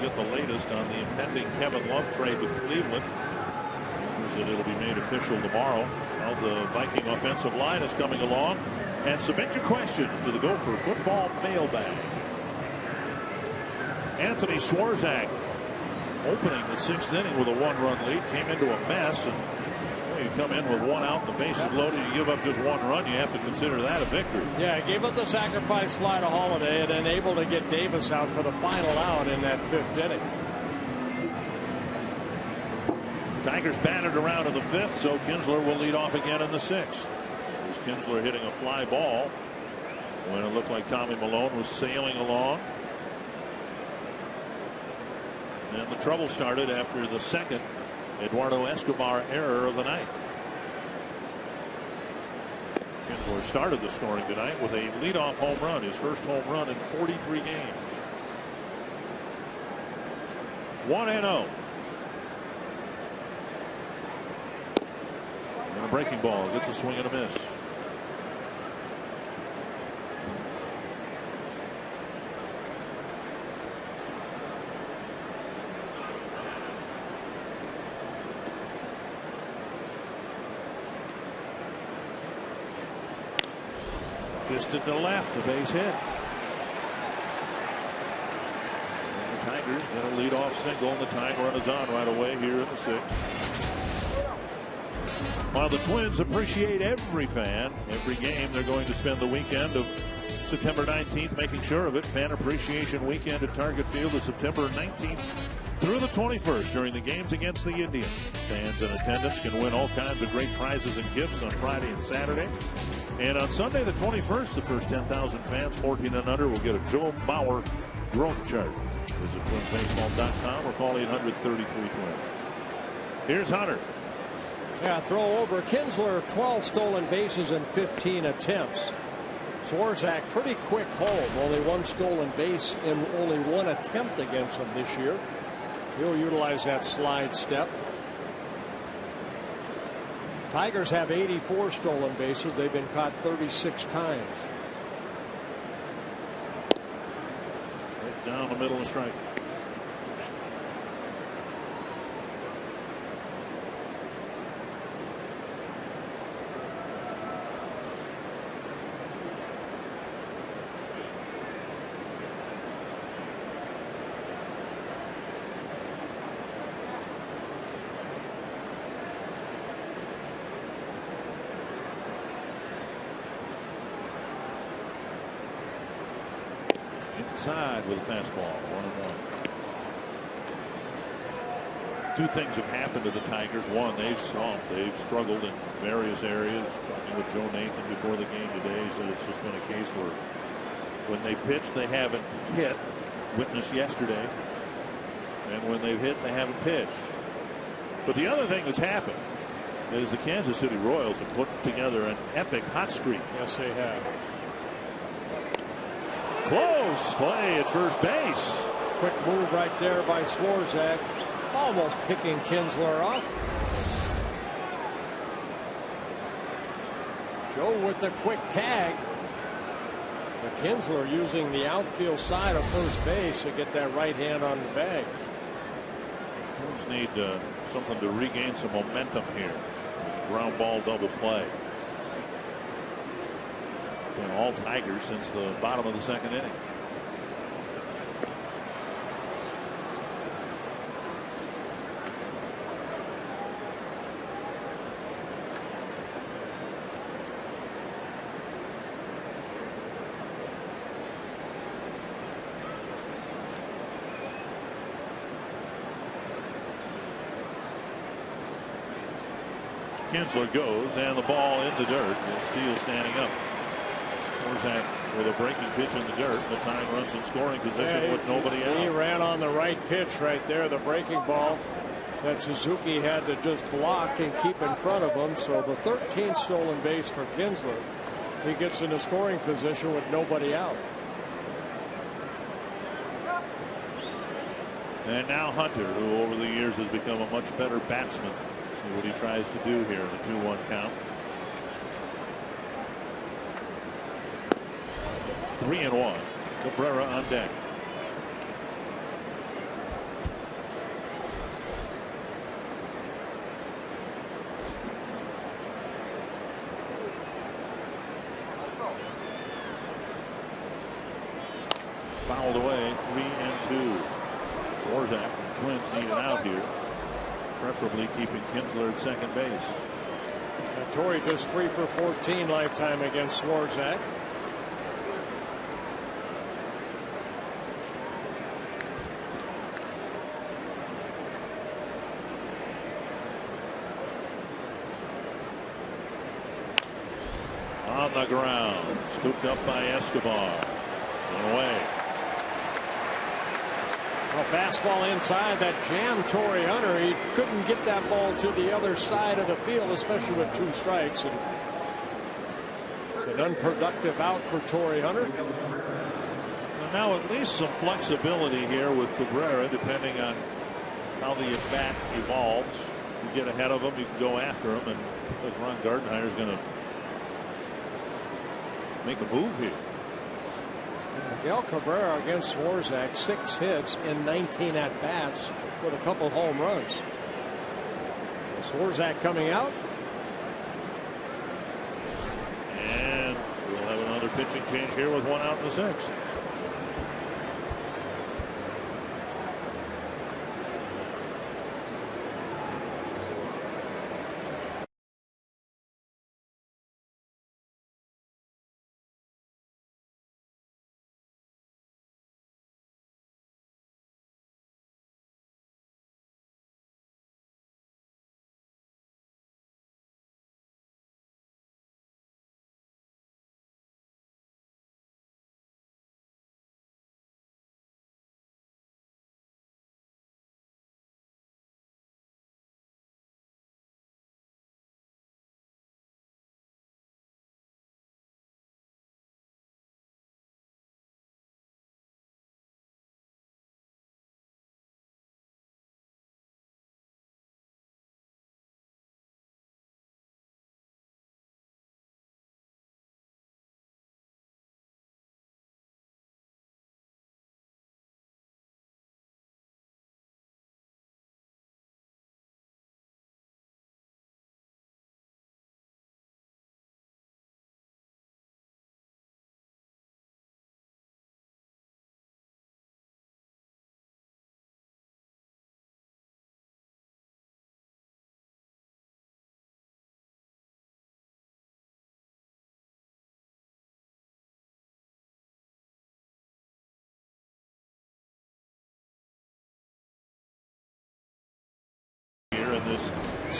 S1: Get the latest on the impending Kevin Love trade to Cleveland. Rumors that it'll be made official tomorrow. Now the Viking offensive line is coming along. And submit your questions to the Gopher Football Mailbag. Anthony Swarzak opening the 6th inning with a 1-run lead. Came into a mess. And you come in with 1 out and the bases loaded. You give up just 1 run. You have to consider that a victory.
S4: Yeah, he gave up the sacrifice fly to Holiday and then able to get Davis out for the final out in that 5th inning.
S1: Tigers batted around in the 5th, so Kinsler will lead off again in the 6th. Here's Kinsler hitting a fly ball when it looked like Tommy Milone was sailing along. And the trouble started after the 2nd Eduardo Escobar error of the night. Kinsler started the scoring tonight with a leadoff home run, his first home run in 43 games. 1-0. And a breaking ball gets a swing and a miss. Fisted to left, a base hit. And the Tigers get a leadoff single, and the tying run is on right away here in the 6th. While the Twins appreciate every fan, every game, they're going to spend the weekend of September 19th making sure of it. Fan Appreciation Weekend at Target Field is September 19th through the 21st during the games against the Indians. Fans in attendance can win all kinds of great prizes and gifts on Friday and Saturday. And on Sunday the 21st, the first 10,000 fans 14 and under will get a Joe Bauer growth chart. Visit twinsbaseball.com or call 800-33-TWINS. Here's Hunter.
S4: Yeah, throw over. Kinsler, 12 stolen bases in 15 attempts. Swarzak, pretty quick home. Only one stolen base in only one attempt against him this year. He'll utilize that slide step. Tigers have 84 stolen bases. They've been caught 36 times.
S1: Right down the middle of the strike. Inside with a fastball, 1-1. Two things have happened to the Tigers. One, they've slumped. They've struggled in various areas. Talking with Joe Nathan before the game today, he said it's just been a case where when they pitch, they haven't hit. Witness yesterday. And when they've hit, they haven't pitched. But the other thing that's happened is the Kansas City Royals have put together an epic hot streak.
S4: Yes, they have.
S1: Close play at first base.
S4: Quick move right there by Swarzak. Almost picking Kinsler off. Joe with the quick tag. But Kinsler using the outfield side of first base to get that right hand on the bag.
S1: Twins need something to regain some momentum here. Ground ball double play. And all Tigers since the bottom of the second inning. Kinsler goes and the ball in the dirt and Steele standing up. Swarzak with a breaking pitch in the dirt. The time runs in scoring position with nobody out.
S4: He ran on the right pitch right there, the breaking ball that Suzuki had to just block and keep in front of him. So the 13th stolen base for Kinsler. He gets into scoring position with nobody out.
S1: And now Hunter, who over the years has become a much better batsman. See what he tries to do here in a 2-1 count. 3-1. Cabrera on deck. Fouled away, 3-2. Swarzak and the Twins need an out here. Preferably keeping Kinsler at second base.
S4: Torrey just 3 for 14 lifetime against Swarzak.
S1: On the ground, scooped up by Escobar. And away.
S4: A fastball inside that jammed Torrey Hunter. He couldn't get that ball to the other side of the field, especially with 2 strikes. And it's an unproductive out for Torrey Hunter.
S1: And now at least some flexibility here with Cabrera, depending on how the at-bat evolves. If you get ahead of him, you can go after him. And I think Ron Gardenhire is going to make a move here.
S4: Miguel Cabrera against Swarzak, 6 hits in 19 at-bats with a couple home runs. Swarzak coming out.
S1: And we'll have another pitching change here with 1 out in the 6th.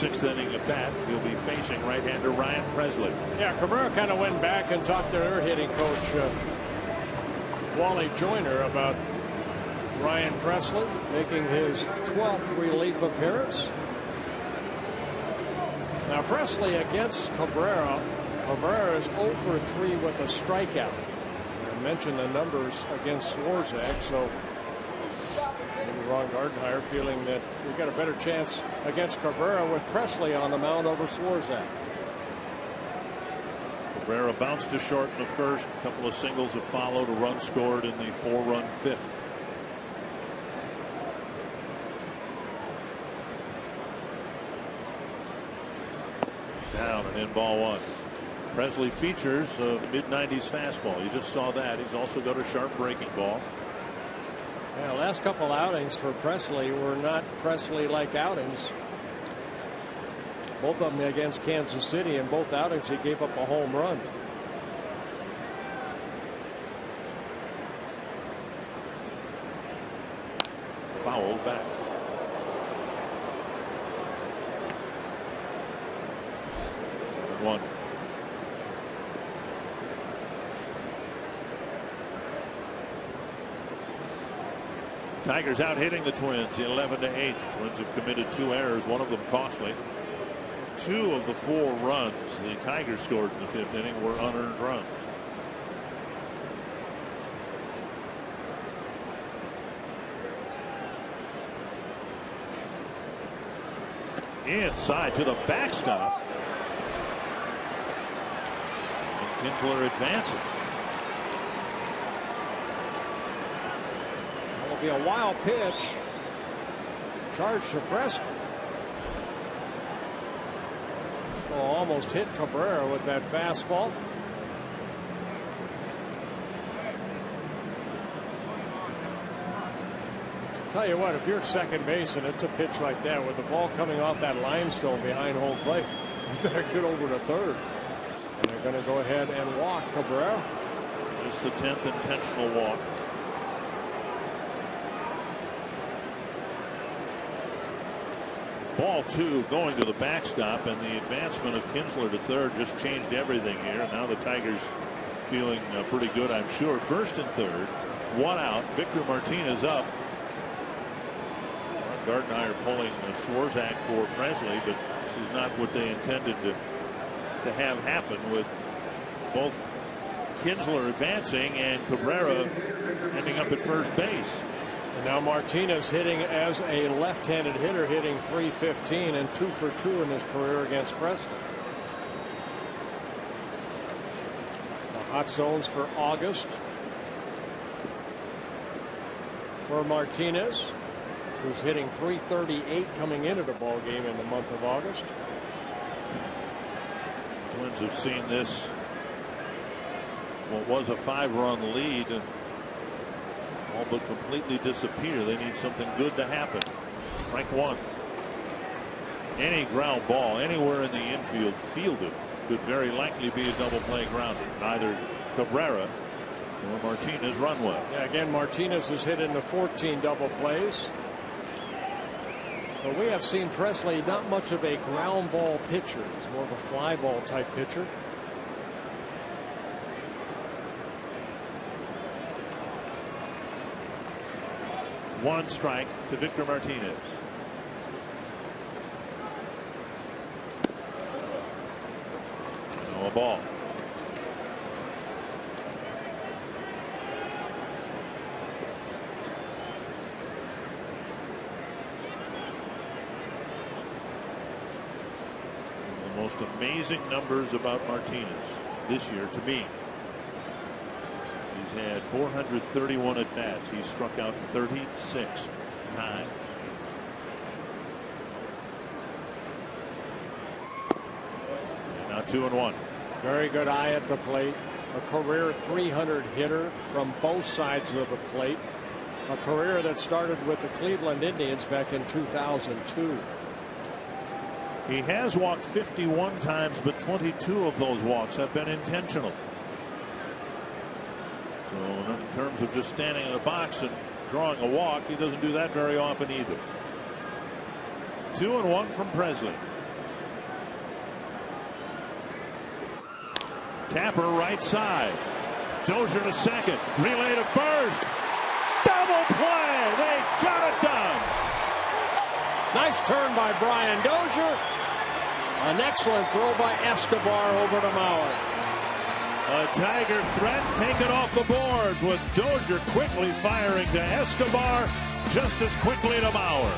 S1: 6th inning at bat. He'll be facing right-hander Ryan Presley.
S4: Yeah, Cabrera kind of went back and talked to their hitting coach Wally Joyner about Ryan Presley making his 12th relief appearance. Now Presley against Cabrera. Cabrera is 0 for 3 with a strikeout. I mentioned the numbers against Swarzak, so maybe Ron Gardenhire feeling that we got a better chance against Cabrera with Presley on the mound over Swarzak.
S1: Cabrera bounced to short in the first. A couple of singles have followed. A run scored in the 4-run 5th. Down and in, ball 1. Presley features a mid-90s fastball. You just saw that. He's also got a sharp breaking ball.
S4: Yeah, last couple outings for Presley were not Presley-like outings. Both of them against Kansas City. In both outings, he gave up a home run.
S1: Fouled back. 1. Tigers out hitting the Twins 11-8. The Twins have committed 2 errors, one of them costly. 2 of the 4 runs the Tigers scored in the 5th inning were unearned runs. Inside to the backstop. And Kinsler advances.
S4: It'll be a wild pitch. Charge to Presley. Oh, almost hit Cabrera with that fastball. Tell you what, if you're at second base and it's a pitch like that with the ball coming off that limestone behind home plate, you better get over to third. And they're going to go ahead and walk Cabrera.
S1: Just the 10th intentional walk. Ball 2 going to the backstop, and the advancement of Kinsler to third just changed everything here. Now the Tigers feeling pretty good, I'm sure. First and third, 1 out. Victor Martinez up. Gardenhire pulling Swarzak for Presley, but this is not what they intended to have happen, with both Kinsler advancing and Cabrera ending up at first base.
S4: And now Martinez hitting as a left-handed hitter, hitting .315 and 2 for 2 in his career against Presley. The hot zones for August for Martinez, who's hitting .338 coming into the ball game in the month of August.
S1: Twins have seen this, what was a 5-run lead, all but completely disappear. They need something good to happen. Strike 1. Any ground ball anywhere in the infield fielded could very likely be a double play grounder. Neither Cabrera nor Martinez run well.
S4: Yeah, again, Martinez has hit into 14 double plays. But we have seen Presley not much of a ground ball pitcher. He's more of a fly ball type pitcher.
S1: One strike to Victor Martinez. No, a ball. The most amazing numbers about Martinez this year to me. He's had 431 at bats. He's struck out 36 times. And now 2-1.
S4: Very good eye at the plate. A career .300 hitter from both sides of the plate. A career that started with the Cleveland Indians back in 2002.
S1: He has walked 51 times, but 22 of those walks have been intentional. So in terms of just standing in a box and drawing a walk, he doesn't do that very often either. 2-1 from Presley. Tapper right side. Dozier to second. Relay to first. Double play. They got it done.
S4: Nice turn by Brian Dozier. An excellent throw by Escobar over to Mauer.
S1: A Tiger threat taken off the boards with Dozier quickly firing to Escobar just as quickly to Mauer.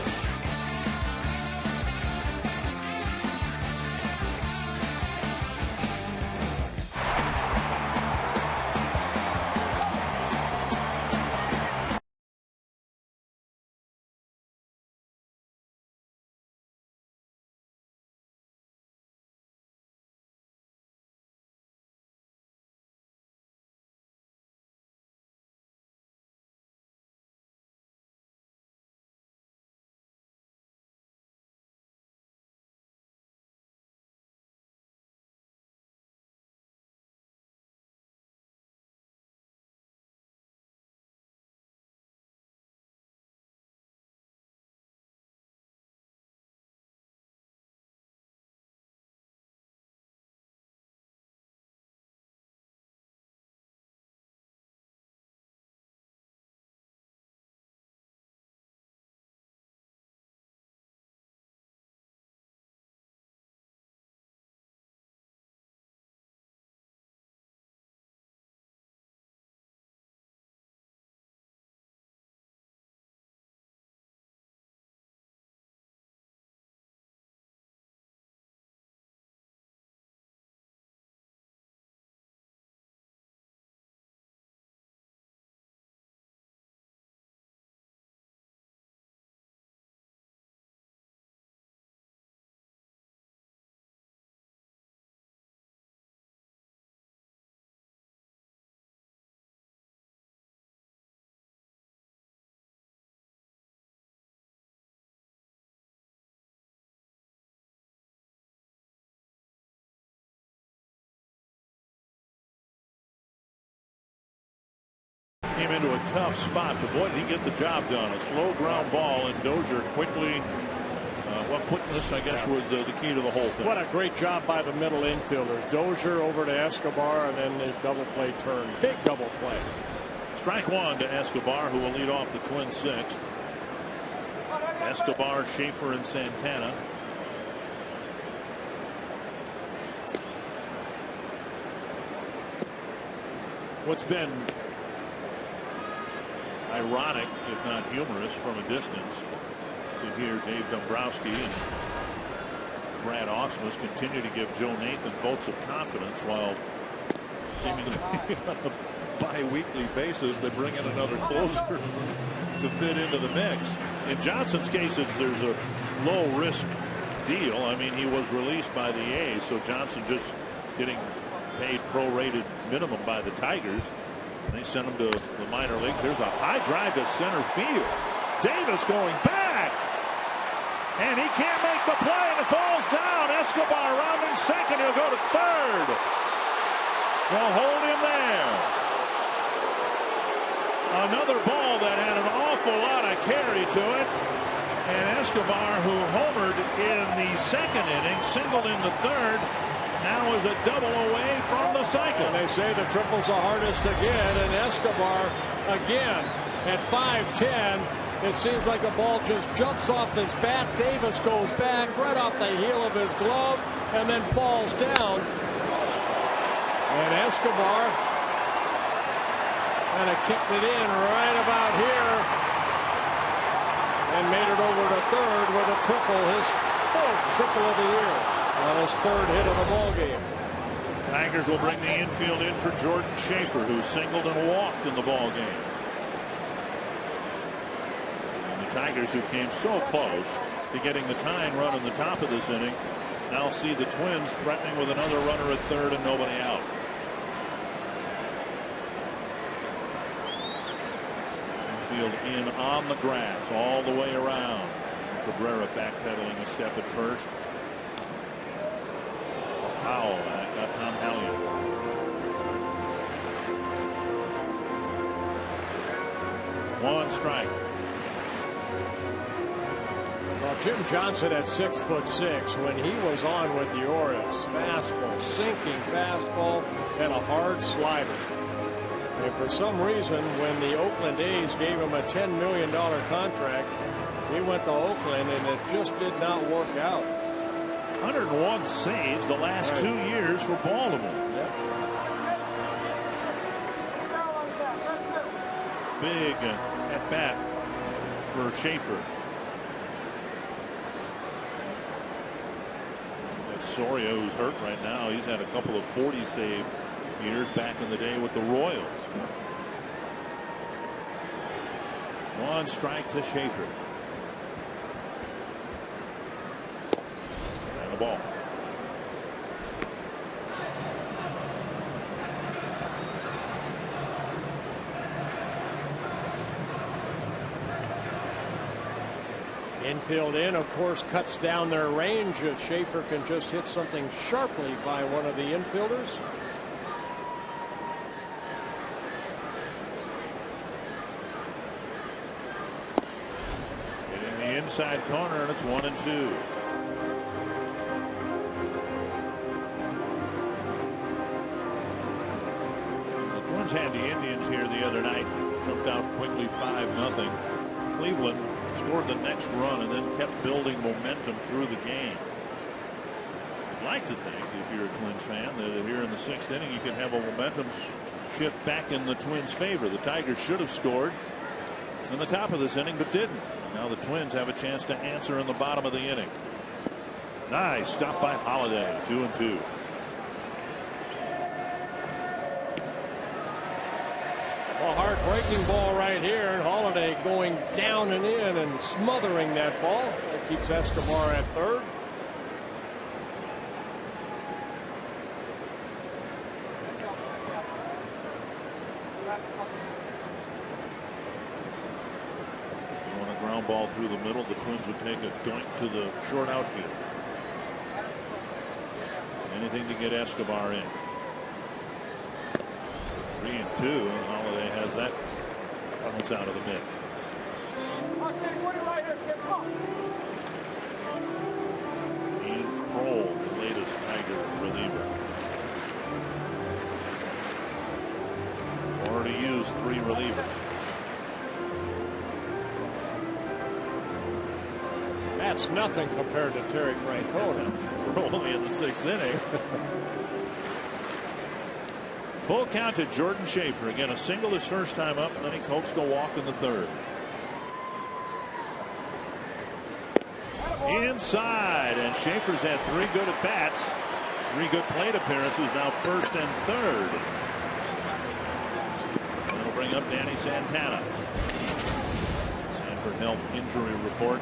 S1: Came into a tough spot, but boy, did he get the job done. A slow ground ball, and Dozier quickly, quickness, I guess, was the key to the whole thing.
S4: What a great job by the middle infielders. Dozier over to Escobar, and then the double play turn. Big double play.
S1: Strike one to Escobar, who will lead off the Twins' sixth. Escobar, Schaefer, and Santana. What's been ironic, if not humorous, from a distance, to hear Dave Dombrowski and Brad Ausmus continue to give Joe Nathan votes of confidence while seemingly on a bi-weekly basis they bring in another closer to fit into the mix. In Johnson's case, there's a low-risk deal. I mean, he was released by the A's, so Johnson just getting paid prorated minimum by the Tigers. They sent him to the minor leagues. There's a high drive to center field. Davis going back. And he can't make the play, and it falls down. Escobar rounding second. He'll go to third. They'll hold him there. Another ball that had an awful lot of carry to it. And Escobar, who homered in the second inning, singled in the third, now is a double away from the cycle.
S4: And they say the triple's the hardest to get, and Escobar again at 5'10". It seems like the ball just jumps off his bat. Davis goes back right off the heel of his glove and then falls down. And Escobar kind of kicked it in right about here and made it over to third with a triple, his fourth triple of the year. On his third hit of the ball game.
S1: Tigers will bring the infield in for Jordan Schaefer, who singled and walked in the ball game. And the Tigers, who came so close to getting the tying run in the top of this inning, now see the Twins threatening with another runner at third and nobody out. Infield in on the grass all the way around. Cabrera backpedaling a step at first. Foul, that got Tom Hallion. One strike.
S4: Well, Jim Johnson at 6'6", when he was on with the Orioles, fastball, sinking fastball, and a hard slider. And for some reason, when the Oakland A's gave him a $10 million contract, he went to Oakland, and it just did not work out.
S1: 101 saves the last 2 years for Baltimore.
S4: Yep.
S1: Big at bat for Schaefer. Soria, who's hurt right now, he's had a couple of 40 save years back in the day with the Royals. 1 strike to Schaefer. And the ball.
S4: Infield in, of course, cuts down their range if Schaefer can just hit something sharply by one of the infielders.
S1: Hitting the inside corner, and it's 1-2. The Twins had the Indians here the other night, jumped out quickly 5-0. Cleveland scored the next run and then kept building momentum through the game. I'd like to think, if you're a Twins fan, that here in the 6th inning you can have a momentum shift back in the Twins' favor. The Tigers should have scored in the top of this inning but didn't. Now the Twins have a chance to answer in the bottom of the inning. Nice stop by Holiday. 2-2.
S4: A hard-breaking ball right here, and Holiday going down and in and smothering that ball. That keeps Escobar at third.
S1: On a ground ball through the middle, the Twins would take a doink to the short outfield. Anything to get Escobar in. 3-2, and Holiday has that bounce out of the mid. Ian Kroll, the latest Tiger reliever. Already used 3 relievers.
S4: That's nothing compared to Terry Francona.
S1: We're only in the 6th inning. Full count to Jordan Schaefer. Again, a single his first time up, and then he coaxed a walk in the 3rd. Inside, and Schaefer's had 3 good at bats, 3 good plate appearances, now 1st and 3rd. That'll bring up Danny Santana. Sanford Health injury report.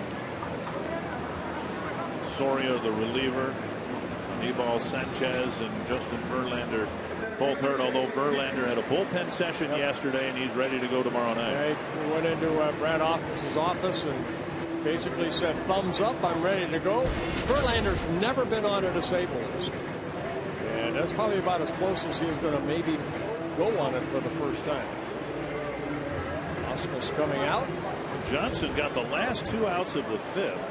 S1: Soria, the reliever, Anibal Sanchez, and Justin Verlander both hurt, although Verlander had a bullpen session yesterday and he's ready to go tomorrow night.
S4: Yeah, he went into Brad Office's office and basically said, thumbs up, I'm ready to go. Verlander's never been on a disabled list, and that's probably about as close as he is going to maybe go on it for the first time. Osmus coming out.
S1: Johnson got the last 2 outs of the 5th.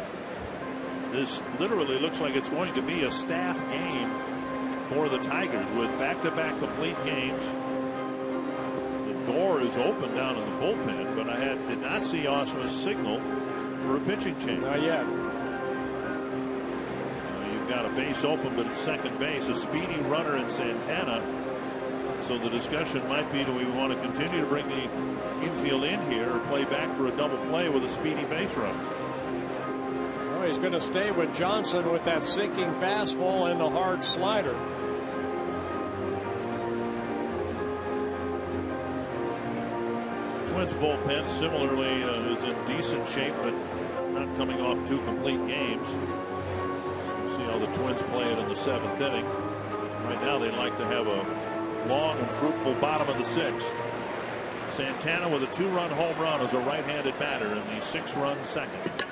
S1: This literally looks like it's going to be a staff game for the Tigers with back-to-back complete games. The door is open down in the bullpen, but I did not see Osmus signal for a pitching change.
S4: Not yet.
S1: You've got a base open, but at second base, a speedy runner in Santana. So the discussion might be, do we want to continue to bring the infield in here or play back for a double play with a speedy base runner?
S4: Well, he's going to stay with Johnson with that sinking fastball and the hard slider.
S1: Twins bullpen similarly is in decent shape, but not coming off 2 complete games. We'll see how the Twins play it in the 7th inning. Right now they'd like to have a long and fruitful bottom of the 6th. Santana with a 2-run home run as a right-handed batter in the 6-run 2nd.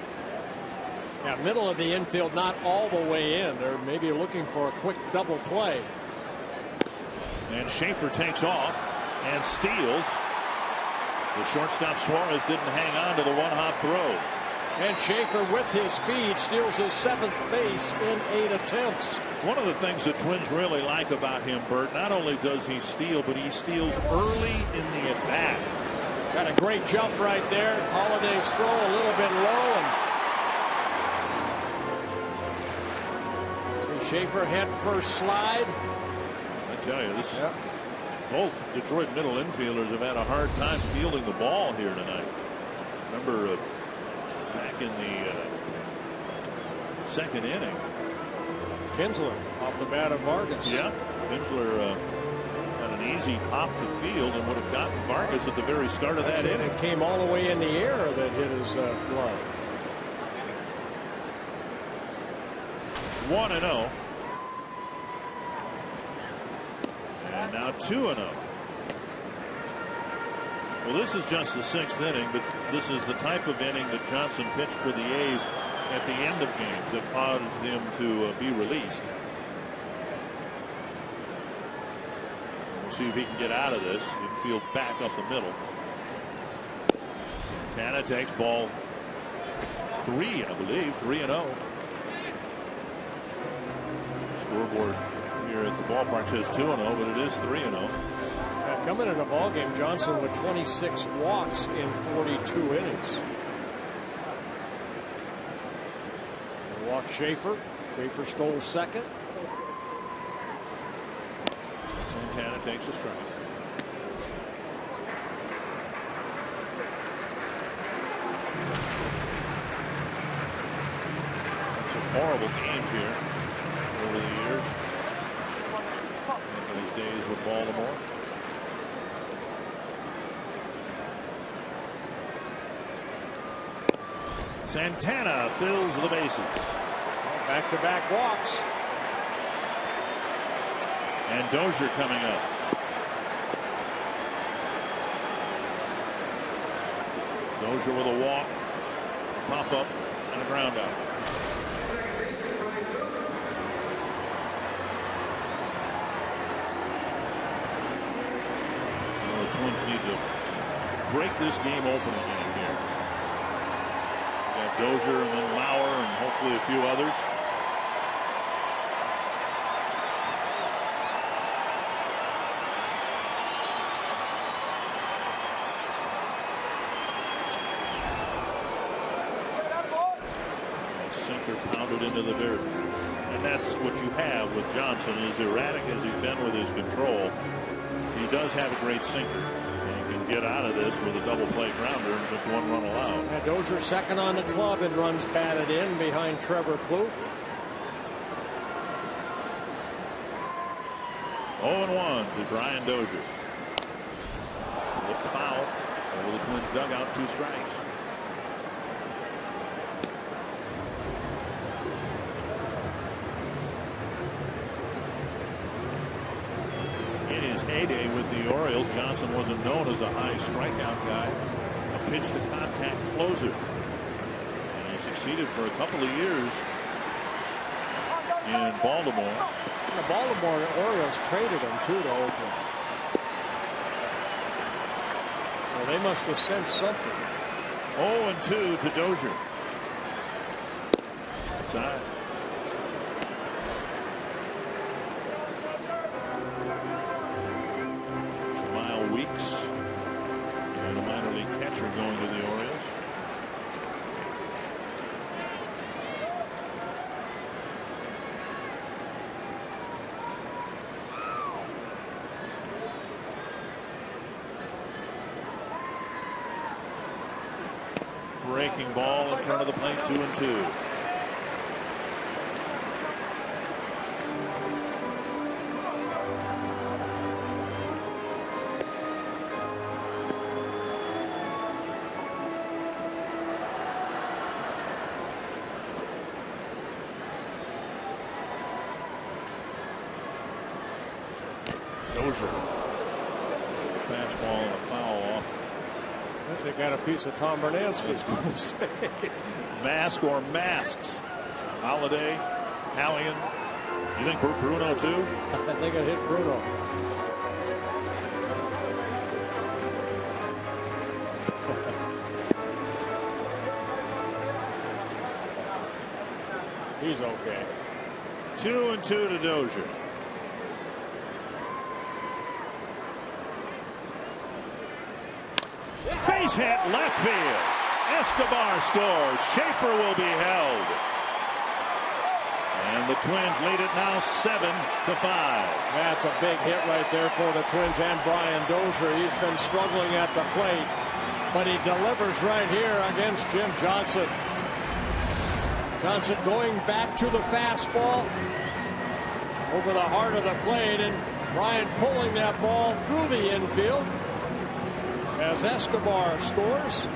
S4: Yeah, middle of the infield, not all the way in. They're maybe looking for a quick double play.
S1: And Schaefer takes off and steals. The shortstop Suarez didn't hang on to the 1-hop throw.
S4: And Schaefer, with his speed, steals his 7th base in 8 attempts.
S1: One of the things the Twins really like about him, Bert, not only does he steal, but he steals early in the at-bat.
S4: Got a great jump right there. Holiday's throw a little bit low. And see Schaefer head first slide.
S1: I tell you, this both Detroit middle infielders have had a hard time fielding the ball here tonight. Remember back in the 2nd inning.
S4: Kinsler off the bat of Vargas.
S1: Yeah, Kinsler had an easy hop to field and would have gotten Vargas at the very start of that inning.
S4: It came all the way in the air that hit his glove.
S1: 1-0. And now 2-0. Well, this is just the 6th inning, but this is the type of inning that Johnson pitched for the A's at the end of games that caused him to be released. We'll see if he can get out of this and field back up the middle. Santana takes ball 3, I believe, 3-0. Scoreboard here at the ballpark says 2-0, but it is 3-0.
S4: Coming in a ball game, Johnson with 26 walks in 42 innings. Walk Schaefer. Schaefer stole 2nd.
S1: Santana takes a strike. Some horrible games here over the years. In his days with Baltimore. Santana fills the bases.
S4: Back-to-back walks.
S1: And Dozier coming up. Dozier with a walk, pop up, and a ground out. Well, the Twins need to break this game open again here. Dozier and then Lauer and hopefully a few others. Sinker pounded into the dirt. And that's what you have with Johnson. As erratic as he's been with his control, he does have a great sinker. Get out of this with a double play grounder and just 1 run allowed.
S4: And Dozier 2nd on the club and runs batted in behind Trevor Plouffe.
S1: 0-1 to Brian Dozier. Flip foul over the Twins dugout, 2 strikes. Heyday with the Orioles, Johnson wasn't known as a high strikeout guy, a pitch to contact closer, and he succeeded for a couple of years in Baltimore.
S4: The Baltimore Orioles traded him too to Oakland, so they must have sensed something.
S1: 0-2 to Dozier. Outside. Weeks and a minor league catcher going to the Orioles. Breaking ball in front of the plate, 2-2. Dozier. Fastball and a foul off.
S4: I think they got a piece of Tom Bernanski.
S1: Mask or masks. Holiday, Hallion. You think Bruno too?
S4: I think it hit Bruno. He's okay.
S1: 2-2 to Dozier. Base hit left field. Escobar scores. Schaefer will be held. And the Twins lead it now 7-5.
S4: That's a big hit right there for the Twins and Brian Dozier. He's been struggling at the plate, but he delivers right here against Jim Johnson. Johnson going back to the fastball over the heart of the plate, and Brian pulling that ball through the infield as Escobar scores.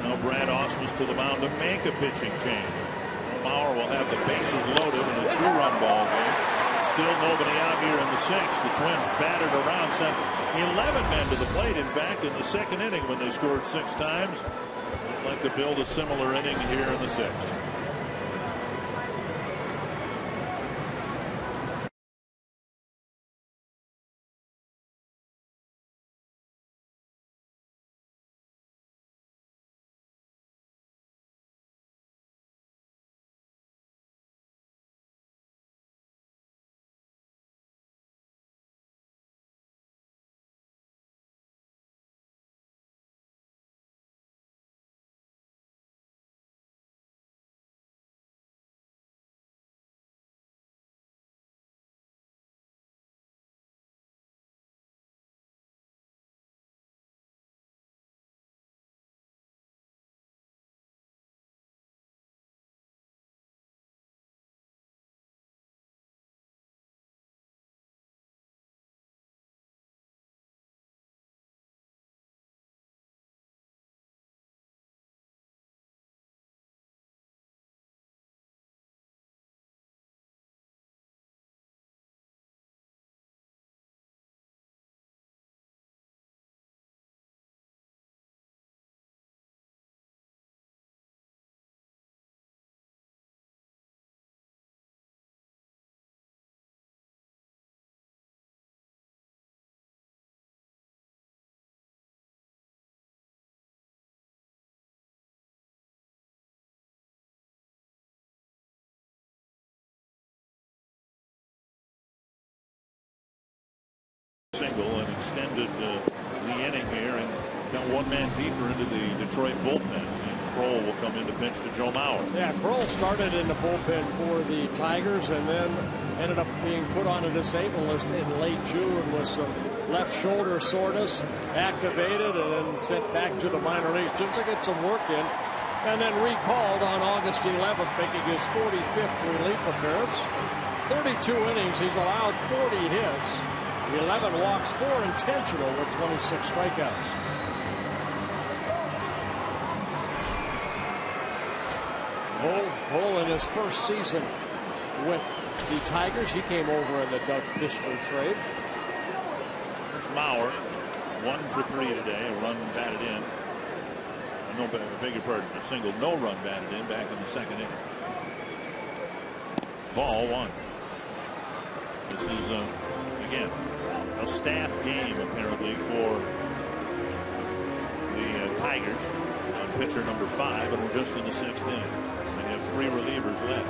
S1: Now Brad Ausmus to the mound to make a pitching change. Mauer will have the bases loaded in a 2-run ball game. Still nobody out here in the 6th. The Twins battered around, sent 11 men to the plate, in fact, in the 2nd inning when they scored 6 times. They'd like to build a similar inning here in the 6th. Single and extended the inning here and got one man deeper into the Detroit bullpen. And Kroll will come in to pitch to Joe Mauer.
S4: Yeah, Kroll started in the bullpen for the Tigers and then ended up being put on a disabled list in late June with some left shoulder soreness, activated and then sent back to the minor leagues just to get some work in, and then recalled on August 11th, making his 45th relief appearance. 32 innings, he's allowed 40 hits. 11 walks, 4 intentional with 26 strikeouts. Bull in his first season with the Tigers. He came over in the Doug Fister trade.
S1: It's Mauer, 1 for 3 today, a run batted in. No, I beg your pardon, a single, no run batted in back in the 2nd inning. Ball 1. This is again a staff game apparently for the Tigers on pitcher number 5, and we're just in the 6th inning. They have 3 relievers left.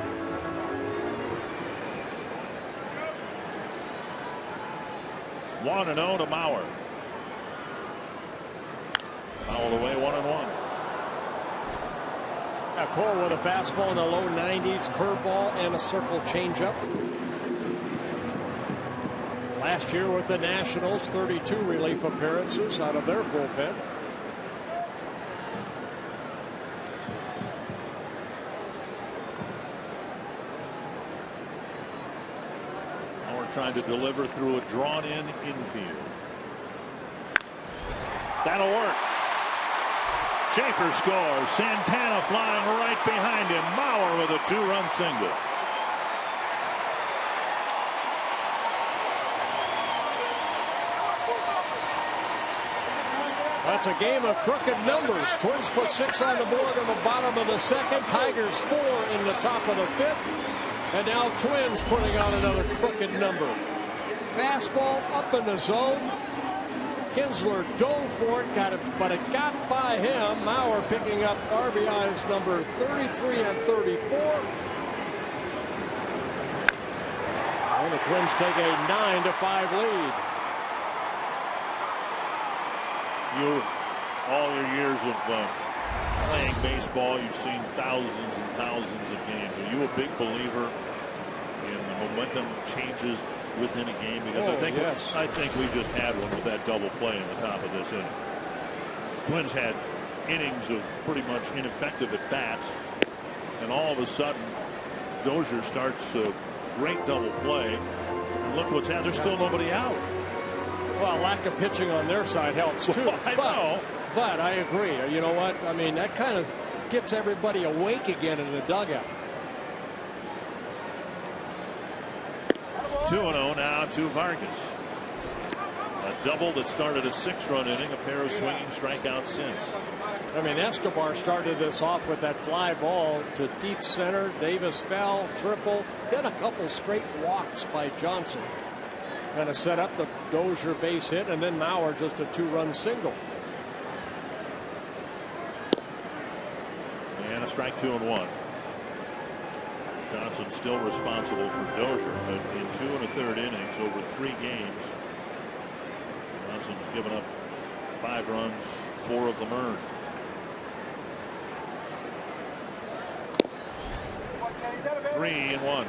S1: One and 0 to Mauer. Foul away, 1-1.
S4: Cole with a fastball in the low 90s, curveball, and a circle changeup. Last year with the Nationals, 32 relief appearances out of their bullpen.
S1: Now we're trying to deliver through a drawn-in infield. That'll work. Schaefer scores. Santana flying right behind him. Mauer with a 2-run single.
S4: That's a game of crooked numbers. Twins put 6 on the board in the bottom of the 2nd. Tigers 4 in the top of the 5th. And now Twins putting on another crooked number. Fastball up in the zone. Kinsler dove for it, got it, but it got by him. Mauer picking up RBIs number 33 and 34. And the Twins take a 9-5 lead.
S1: You, all your years of playing baseball, you've seen thousands and thousands of games. Are you a big believer in the momentum changes within a game? Because I think we just had one with that double play in the top of this inning. Twins had innings of pretty much ineffective at bats, and all of a sudden Dozier starts a great double play, and look what's happened. There's still nobody out.
S4: Well, lack of pitching on their side helps too.
S1: Well, I know.
S4: But I agree. You know what? I mean, that kind of gets everybody awake again in the dugout.
S1: 2-0 now to Vargas. A double that started a 6-run inning, a pair of swinging strikeouts since.
S4: I mean, Escobar started this off with that fly ball to deep center. Davis fell, triple, then a couple straight walks by Johnson. Kind of set up the Dozier base hit, and then Mauer just a 2-run single.
S1: And a strike, 2-1. Johnson still responsible for Dozier, but in 2 1/3 innings over 3 games, Johnson's given up 5 runs, 4 of them earned. Three and one.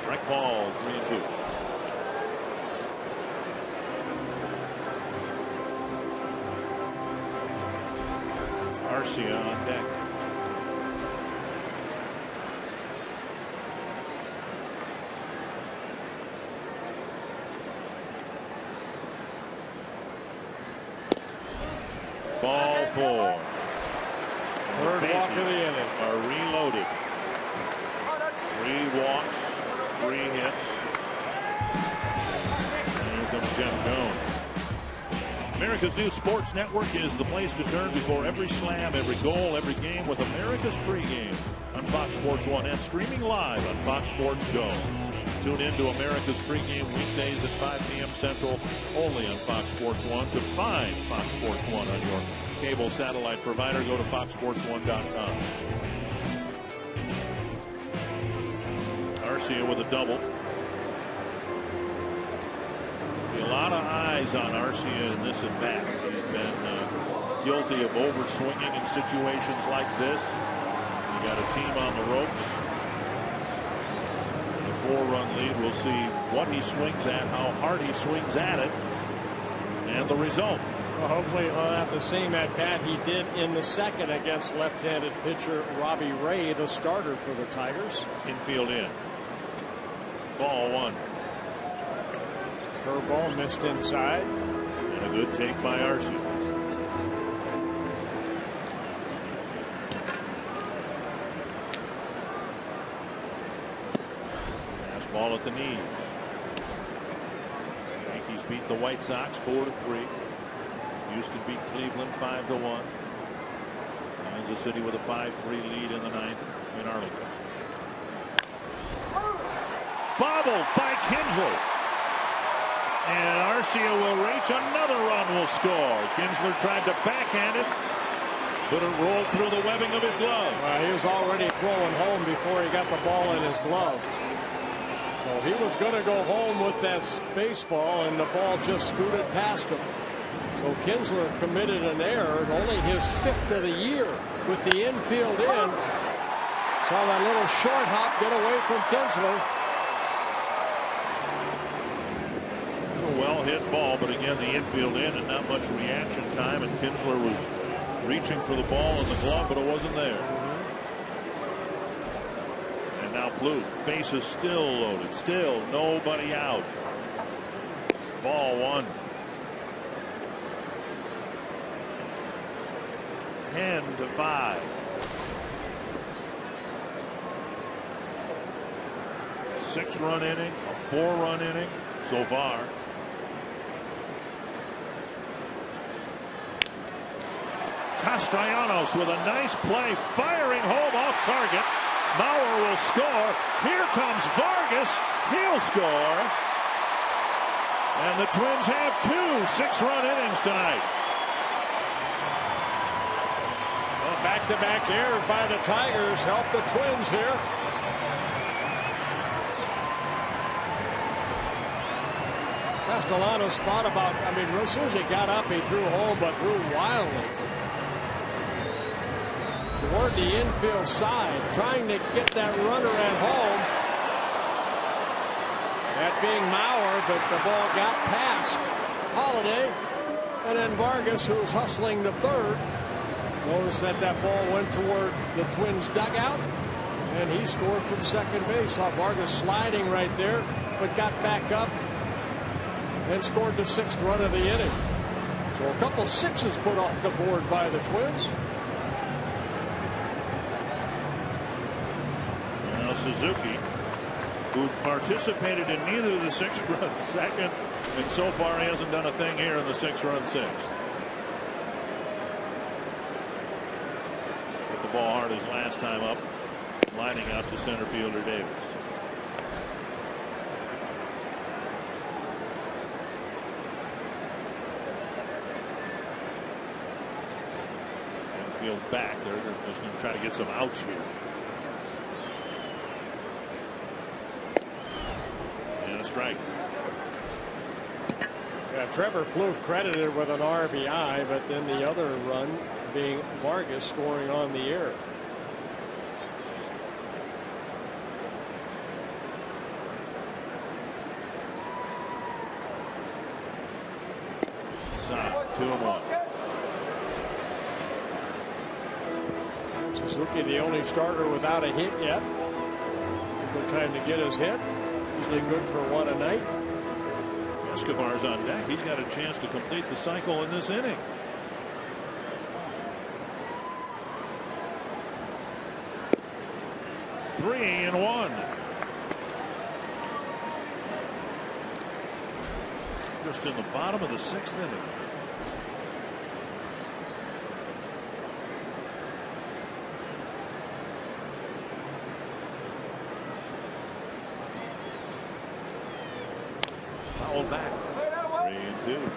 S1: Strike ball, 3-2. Arcia on deck. Ball 4.
S4: Third walk of the inning.
S1: Are reloaded. 3 walks, 3 hits. And here comes Jeff Jones. America's new sports network is the place to turn before every slam, every goal, every game with America's pregame on Fox Sports 1 and streaming live on Fox Sports Go. Tune in to America's pregame weekdays at 5 p.m. Central only on Fox Sports 1. To find Fox Sports 1 on your cable satellite provider, go to foxsports1.com. Arcia with a double. A lot of eyes on Arcia in this at bat. He's been guilty of overswinging in situations like this. You got a team on the ropes. A 4-run lead. We'll see what he swings at, how hard he swings at it, and the result.
S4: Well, hopefully he'll have the same at bat he did in the second against left-handed pitcher Robbie Ray, the starter for the Tigers.
S1: Infield in. Ball 1.
S4: Curveball missed inside.
S1: And a good take by Arcia. Fastball at the knees. Yankees beat the White Sox 4-3. Houston beat Cleveland 5-1. Kansas City with a 5-3 lead in the 9th in Arlington. Bobbled by Kinsler. And Arcia will reach. Another run will score. Kinsler tried to backhand it, but it rolled through the webbing of his glove.
S4: He was already throwing home before he got the ball in his glove. So he was going to go home with that baseball, and the ball just scooted past him. So Kinsler committed an error, only his 5th of the year with the infield in. Saw that little short hop get away from Kinsler.
S1: Well hit ball, but again the infield in and not much reaction time, and Kinsler was reaching for the ball in the glove, but it wasn't there. And now Plouffe, bases still loaded, still nobody out. Ball 1. 10-5. 6-run inning, a 4-run inning so far. Castellanos with a nice play, firing home off target. Mauer will score. Here comes Vargas. He'll score. And the Twins have 2 6-run innings tonight.
S4: Well, back-to-back errors by the Tigers help the Twins here. Castellanos thought about, as soon as he got up, he threw home, but threw wildly toward the infield side, trying to get that runner at home. That being Mauer, but the ball got past Holiday, and then Vargas, who was hustling to third, noticed that ball went toward the Twins dugout, and he scored from second base. Saw Vargas sliding right there, but got back up and scored the 6th run of the inning. So a couple sixes put on the board by the Twins.
S1: Now Suzuki, who participated in neither the 6-run second, and so far he hasn't done a thing here in the 6-run 6th. Hit the ball hard his last time up, lining out to center fielder Davis. Infield back there. They're just going to try to get some outs here. And a strike.
S4: Yeah, Trevor Plouffe credited with an RBI, but then the other run being Vargas scoring on the air.
S1: Side, 2-1.
S4: Suzuki, the only starter without a hit yet. Good time to get his hit. Usually good for 1 a night.
S1: Escobar's on deck. He's got a chance to complete the cycle in this inning. Three and 1. Just in the bottom of the 6th inning. Fouled back. 3 and 2.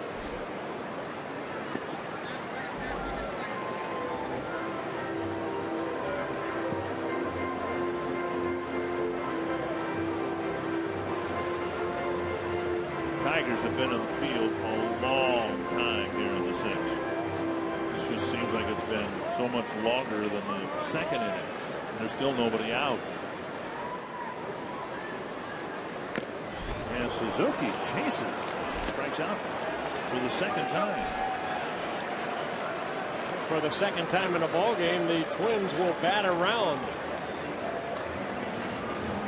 S1: Tigers have been in the field a long time here in the 6th. This just seems like it's been so much longer than the 2nd inning. And there's still nobody out. And Suzuki chases, strikes out for the 2nd time.
S4: For the 2nd time in a ball game, the Twins will bat around.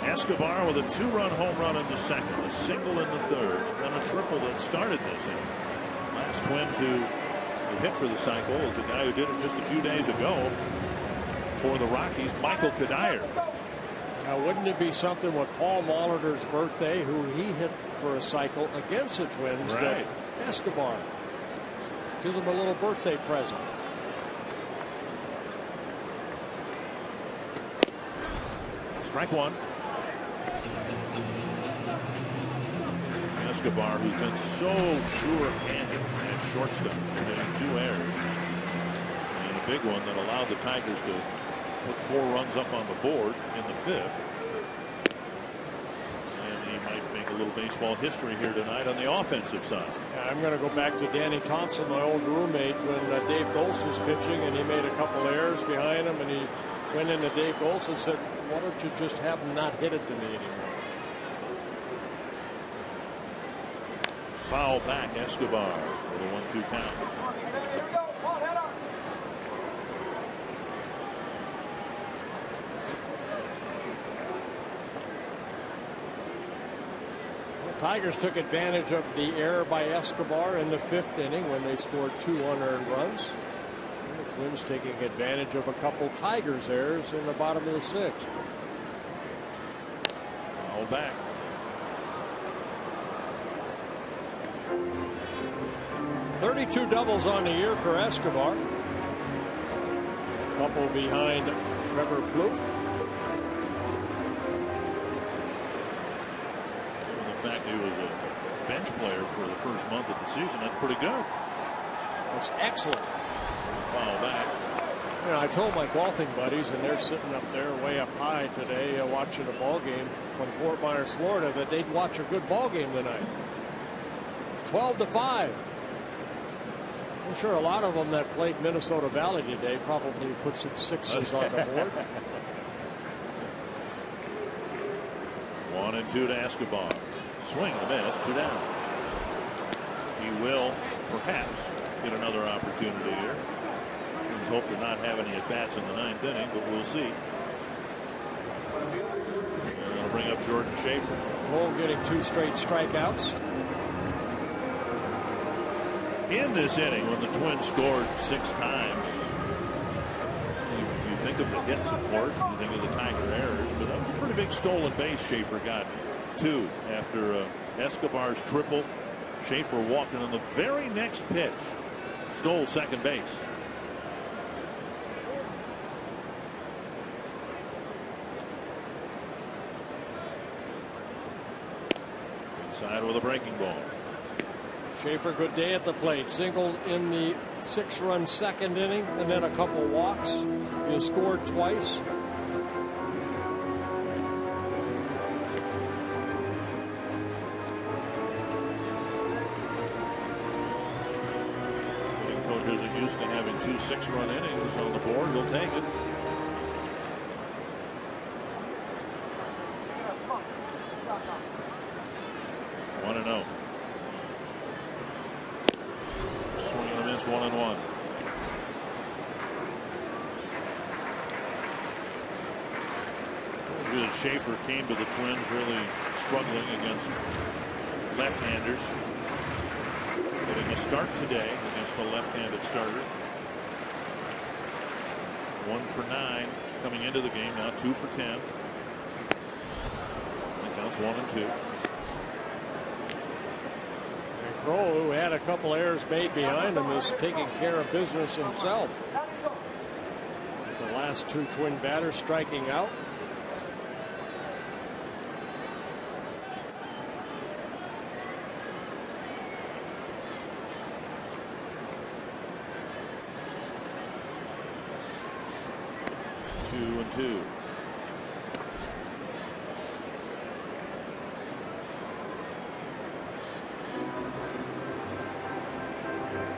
S1: Escobar with a 2-run home run in the 2nd, a single in the 3rd, and then a triple that started this inning. Last Twin to hit for the cycle is a guy who did it just a few days ago for the Rockies, Michael Kadire.
S4: Now, wouldn't it be something with Paul Molitor's birthday, who he hit for a cycle against the Twins,
S1: right,
S4: that Escobar gives him a little birthday present.
S1: Strike 1. Escobar, who's been so sure-handed at shortstop, getting 2 errors and a big one that allowed the Tigers to put 4 runs up on the board in the 5th. And he might make a little baseball history here tonight on the offensive side.
S4: Yeah, I'm going to go back to Danny Thompson, my old roommate, when Dave Golst was pitching and he made a couple errors behind him, and he went into Dave Golst and said, "Why don't you just have him not hit it to me anymore?"
S1: Foul back, Escobar with a 1-2 count.
S4: Tigers took advantage of the error by Escobar in the 5th inning when they scored 2 unearned runs. And the Twins taking advantage of a couple Tigers errors in the bottom of the 6th.
S1: Foul back. .32
S4: doubles on the year for Escobar. Couple behind Trevor Plouffe.
S1: Given the fact he was a bench player for the first month of the season, that's pretty good.
S4: That's excellent.
S1: Foul back.
S4: You know, I told my golfing buddies, and they're sitting up there way up high today watching a ball game from Fort Myers, Florida, that they'd watch a good ball game tonight. 12-5. I'm sure a lot of them that played Minnesota Valley today probably put some sixes on the board.
S1: 1-2 to Escobar. Swing and a miss, 2 down. He will perhaps get another opportunity here. Let's hope to not have any at-bats in the 9th inning, but we'll see. And that'll bring up Jordan Schaefer.
S4: Cole getting 2 straight strikeouts.
S1: In this inning, when the Twins scored 6 times, you think of the hits, of course, you think of the Tiger errors, but that was a pretty big stolen base Schaefer got 2 after Escobar's triple. Schaefer walked in on the very next pitch, stole second base. Inside with a breaking ball.
S4: Schaefer, good day at the plate. Singled in the 6-run second inning, and then a couple walks. He has scored twice.
S1: Hitting coach isn't used to having 2 6-run innings on the board. He'll take it. Swing and a miss, 1-1. Schaefer came to the Twins really struggling against left-handers. Getting a start today against a left-handed starter. 1 for 9 coming into the game, now 2 for 10. That counts 1-2.
S4: Kroll, who had a couple errors made behind him, is taking care of business himself. The last 2 Twin batters striking out.
S1: Two and two.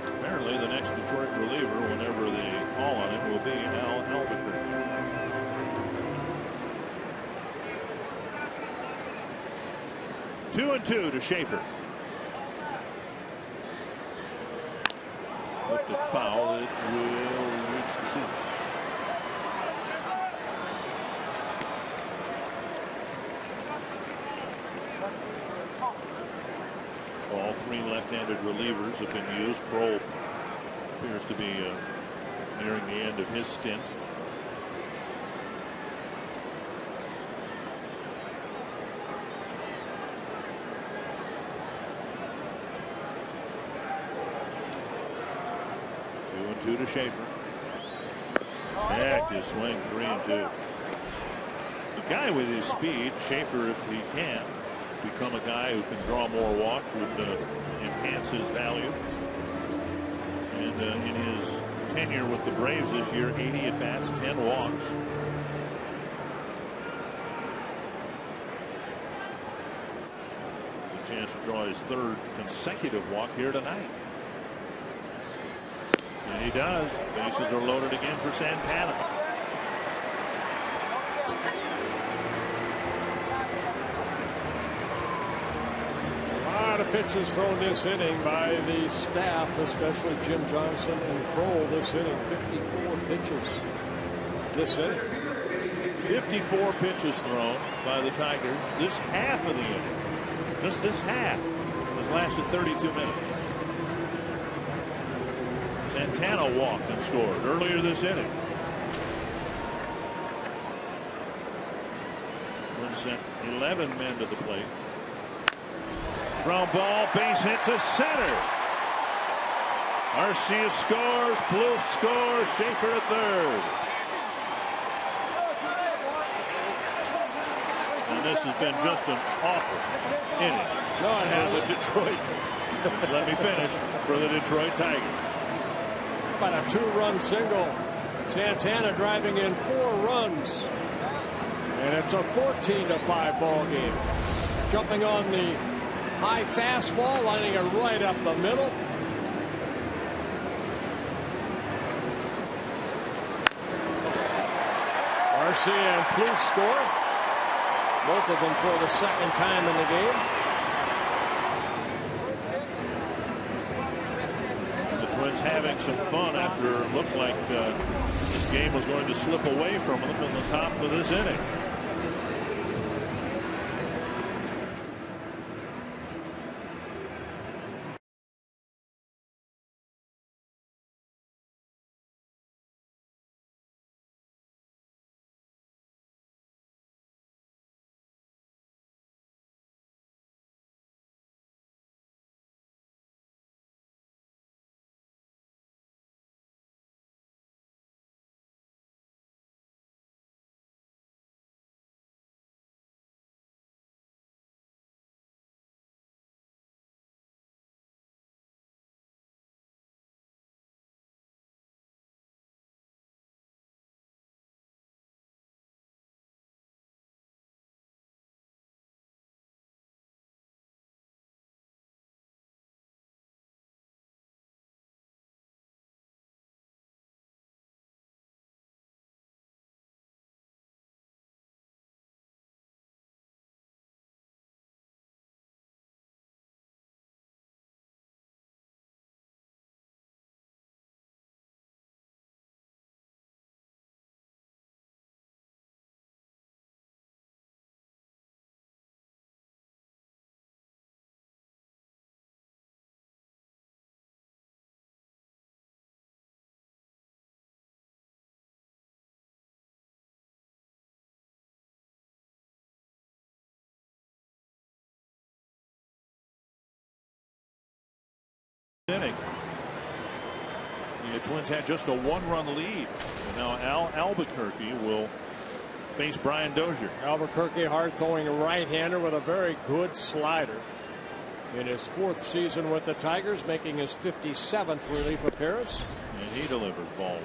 S1: Apparently the next Detroit reliever, whenever they call on him, will be Al Albuquerque. Two and two to Schaefer. Lifted foul. It will reach the seats. All 3 left-handed relievers have been used. Kroll appears to be nearing the end of his stint. Two and two to Schaefer. Active swing, 3-2. The guy with his speed, Schaefer, if he can become a guy who can draw more walks, would enhance his value. And in his tenure with the Braves this year, 80 at bats, 10 walks. A chance to draw his 3rd consecutive walk here tonight. And he does. Bases are loaded again for Santana.
S4: Pitches thrown this inning by the staff, especially Jim Johnson and Kroll this inning. 54 pitches this inning.
S1: 54 pitches thrown by the Tigers. This half of the inning, just this half, has lasted 32 minutes. Santana walked and scored earlier this inning. Twins sent 11 men to the plate. Ground ball, base hit to center. Arcia scores, Plouffe scores, Schaefer at 3rd. and this has been just an awful inning.
S4: No, it
S1: for
S4: hasn't.
S1: the Detroit. Let me finish. For the Detroit Tigers.
S4: About a 2-run single. Santana driving in 4 runs. And it's a 14-5 ball game. Jumping on the high fastball, lining it right up the middle. Garcia and Plouffe score. Both of them for the second time in the game.
S1: The Twins having some fun after it looked like this game was going to slip away from them in the top of this inning. Inning. The Twins had just a 1-run lead. And now Albuquerque will face Brian Dozier.
S4: Albuquerque, hard-throwing right-hander with a very good slider. In his 4th season with the Tigers, making his 57th relief appearance.
S1: And he delivers ball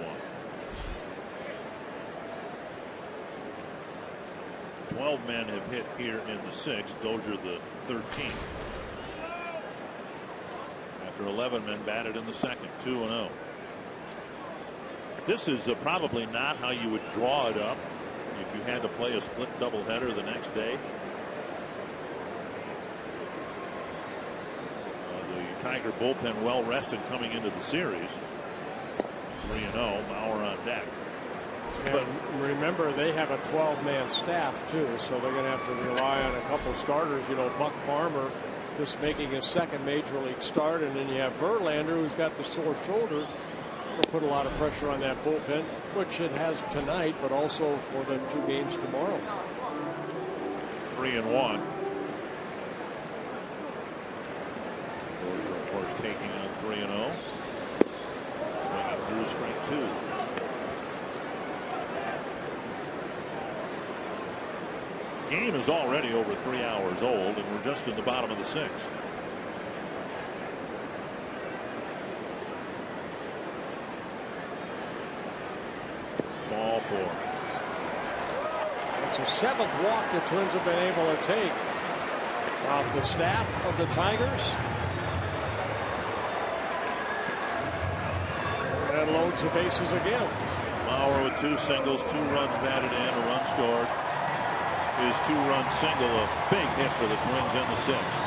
S1: 1. 12 men have hit here in the 6th. Dozier the 13th. After 11 men batted in the 2nd. 2-0. This is probably not how you would draw it up if you had to play a split doubleheader the next day. The Tiger bullpen well rested coming into the series. 3-0. Mauer on deck.
S4: But remember, they have a 12-man staff too, so they're going to have to rely on a couple starters. You know, Buck Farmer just making his 2nd major league start, and then you have Verlander, who's got the sore shoulder. Will put a lot of pressure on that bullpen, which it has tonight, but also for the 2 games tomorrow.
S1: 3-1. Dozier, of course, taking on 3-0. Swinging through strike 2. Game is already over 3 hours old, and we're just in the bottom of the 6th. Ball 4.
S4: It's a 7th walk the Twins have been able to take off the staff of the Tigers. And loads the bases again.
S1: Mauer with 2 singles, 2 runs batted in, a run scored. His 2-run single, a big hit for the Twins in the 6th.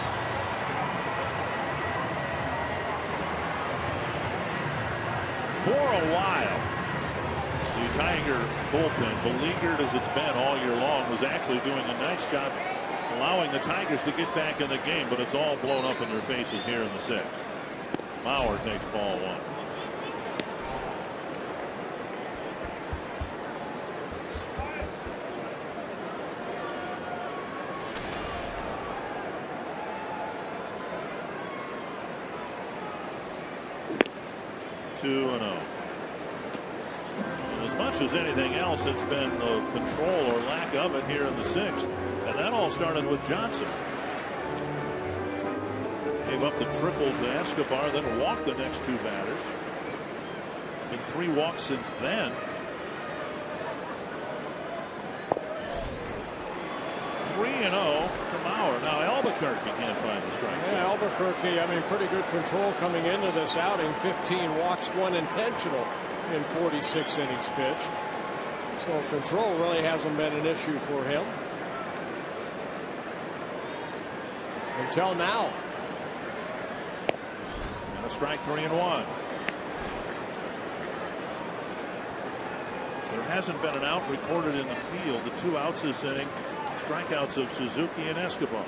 S1: For a while, the Tiger bullpen, beleaguered as it's been all year long, was actually doing a nice job allowing the Tigers to get back in the game, but it's all blown up in their faces here in the 6th. Mauer takes ball 1. much as anything else, it's been the control or lack of it here in the 6th. And that all started with Johnson. Gave up the triple to Escobar, then walked the next 2 batters. Been 3 walks since then. 3-0 to Mauer. Now Albuquerque can't find the strike zone.
S4: Yeah, Albuquerque, I mean, pretty good control coming into this outing. 15 walks, 1 intentional in 46 innings pitched. So control really hasn't been an issue for him until now.
S1: And a strike, 3-1. There hasn't been an out recorded in the field. The 2 outs this inning, strikeouts of Suzuki and Escobar.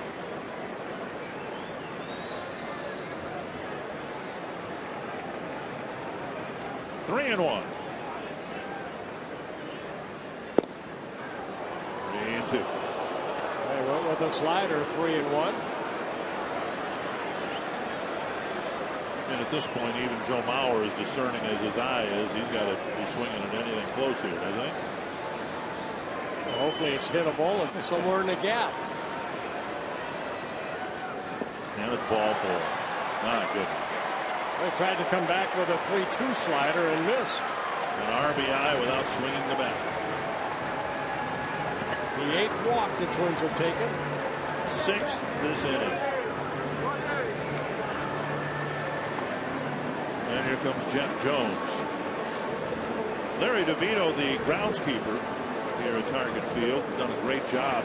S1: Three and 1. 3-2.
S4: They went with a slider, 3-1.
S1: And at this point, even Joe Mauer, as discerning as his eye is, he's got to be swinging at anything close here, doesn't he?
S4: Well, hopefully it's hittable somewhere in the gap.
S1: And it's ball 4. My goodness.
S4: They tried to come back with a 3-2 slider and missed.
S1: An RBI without swinging the bat.
S4: The 8th walk the Twins have taken.
S1: 6th this inning. And here comes Jeff Jones. Larry DeVito, the groundskeeper here at Target Field, done a great job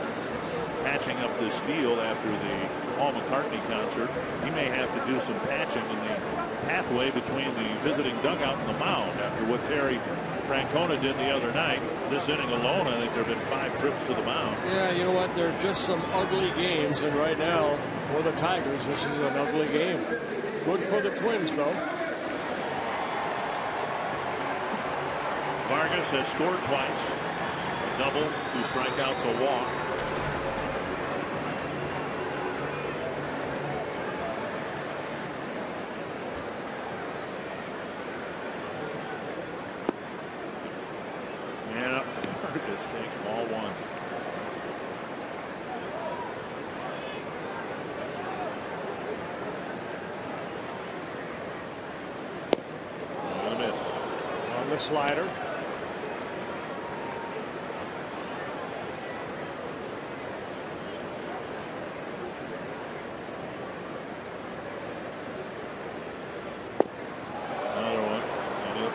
S1: patching up this field after the Paul McCartney concert. He may have to do some patching in the pathway between the visiting dugout and the mound after what Terry Francona did the other night. This inning alone, I think there have been 5 trips to the mound.
S4: Yeah, you know what? They're just some ugly games, and right now, for the Tigers, this is an ugly game. Good for the Twins, though.
S1: Vargas has scored twice. A double, 2 strikeouts, a walk. Yeah, Vargas takes ball 1. Swing and a miss.
S4: On the slider.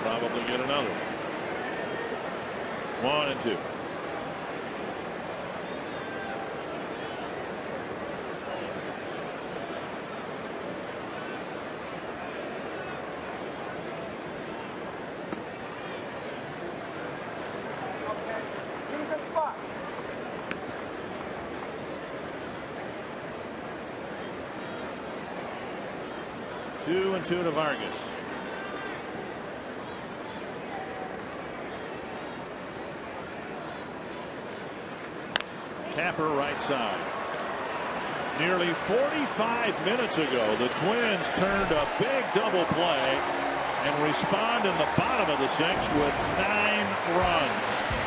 S1: Probably get another. 1-2. Two and 2 to Vargas. Tapper right side. Nearly 45 minutes ago, the Twins turned a big double play and respond in the bottom of the 6th with 9 runs.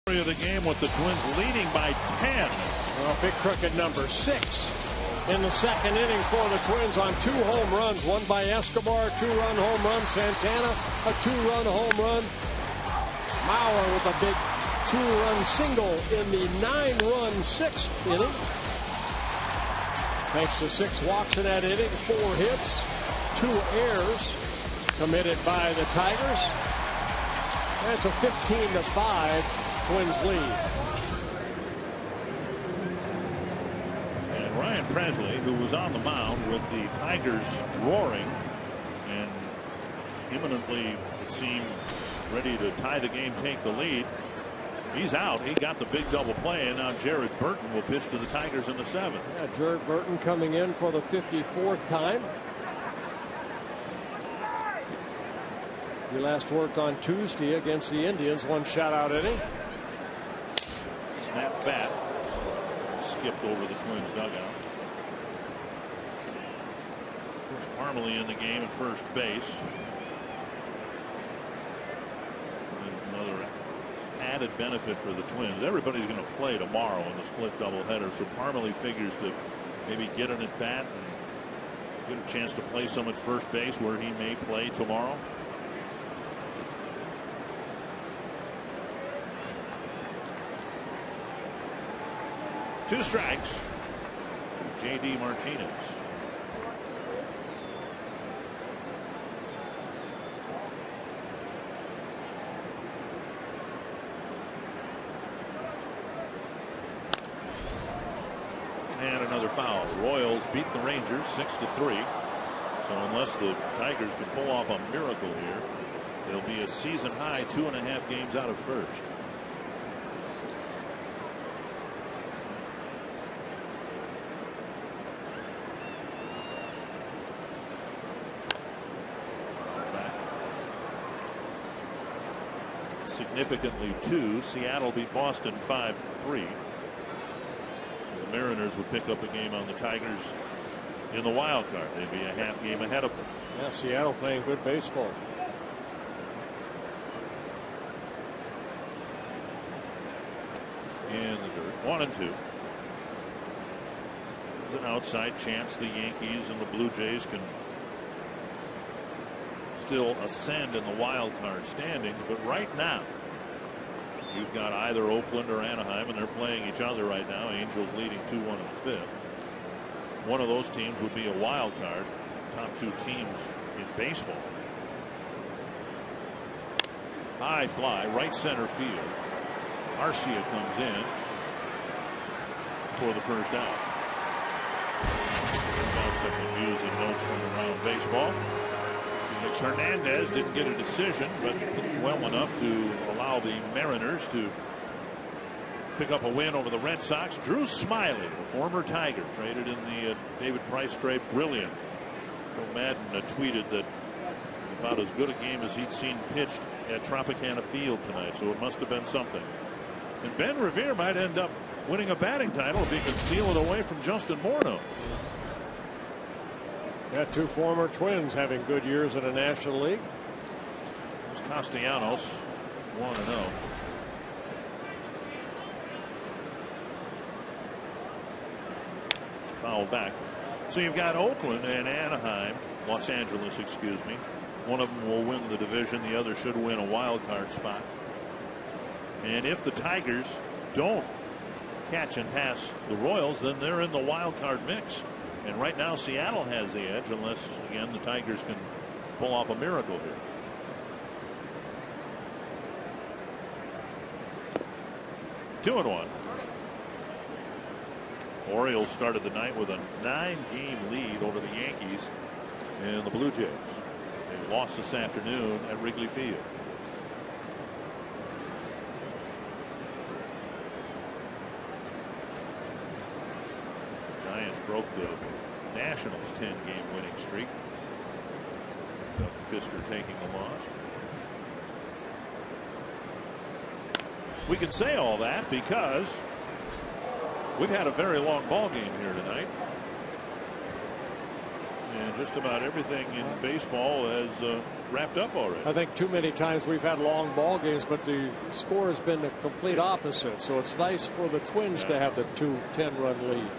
S1: Of the game with the Twins leading by 10.
S4: Well, big crooked number 6 in the second inning for the Twins on 2 home runs. One by Escobar, 2-run home run. Santana, a 2-run home run. Mauer with a big 2-run single in the 9-run 6th inning. Thanks to 6 walks in that inning, 4 hits, 2 errors committed by the Tigers. That's a 15-5 Twins lead.
S1: And Ryan Presley, who was on the mound with the Tigers roaring and imminently, it seemed, ready to tie the game, take the lead, he's out. He got the big double play, and now Jared Burton will pitch to the Tigers in the 7th.
S4: Yeah, Jared Burton coming in for the 54th time. He last worked on Tuesday against the Indians, 1 shutout inning.
S1: Snap bat skipped over the Twins dugout. There's Parmalee in the game at first base. And another added benefit for the Twins. Everybody's going to play tomorrow in the split doubleheader, so Parmalee figures to maybe get an at bat and get a chance to play some at first base where he may play tomorrow. Two strikes. J.D. Martinez. And another foul. Royals beat the Rangers 6-3. So unless the Tigers can pull off a miracle here, they'll be a season high 2.5 games out of first. Significantly, 2. Seattle beat Boston 5-3. The Mariners would pick up a game on the Tigers in the wild card. They'd be a half game ahead of them.
S4: Yeah, Seattle playing good baseball.
S1: In the dirt, 1-2. There's an outside chance the Yankees and the Blue Jays can still ascend in the wild card standings, but right now you've got either Oakland or Anaheim, and they're playing each other right now. Angels leading 2-1 in the 5th. One of those teams would be a wild card. Top 2 teams in baseball. High fly, right center field. Arcia comes in for the first out. Some news and notes from around baseball. Felix Hernandez didn't get a decision, but pitched well enough to allow the Mariners to pick up a win over the Red Sox. Drew Smiley, the former Tiger, traded in the David Price trade. Brilliant. Joe Madden tweeted that it was about as good a game as he'd seen pitched at Tropicana Field tonight, so it must have been something. And Ben Revere might end up winning a batting title if he can steal it away from Justin Morneau.
S4: Got 2 former Twins having good years in the National League.
S1: There's Castellanos, 1-0. Foul back. So you've got Oakland and Anaheim, Los Angeles, excuse me. One of them will win the division. The other should win a wild card spot. And if the Tigers don't catch and pass the Royals, then they're in the wild card mix. And right now Seattle has the edge, unless again the Tigers can pull off a miracle here. Two and 1. Orioles started the night with a 9-game lead over the Yankees and the Blue Jays. They lost this afternoon at Wrigley Field. Giants broke the Nationals' 10-game winning streak. Doug Fister taking the loss. We can say all that because we've had a very long ball game here tonight. And just about everything in baseball has wrapped up already.
S4: I think too many times we've had long ball games, but the score has been the complete opposite. So it's nice for the Twins to have the 10-run lead.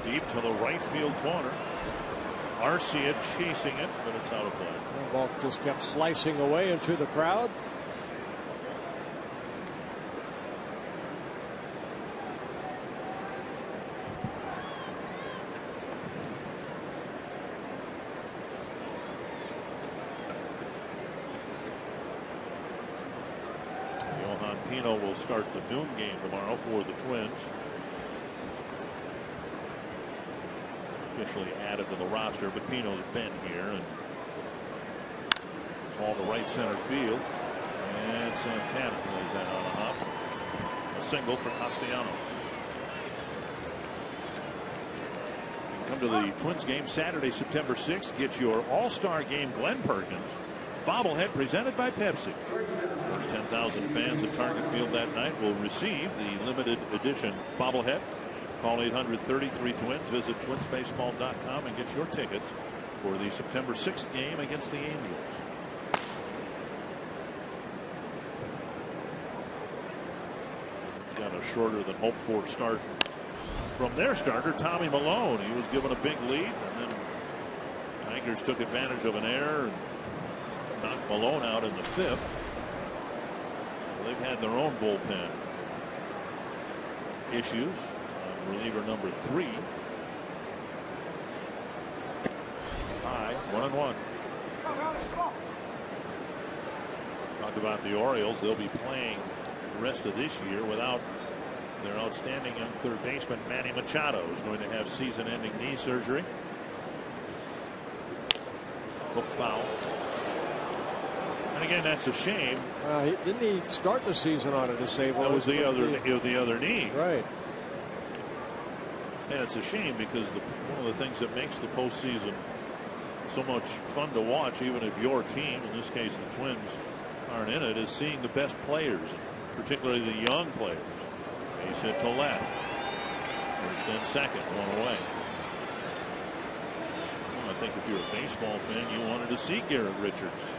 S1: Deep to the right field corner. Arcia chasing it, but it's out of play.
S4: The ball just kept slicing away into the crowd.
S1: Pino will start the noon game tomorrow for the Twins. Officially added to the roster, but Pino's been here. And ball to right center field. And Santana plays that on a hop. A single for Castellanos. Come to the Twins game Saturday, September 6th. Get your All-Star Game Glenn Perkins bobblehead presented by Pepsi. First 10,000 fans at Target Field that night will receive the limited edition bobblehead. Call 800-33-TWINS. Visit twinsbaseball.com and get your tickets for the September 6th game against the Angels. Got a shorter than hoped for start from their starter, Tommy Milone. He was given a big lead, and then Tigers took advantage of an error and knocked Milone out in the 5th. So they've had their own bullpen issues. Reliever number 3. High, 1-1. Talked about the Orioles. They'll be playing the rest of this year without their outstanding young third baseman Manny Machado, who's going to have season-ending knee surgery. Hook foul. And again, that's a shame.
S4: Didn't he start the season on a disabled?
S1: That was the other knee.
S4: Right.
S1: And it's a shame because one of the things that makes the postseason so much fun to watch, even if your team, in this case the Twins, aren't in it, is seeing the best players, particularly the young players. Base hit to left. First and second, one away. Well, I think if you're a baseball fan, you wanted to see Garrett Richards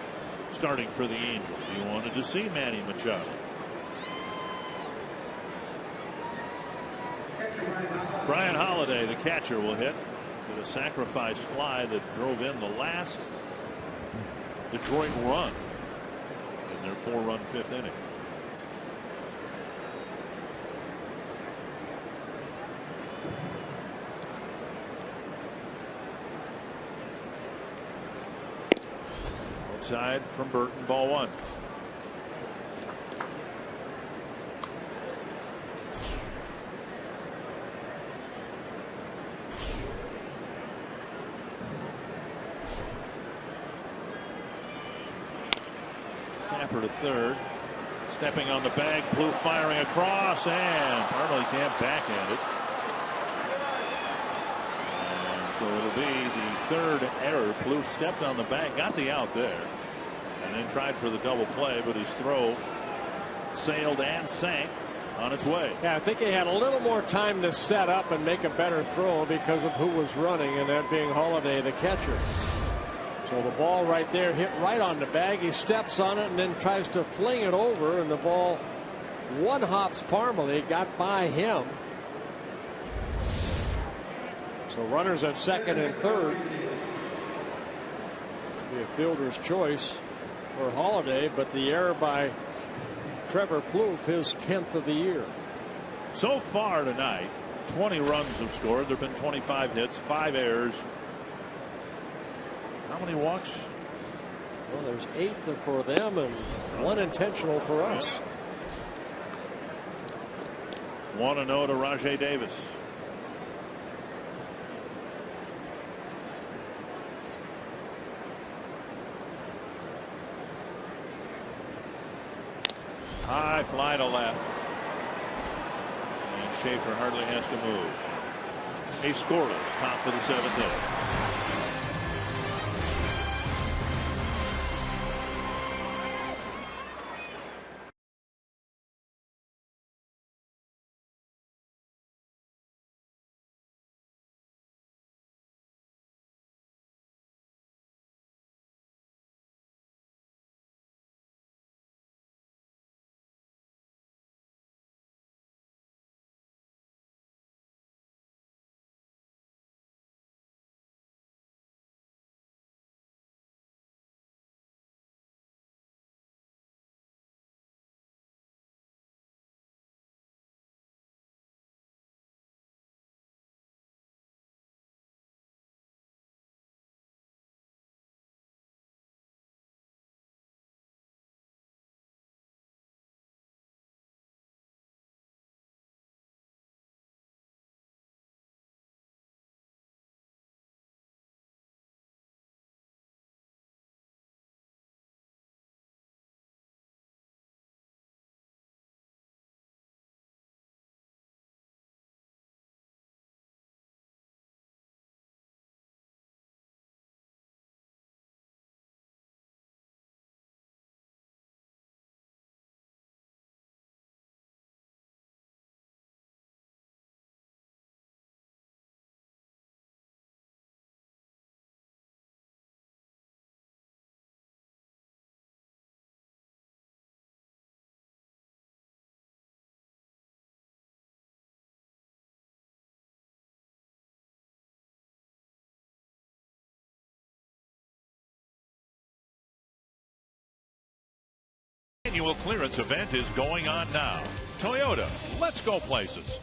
S1: starting for the Angels. You wanted to see Manny Machado. Brian Holiday, the catcher, will hit with a sacrifice fly that drove in the last Detroit run in their 4-run 5th inning. Outside from Burton, ball 1. Capper to third. Stepping on the bag, Plouffe firing across, and Parmalee can't backhand it. And so it'll be the third error. Plouffe stepped on the bag, got the out there, and then tried for the double play, but his throw sailed and sank on its way.
S4: Yeah, I think he had a little more time to set up and make a better throw because of who was running, and that being Holiday, the catcher. So the ball right there hit right on the bag. He steps on it and then tries to fling it over, and the ball one hops Parmalee, got by him. So runners at second and third. Be a fielder's choice for Holiday, but the error by Trevor Plouffe, his 10th of the year.
S1: So far tonight, 20 runs have scored. There have been 25 hits, 5 errors. How many walks?
S4: Well, there's 8 for them and 1 intentional for us.
S1: 1-0 to Rajai Davis. High fly to left. And Schaefer hardly has to move. A scoreless top of the 7th inning. annual clearance event is going on now. Toyota, let's go places.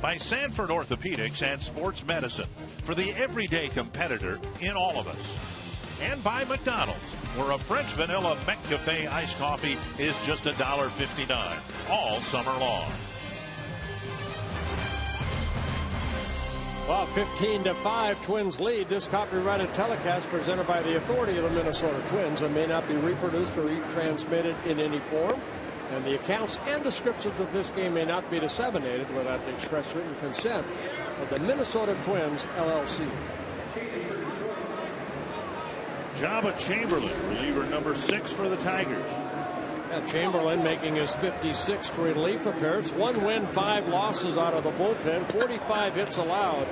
S1: By Sanford Orthopedics and Sports Medicine, for the everyday competitor in all of us. And by McDonald's, where a French vanilla McCafe iced coffee is just $1.59 all summer long.
S4: Well, 15-5, Twins lead. This copyrighted telecast presented by the authority of the Minnesota Twins and may not be reproduced or retransmitted in any form. And the accounts and descriptions of this game may not be disseminated without the express written consent of the Minnesota Twins, LLC.
S1: Jabba Chamberlain, reliever number 6 for the Tigers.
S4: Chamberlain making his 56th relief appearance. 1 win, 5 losses out of the bullpen. 45 hits allowed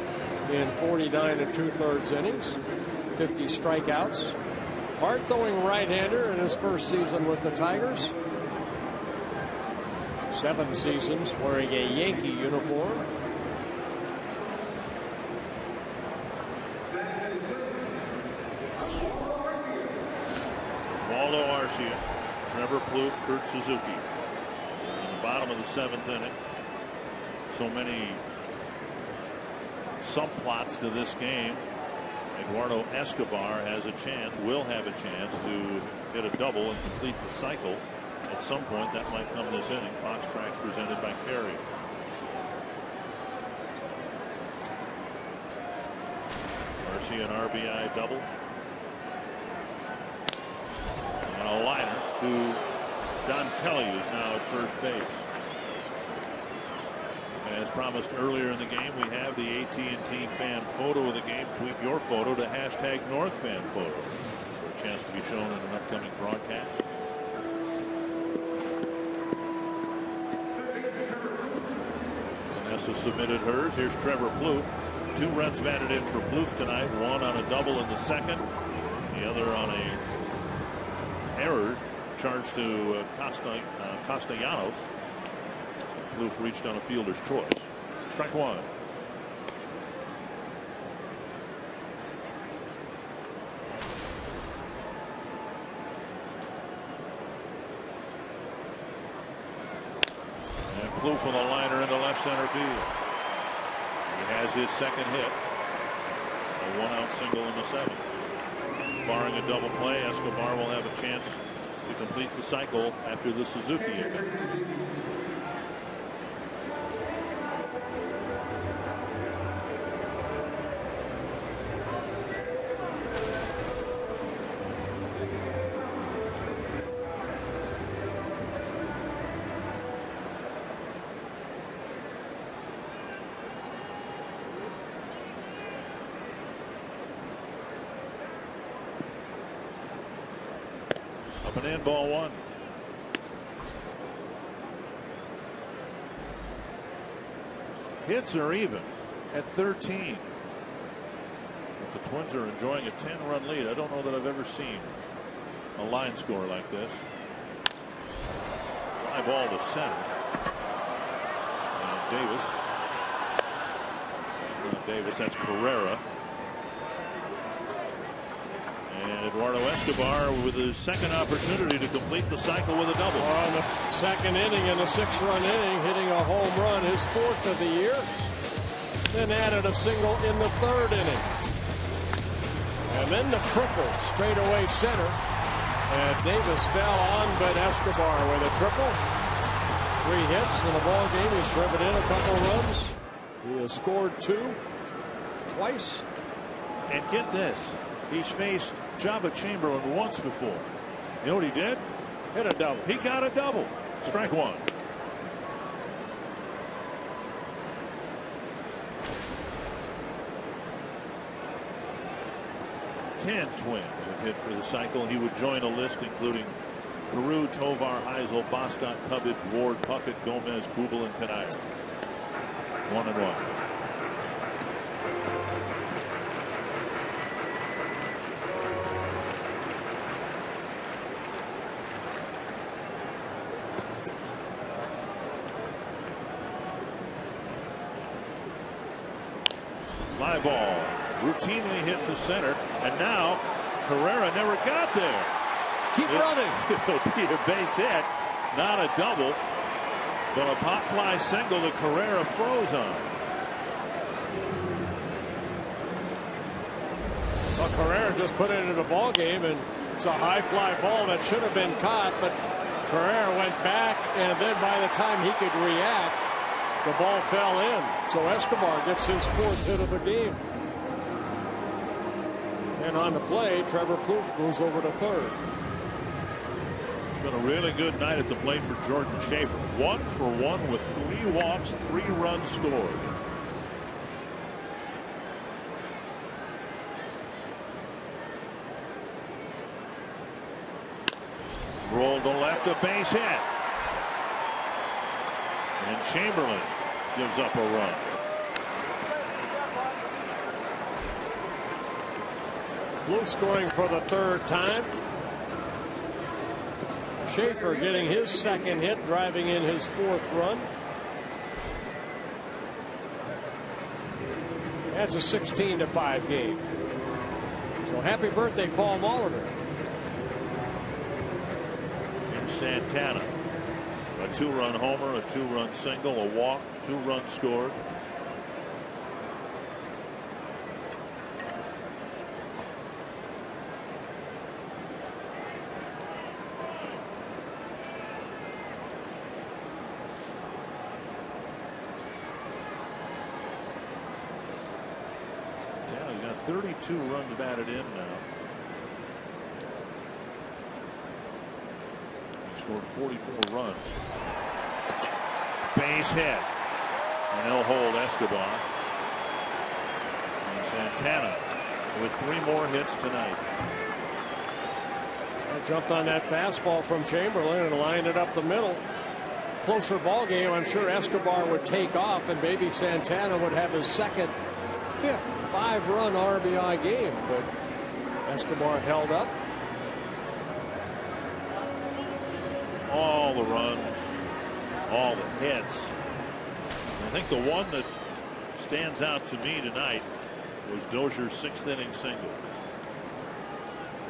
S4: in 49 2/3 innings. 50 strikeouts. Hard throwing right-hander in his first season with the Tigers. 7 seasons wearing a Yankee uniform.
S1: Oswaldo Arcia, Trevor Plouffe, Kurt Suzuki. In the bottom of the 7th inning. So many subplots to this game. Eduardo Escobar has a chance, will have a chance to hit a double and complete the cycle. At some point that might come this inning. Fox Tracks presented by Carrier. Arcia an RBI double. And a liner to Don Kelly, who's now at first base. As promised earlier in the game, we have the AT&T fan photo of the game. Tweet your photo to #NorthFanPhoto for a chance to be shown in an upcoming broadcast. Vanessa submitted hers. Here's Trevor Plouffe. 2 runs batted in for Plouffe tonight. 1 on a double in the second. The other on a error charged to Castellanos. Plouffe reached on a fielder's choice. Strike 1. And Plouffe with a liner into left center field. He has his second hit. A 1-out single in the 7th. Barring a double play, Escobar will have a chance to complete the cycle after the Suzuki hit. Up and in, ball 1. Hits are even at 13. But the Twins are enjoying a 10-run lead. I don't know that I've ever seen a line score like this. Fly ball to center. And Davis. Not Davis, that's Carrera. And Eduardo Escobar with his second opportunity to complete the cycle with a double.
S4: On the second inning in a 6-run inning, hitting a home run, his 4th of the year. Then added a single in the 3rd inning. And then the triple straightaway center. And Davis fell on, but Escobar with a triple. 3 hits in the ball game. He's driven in a couple runs. He has scored 2 twice.
S1: And get this. He's faced Jabba Chamberlain once before. You know what he did?
S4: Hit a double.
S1: He got a double. Strike 1. Ten Twins have hit for the cycle. He would join a list including Peru, Tovar, Heisel, Bostock, Cubbage, Ward, Puckett, Gomez, Kubel, and Kanaya. 1-1. Fly ball routinely hit to center, and now Carrera never got there.
S4: Keep running.
S1: It'll be a base hit, Not a double, but a pop fly single that Carrera froze on.
S4: Well, Carrera just put it into the ball game, and it's a high fly ball that should have been caught, but Carrera went back, and then by the time he could react, the ball fell in. So Escobar gets his 4th hit of the game. And on the play, Trevor Plouffe moves over to 3rd.
S1: It's been a really good night at the plate for Jordan Schaefer. 1 for 1 with 3 walks, 3 runs scored. Rolled to left, a base hit. And Chamberlain gives up a run.
S4: Plouffe scoring for the 3rd time. Schaefer getting his 2nd hit, driving in his 4th run. That's a 16-5 game. So happy birthday, Paul Molitor.
S1: And Santana. A 2-run homer, a 2-run single, a walk, 2 runs scored. Santana's got 32 runs batted in now. Scored 44 runs. Base hit. And they'll hold Escobar. And Santana with 3 more hits tonight.
S4: I jumped on that fastball from Chamberlain and lined it up the middle. Closer ball game. I'm sure Escobar would take off, and maybe Santana would have his 2nd, 5th 5-run RBI game. But Escobar held up.
S1: All the runs, all the hits. I think the one that stands out to me tonight was Dozier's 6th inning single.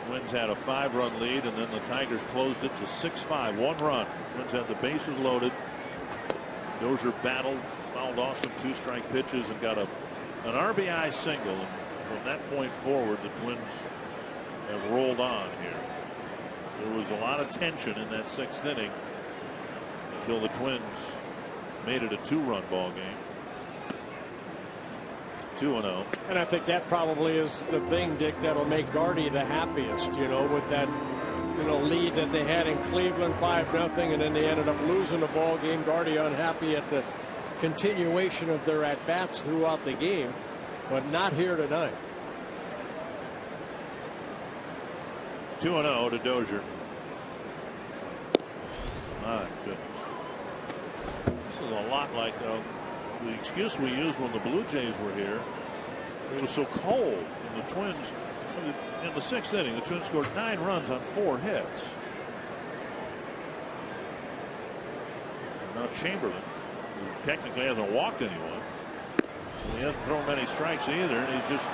S1: Twins had a 5-run lead, and then the Tigers closed it to 6-5. 1 run. Twins had the bases loaded. Dozier battled, fouled off some 2-strike pitches, and got an RBI single. And from that point forward, the Twins have rolled on here. There was a lot of tension in that 6th inning until the Twins made it a 2-run ball game. 2-0.
S4: And I think that probably is the thing, Dick, that'll make Gardy the happiest, you know, with that, you know, lead that they had in Cleveland, 5-0, and then they ended up losing the ball game. Gardy unhappy at the continuation of their at-bats throughout the game, but not here tonight.
S1: 2-0 to Dozier. My goodness. This is a lot like the excuse we used when the Blue Jays were here. It was so cold, and the Twins, in the 6th inning, the Twins scored 9 runs on 4 hits. And now Chamberlain, who technically hasn't walked anyone, he hasn't thrown many strikes either, and he's just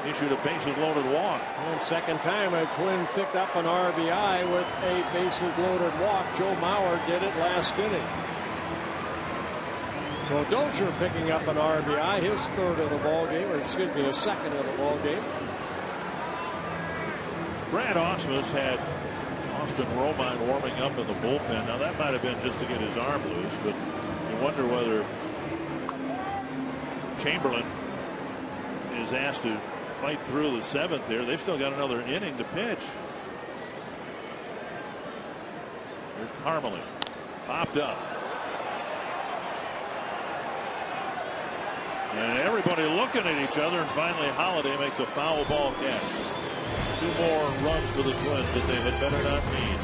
S1: issued a bases-loaded walk.
S4: And 2nd time a Twin picked up an RBI with a bases-loaded walk. Joe Mauer did it last inning. So Dozier picking up an RBI, his 3rd of the ball game, or excuse me, his 2nd of the ball game.
S1: Brad Ausmus had Austin Romine warming up in the bullpen. Now that might have been just to get his arm loose, but you wonder whether Chamberlain is asked to fight through the 7th here. They've still got another inning to pitch. Here's Parmelee, popped up. And everybody looking at each other, and finally Holiday makes a foul ball catch. 2 more runs for the Twins that they had better not need.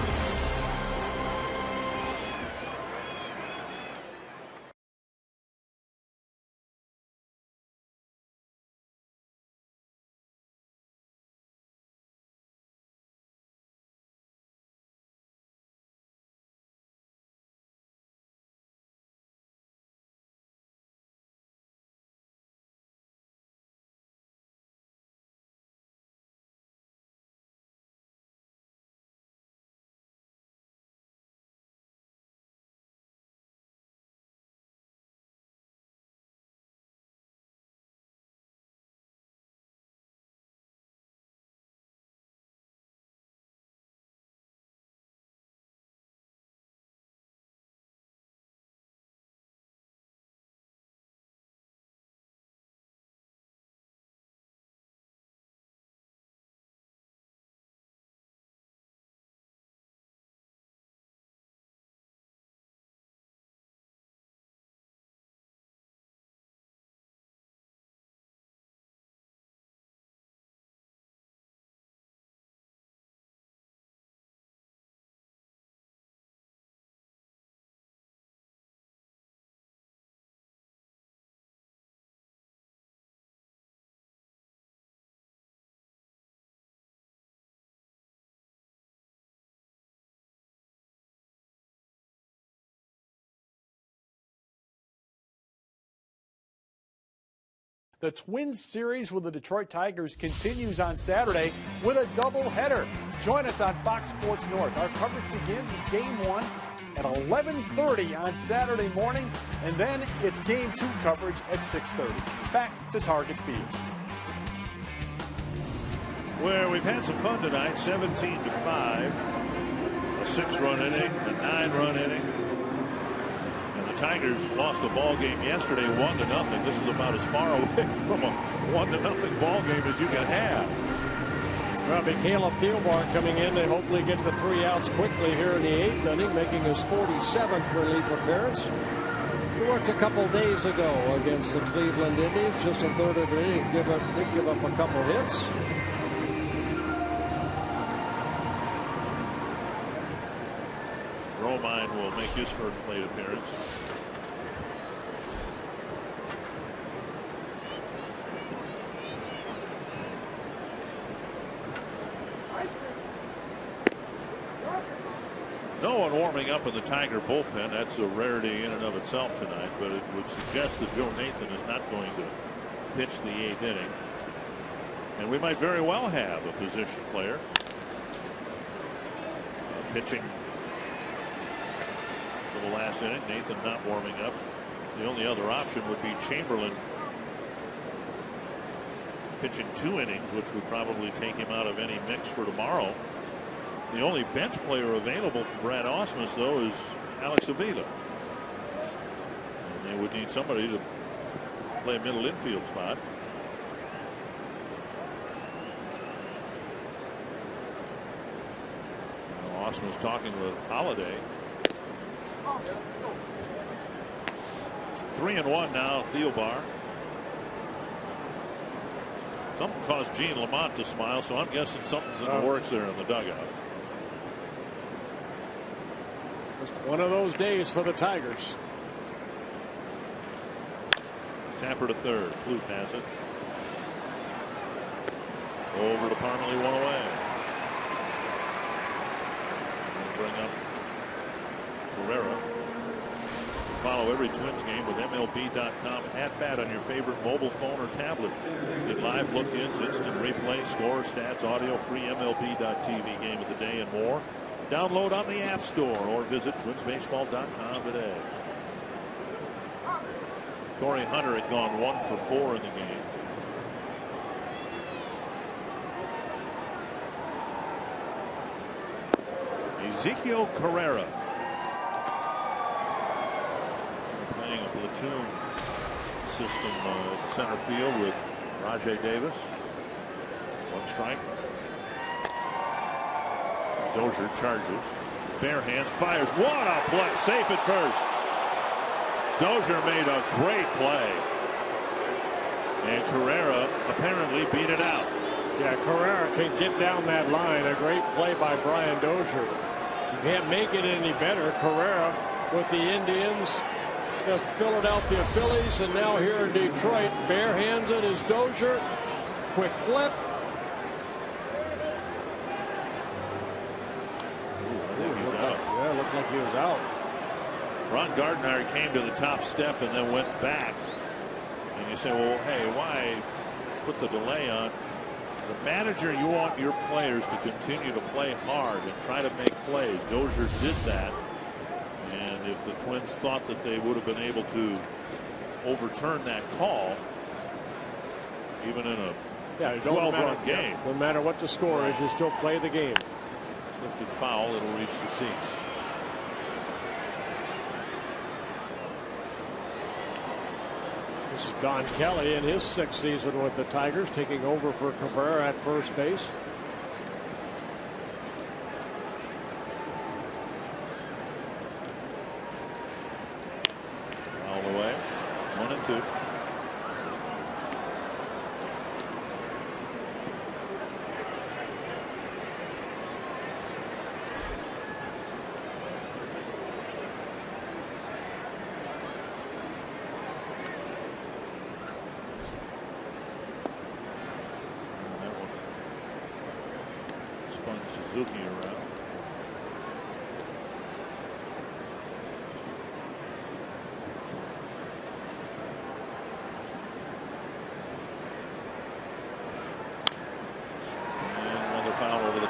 S8: The Twins series with the Detroit Tigers continues on Saturday with a doubleheader. Join us on Fox Sports North. Our coverage begins with Game 1 at 11:30 on Saturday morning, and then it's Game 2 coverage at 6:30. Back to Target Field.
S1: Where we've had some fun tonight, 17-5, a 6-run inning, a 9-run inning. And the Tigers lost a ball game yesterday, 1-0. This is about as far away from a 1-0 ball game as you can have.
S4: Well, Caleb Thielbar coming in to hopefully get to 3 outs quickly here in the 8th inning, making his 47th relief appearance. He worked a couple days ago against the Cleveland Indians, just a third of an inning. Did give up a couple hits.
S1: Romine will make his first plate appearance. No one warming up in the Tiger bullpen. That's a rarity in and of itself tonight, but it would suggest that Joe Nathan is not going to pitch the 8th inning. And we might very well have a position player pitching for the last inning. Nathan not warming up. The only other option would be Chamberlain pitching 2 innings, which would probably take him out of any mix for tomorrow. The only bench player available for Brad Ausmus, though, is Alex Avila. And they would need somebody to play a middle infield spot. Now Ausmus talking with Holiday. 3-1 now, Thielbar. Something caused Gene Lamont to smile, so I'm guessing something's in the works there in the dugout.
S4: Just one of those days for the Tigers.
S1: Tapper to third. Bluth has it. Over to Parmelee, 1 away. Bring up Ferreira. Follow every Twins game with MLB.com at bat on your favorite mobile phone or tablet. Get live look-ins, instant replay, score, stats, audio, free MLB.tv game of the day and more. Download on the App Store or visit twinsbaseball.com today. Torrey Hunter had gone 1 for 4 in the game. Ezekiel Carrera. They're playing a platoon system at center field with Rajai Davis. 1 strike. Dozier charges. Bare hands, fires. What a play. Safe at first. Dozier made a great play. And Carrera apparently beat it out.
S4: Yeah, Carrera can get down that line. A great play by Brian Dozier. You can't make it any better. Carrera with the Indians, the Philadelphia Phillies, and now here in Detroit. Bare hands it is Dozier. Quick flip. Looked like he was out.
S1: Ron Gardner came to the top step and then went back. And you say, well, hey, why put the delay on? As a manager, you want your players to continue to play hard and try to make plays. Dozier did that. And if the Twins thought that they would have been able to overturn that call, even in a 12-run game.
S4: No matter what the score is, you still play the game.
S1: Lifted foul, it'll reach the seats.
S4: This is Don Kelly in his 6th season with the Tigers, taking over for Cabrera at first base.
S1: All the way. 1-2. Suzuki around.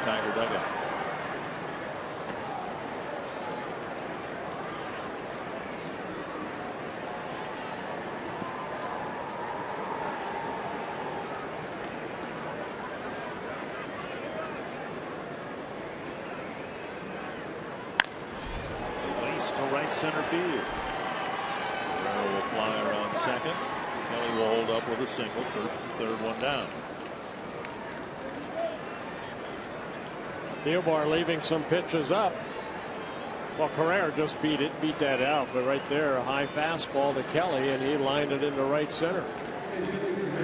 S1: Tiger dugout.
S9: To right center field. Guerrero will fly around second. Kelly will hold up with a single. First and third one down.
S4: Theobar leaving some pitches up. Well, Carrera just beat that out, but right there, a high fastball to Kelly, and he lined it into right center.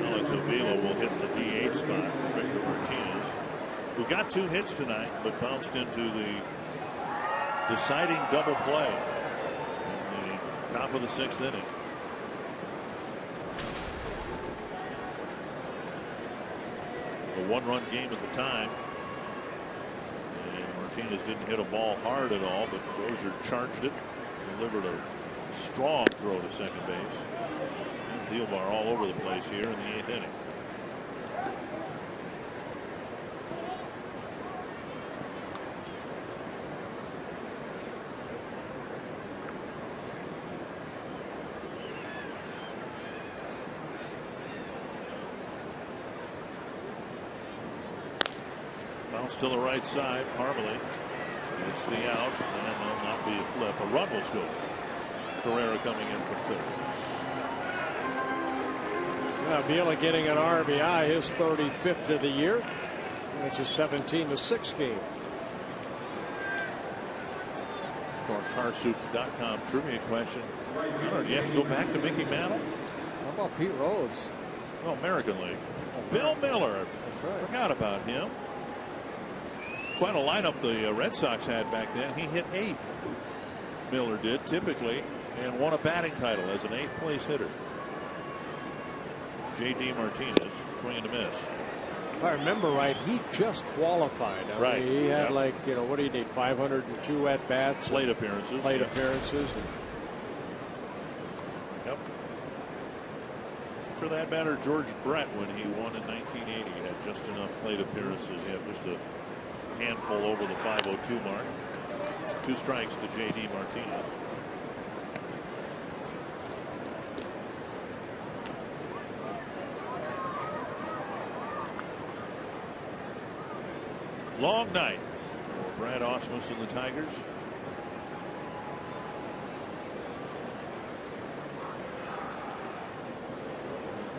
S9: Alex Avila will hit the DH spot for Victor Martinez, who got 2 hits tonight, but bounced into the deciding double play in the top of the 6th inning. A 1-run game at the time. And Martinez didn't hit a ball hard at all, but Dozier charged it, delivered a strong throw to second base. And Thielbar all over the place here in the 8th inning. To the right side, Parmalee. It's the out, and there'll not be a flip. A run will score. Carrera coming in from third.
S4: Avila getting an RBI, his 35th of the year. It's a 17-6 game.
S9: For Carsoup.com trivia question. I don't know, do you have to go back to Mickey Mantle?
S4: How about Pete Rose?
S9: Oh, American League. Oh, Bill Miller.
S4: That's right.
S9: Forgot about him. Quite a lineup the Red Sox had back then. He hit 8th. Miller did typically, and won a batting title as an 8th place hitter. J.D. Martinez, swing and a miss.
S4: If I remember right, he just qualified.
S9: Right.
S4: He had what do you need? 502 at bats,
S9: plate appearances.
S4: Appearances.
S9: Yep. For that matter, George Brett, when he won in 1980, had just enough plate appearances. He had just a handful over the 502 mark. 2 strikes to J.D. Martinez. Long night for Brad Ausmus and the Tigers.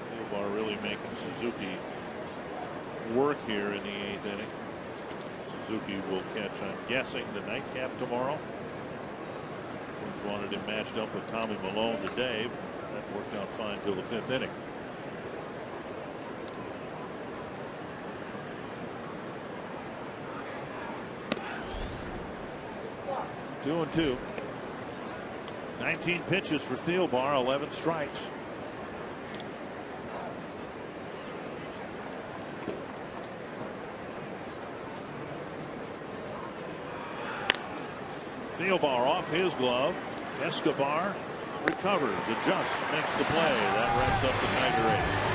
S9: Theobar really making Suzuki work here in the 8th inning. Suzuki will catch, I'm guessing, the nightcap tomorrow. Twins wanted him matched up with Tommy Malone today. That worked out fine till the 5th inning. Two and 2. 19 pitches for Thielbar, 11 strikes. Thielbar off his glove. Escobar recovers, adjusts, makes the play. That wraps up the Tiger 8.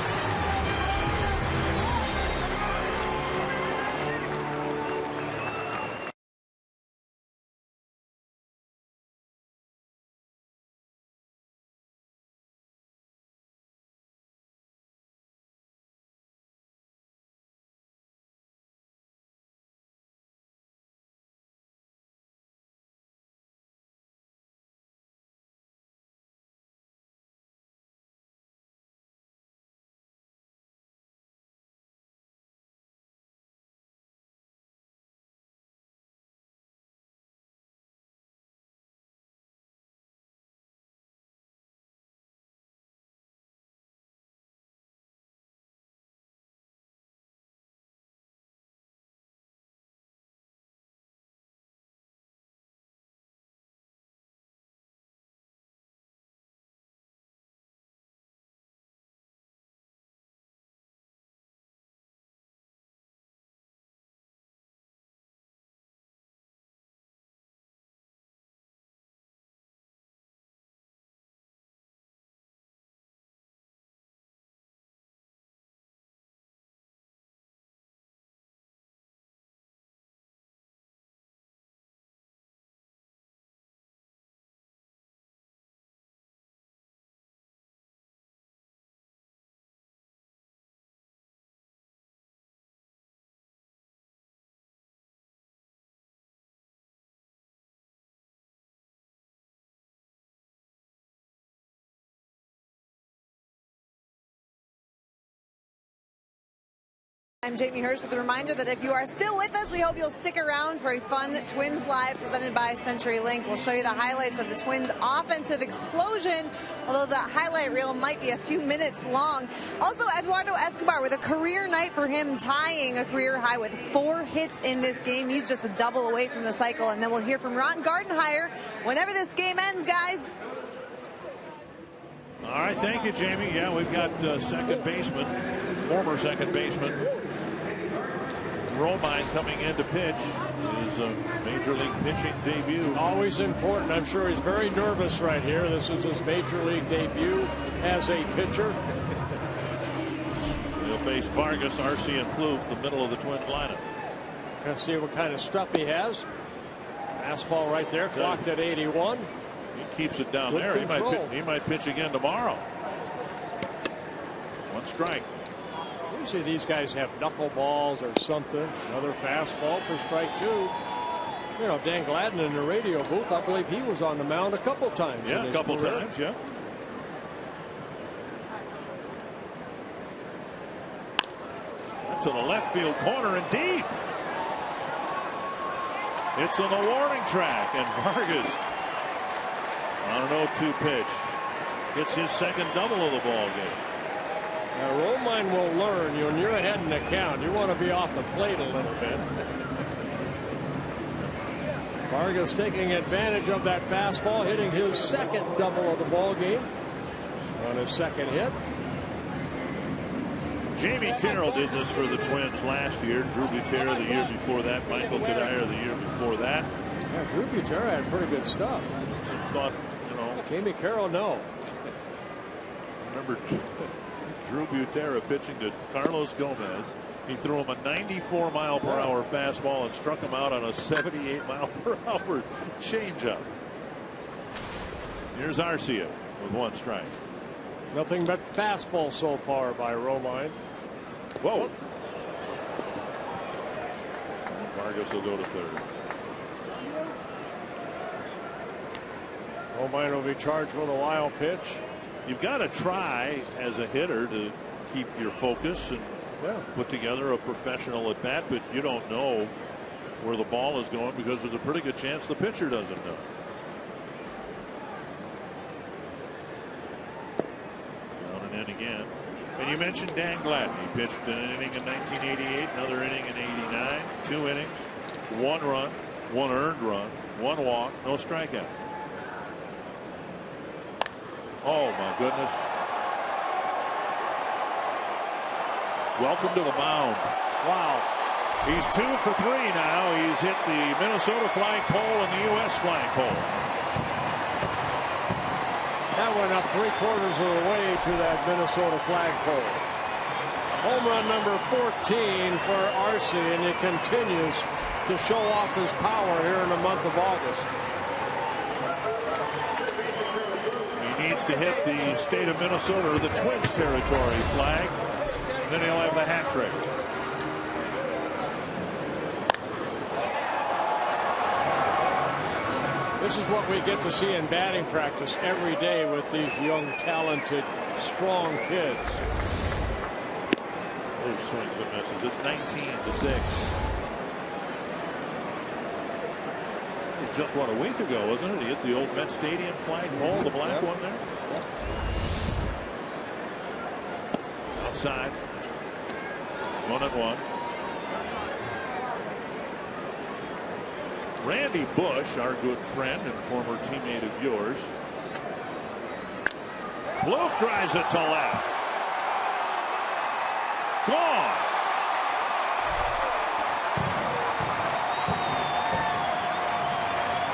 S6: I'm Jamie Hurst with a reminder that if you are still with us, we hope you'll stick around for a fun Twins Live presented by CenturyLink. We'll show you the highlights of the Twins' offensive explosion, although the highlight reel might be a few minutes long. Also, Eduardo Escobar with a career night for him, tying a career high with 4 hits in this game. He's just a double away from the cycle. And then we'll hear from Ron Gardenhire whenever this game ends, guys.
S9: All right, thank you, Jamie. Yeah, we've got second baseman, former second baseman, Romine coming in to pitch his major league pitching debut.
S4: Always important. I'm sure he's very nervous right here. This is his major league debut as a pitcher.
S9: He'll face Vargas, Arce, and Plouffe, the middle of the Twins lineup.
S4: Gonna see what kind of stuff he has. Fastball right there, clocked at 81.
S9: He keeps it down
S4: Good
S9: there.
S4: control.
S9: He might pitch again tomorrow. 1 strike.
S4: Usually these guys have knuckleballs or something. Another fastball for strike 2. You know, Dan Gladden in the radio booth, I believe he was on the mound a couple times.
S9: Yeah, a couple times, yeah. To the left field corner and deep. It's on the warning track, and Vargas on an 0-2 pitch gets his second double of the ball game.
S4: Now, Romine will learn when you're ahead in the count, you want to be off the plate a little bit. Vargas taking advantage of that fastball, hitting his second double of the ball game on his second hit.
S9: Jamie Carroll did this for the Twins last year. Drew Butera the year before that. Michael Kadire the year before that.
S4: Yeah, Drew Butera had pretty good stuff.
S9: Some thought, you know.
S4: Jamie Carroll, no.
S9: Remember Drew Butera pitching to Carlos Gomez. He threw him a 94-mile-per-hour fastball and struck him out on a 78-mile-per-hour changeup. Here's Arcia with 1 strike.
S4: Nothing but fastball so far by Romine.
S9: Whoa. And Vargas will go to third.
S4: Romine will be charged with a wild pitch.
S9: You've got to try as a hitter to keep your focus and put together a professional at bat, but you don't know where the ball is going because there's a pretty good chance the pitcher doesn't know. Down and in again. And you mentioned Dan Gladden. He pitched an inning in 1988, another inning in 89, 2 innings, 1 run, 1 earned run, 1 walk, no strikeout. Oh my goodness. Welcome to the mound.
S4: Wow.
S9: He's 2 for 3 now. He's hit the Minnesota flagpole and the U.S. flagpole.
S4: That went up 3/4 of the way to that Minnesota flagpole. Home run number 14 for Arce, and he continues to show off his power here in the month of August.
S9: He needs to hit the state of Minnesota or the Twins territory flag. Then he'll have the hat trick.
S4: This is what we get to see in batting practice every day with these young, talented, strong kids.
S9: Oh, swings and misses. It's 19-6. It was just, what, a week ago, wasn't it? He hit the old Met Stadium flagpole, the black one there. Outside. 1-1. Randy Bush, our good friend and former teammate of yours. Plouffe drives it to left. Gone.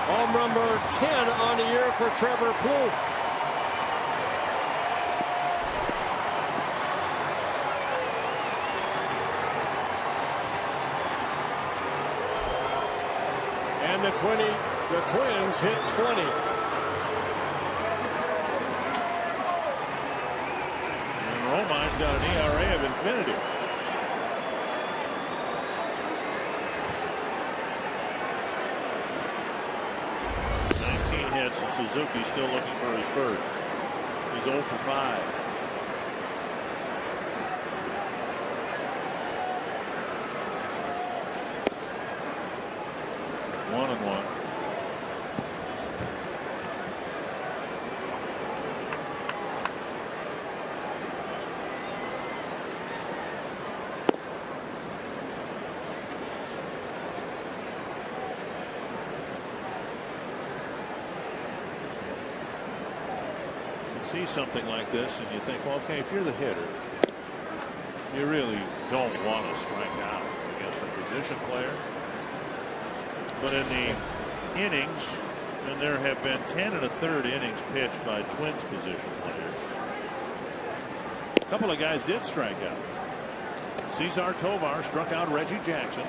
S4: Home number 10 on the year for Trevor Plouffe. And the Twins hit 20.
S9: And Romine's got an ERA of infinity. Hits, and Suzuki still looking for his first. He's 0 for 5. 1-1. See something like this and you think, well, okay, if you're the hitter, you really don't want to strike out against a position player. But in the innings, and there have been 10 1/3 innings pitched by Twins position players, a couple of guys did strike out. Cesar Tovar struck out Reggie Jackson.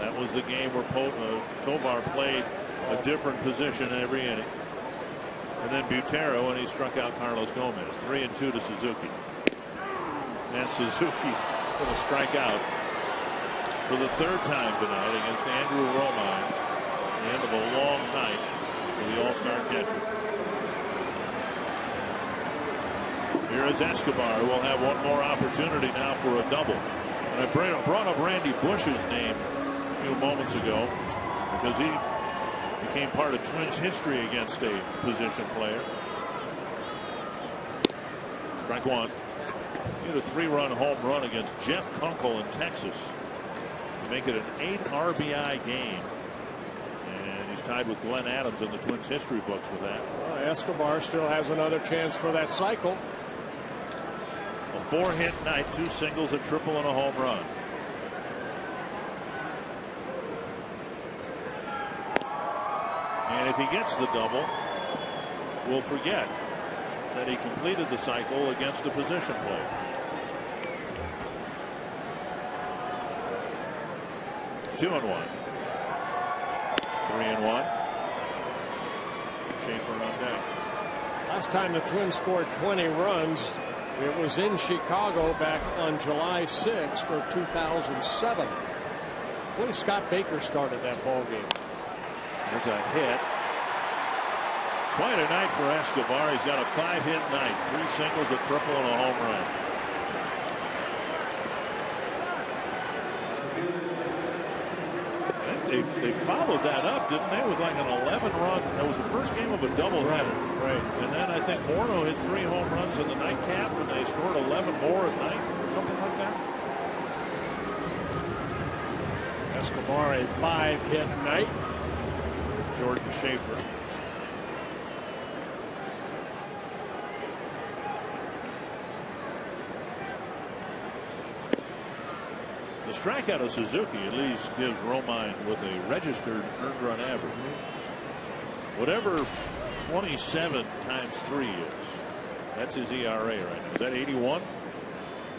S9: That was the game where Tovar played a different position every inning. And then Butero, and he struck out Carlos Gomez. 3-2 to Suzuki. And Suzuki going to strike out for the third time tonight against Andrew Romine. The end of a long night for the All-Star catcher. Here is Escobar, who will have one more opportunity now for a double. And I brought up Randy Bush's name a few moments ago because he became part of Twins history against a position player. Strike one. He had a 3-run home run against Jeff Kunkel in Texas to make it an 8 RBI game. And he's tied with Glenn Adams in the Twins history books with that.
S4: Well, Escobar still has another chance for that cycle.
S9: A 4-hit night, 2 singles, a triple, and a home run. And if he gets the double, we'll forget that he completed the cycle against a position player. Two and one. 3-1. Schaefer on deck.
S4: Last time the Twins scored 20 runs, it was in Chicago back on July 6th of 2007. I believe Scott Baker started that ball game.
S9: There's a hit. Quite a night for Escobar. He's got a 5-hit night. 3 singles, a triple, and a home run. I think they followed that up, didn't they, with like an 11-run. That was the first game of a doubleheader.
S4: Right.
S9: And then I think Morneau hit 3 home runs in the nightcap, and they scored 11 more at night, or something like that.
S4: Escobar, a 5-hit night.
S9: Jordan Schaefer. The strikeout of Suzuki at least gives Romine with a registered earned run average. Whatever 27 times 3 is, that's his ERA right now. Is that 81?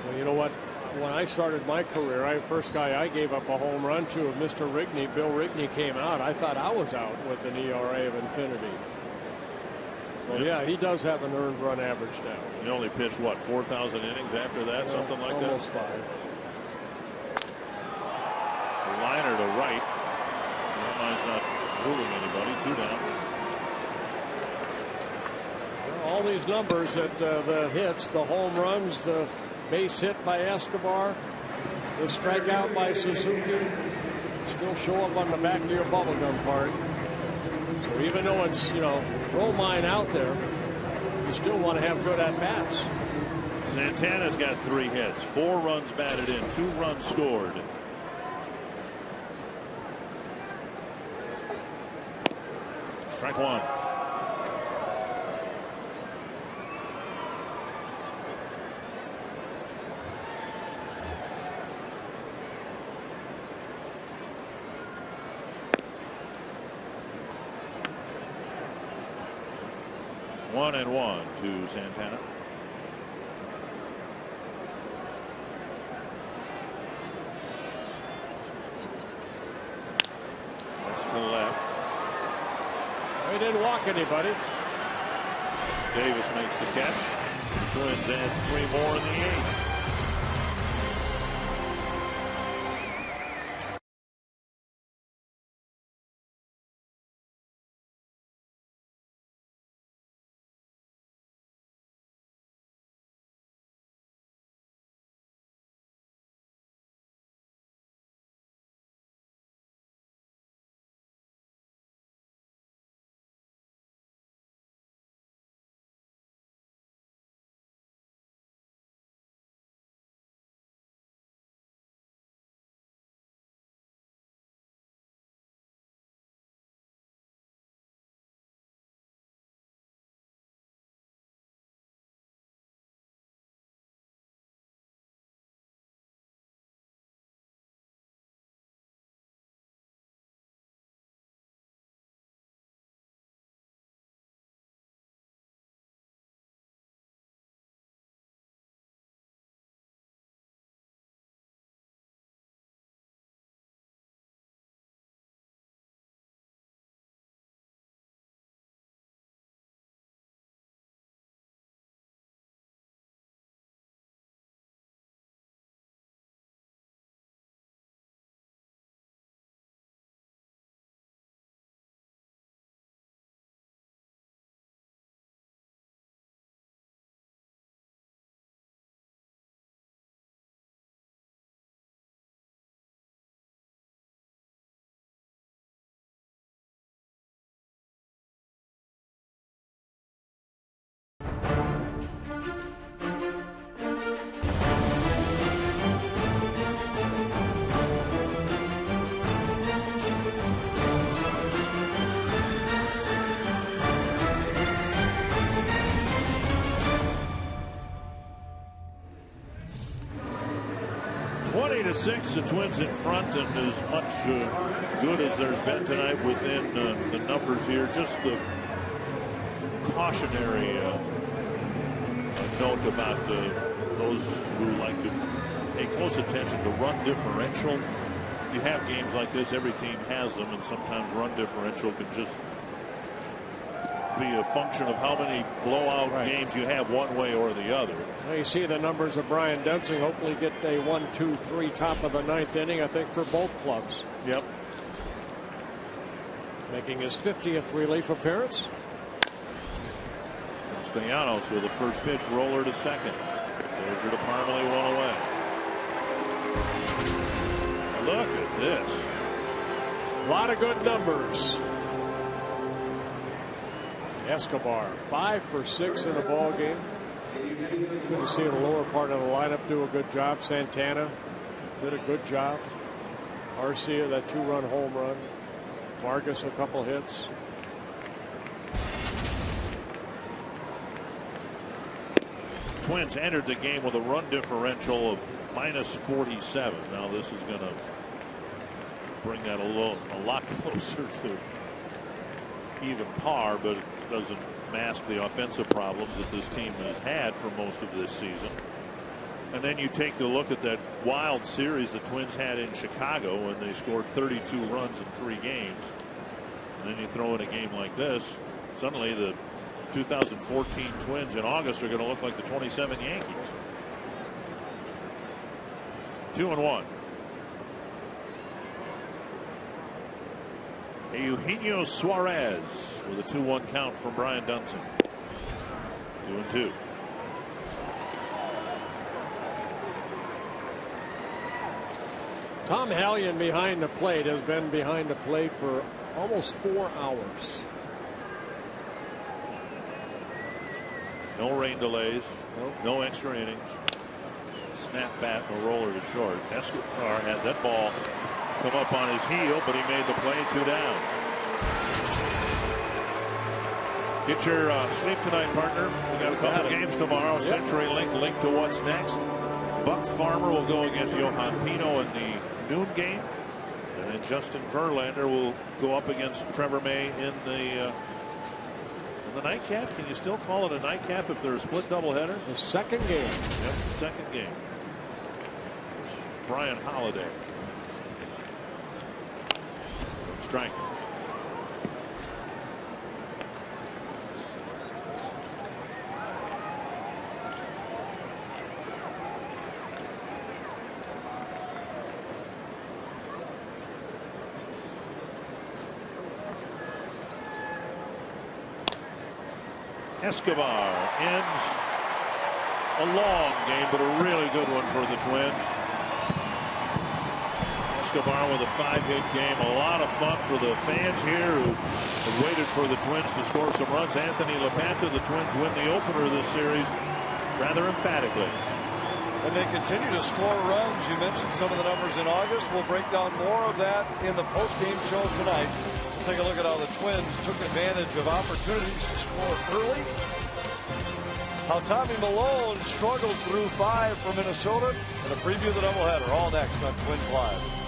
S4: Well, you know what? When I started my career, first guy I gave up a home run to, Mr. Rigney, Bill Rigney, came out. I thought I was out with an ERA of infinity. So yeah, he does have an earned run average now.
S9: He only pitched what, 4,000 innings after that, something like that.
S4: Almost 5.
S9: Liner to right. Romine's not fooling anybody. 2 down.
S4: All these numbers that the hits, the home runs, the base hit by Escobar, the strikeout by Suzuki, still show up on the back of your bubblegum card. So even though it's, Romine out there, you still want to have good at-bats.
S9: Santana's got 3 hits, 4 runs batted in, 2 runs scored. Strike one. One and one to Santana. That's to the left.
S4: He didn't walk anybody.
S9: Davis makes the catch. The Twins add 3 more in the 8th. 7-6, the Twins in front, and as much good as there's been tonight within the numbers here. Just a cautionary note about those who like to pay close attention to run differential. You have games like this, every team has them, and sometimes run differential can just be a function of how many blowout games you have one way or the other.
S4: Well, you see the numbers of Brian Duensing hopefully get a 1-2-3 top of the 9th inning, I think, for both clubs.
S9: Yep.
S4: Making his 50th relief appearance.
S9: Castellanos with the first pitch, roller to second. Dozier to Parmalee, one away. Look at this.
S4: A lot of good numbers. Escobar 5 for 6 in the ball game. Good to see the lower part of the lineup do a good job. Santana did a good job. Arcia, that 2-run home run. Vargas, a couple hits.
S9: Twins entered the game with a run differential of -47. Now this is going to bring that a lot closer to even par, but it doesn't mask the offensive problems that this team has had for most of this season. And then you take a look at that wild series the Twins had in Chicago when they scored 32 runs in 3 games. And then you throw in a game like this, suddenly the 2014 Twins in August are going to look like the 27 Yankees. 2-1. Eugenio Suarez with a 2-1 count from Brian Duensing. 2-2.
S4: Tom Hallion behind the plate has been behind the plate for almost 4 hours.
S9: No rain delays. No extra innings. Snap bat, no roller to short. Escobar had that ball come up on his heel, but he made the play. 2 down. Get your sleep tonight, partner. We got a couple games tomorrow. Yep. CenturyLink linked to what's next. Buck Farmer will go against Johan Pino in the noon game, and then Justin Verlander will go up against Trevor May in the nightcap. Can you still call it a nightcap if they're a split doubleheader?
S4: The second game.
S9: Yep, second game. Brian Holiday. Strike. Escobar ends a long game, but a really good one for the Twins. Escobar with a 5-hit game. A lot of fun for the fans here who have waited for the Twins to score some runs. Anthony LaPanta, the Twins win the opener of this series rather emphatically.
S3: And they continue to score runs. You mentioned some of the numbers in August. We'll break down more of that in the post-game show tonight. Take a look at how the Twins took advantage of opportunities to score early. How Tommy Milone struggled through 5 for Minnesota. And a preview of the doubleheader all next on Twins Live.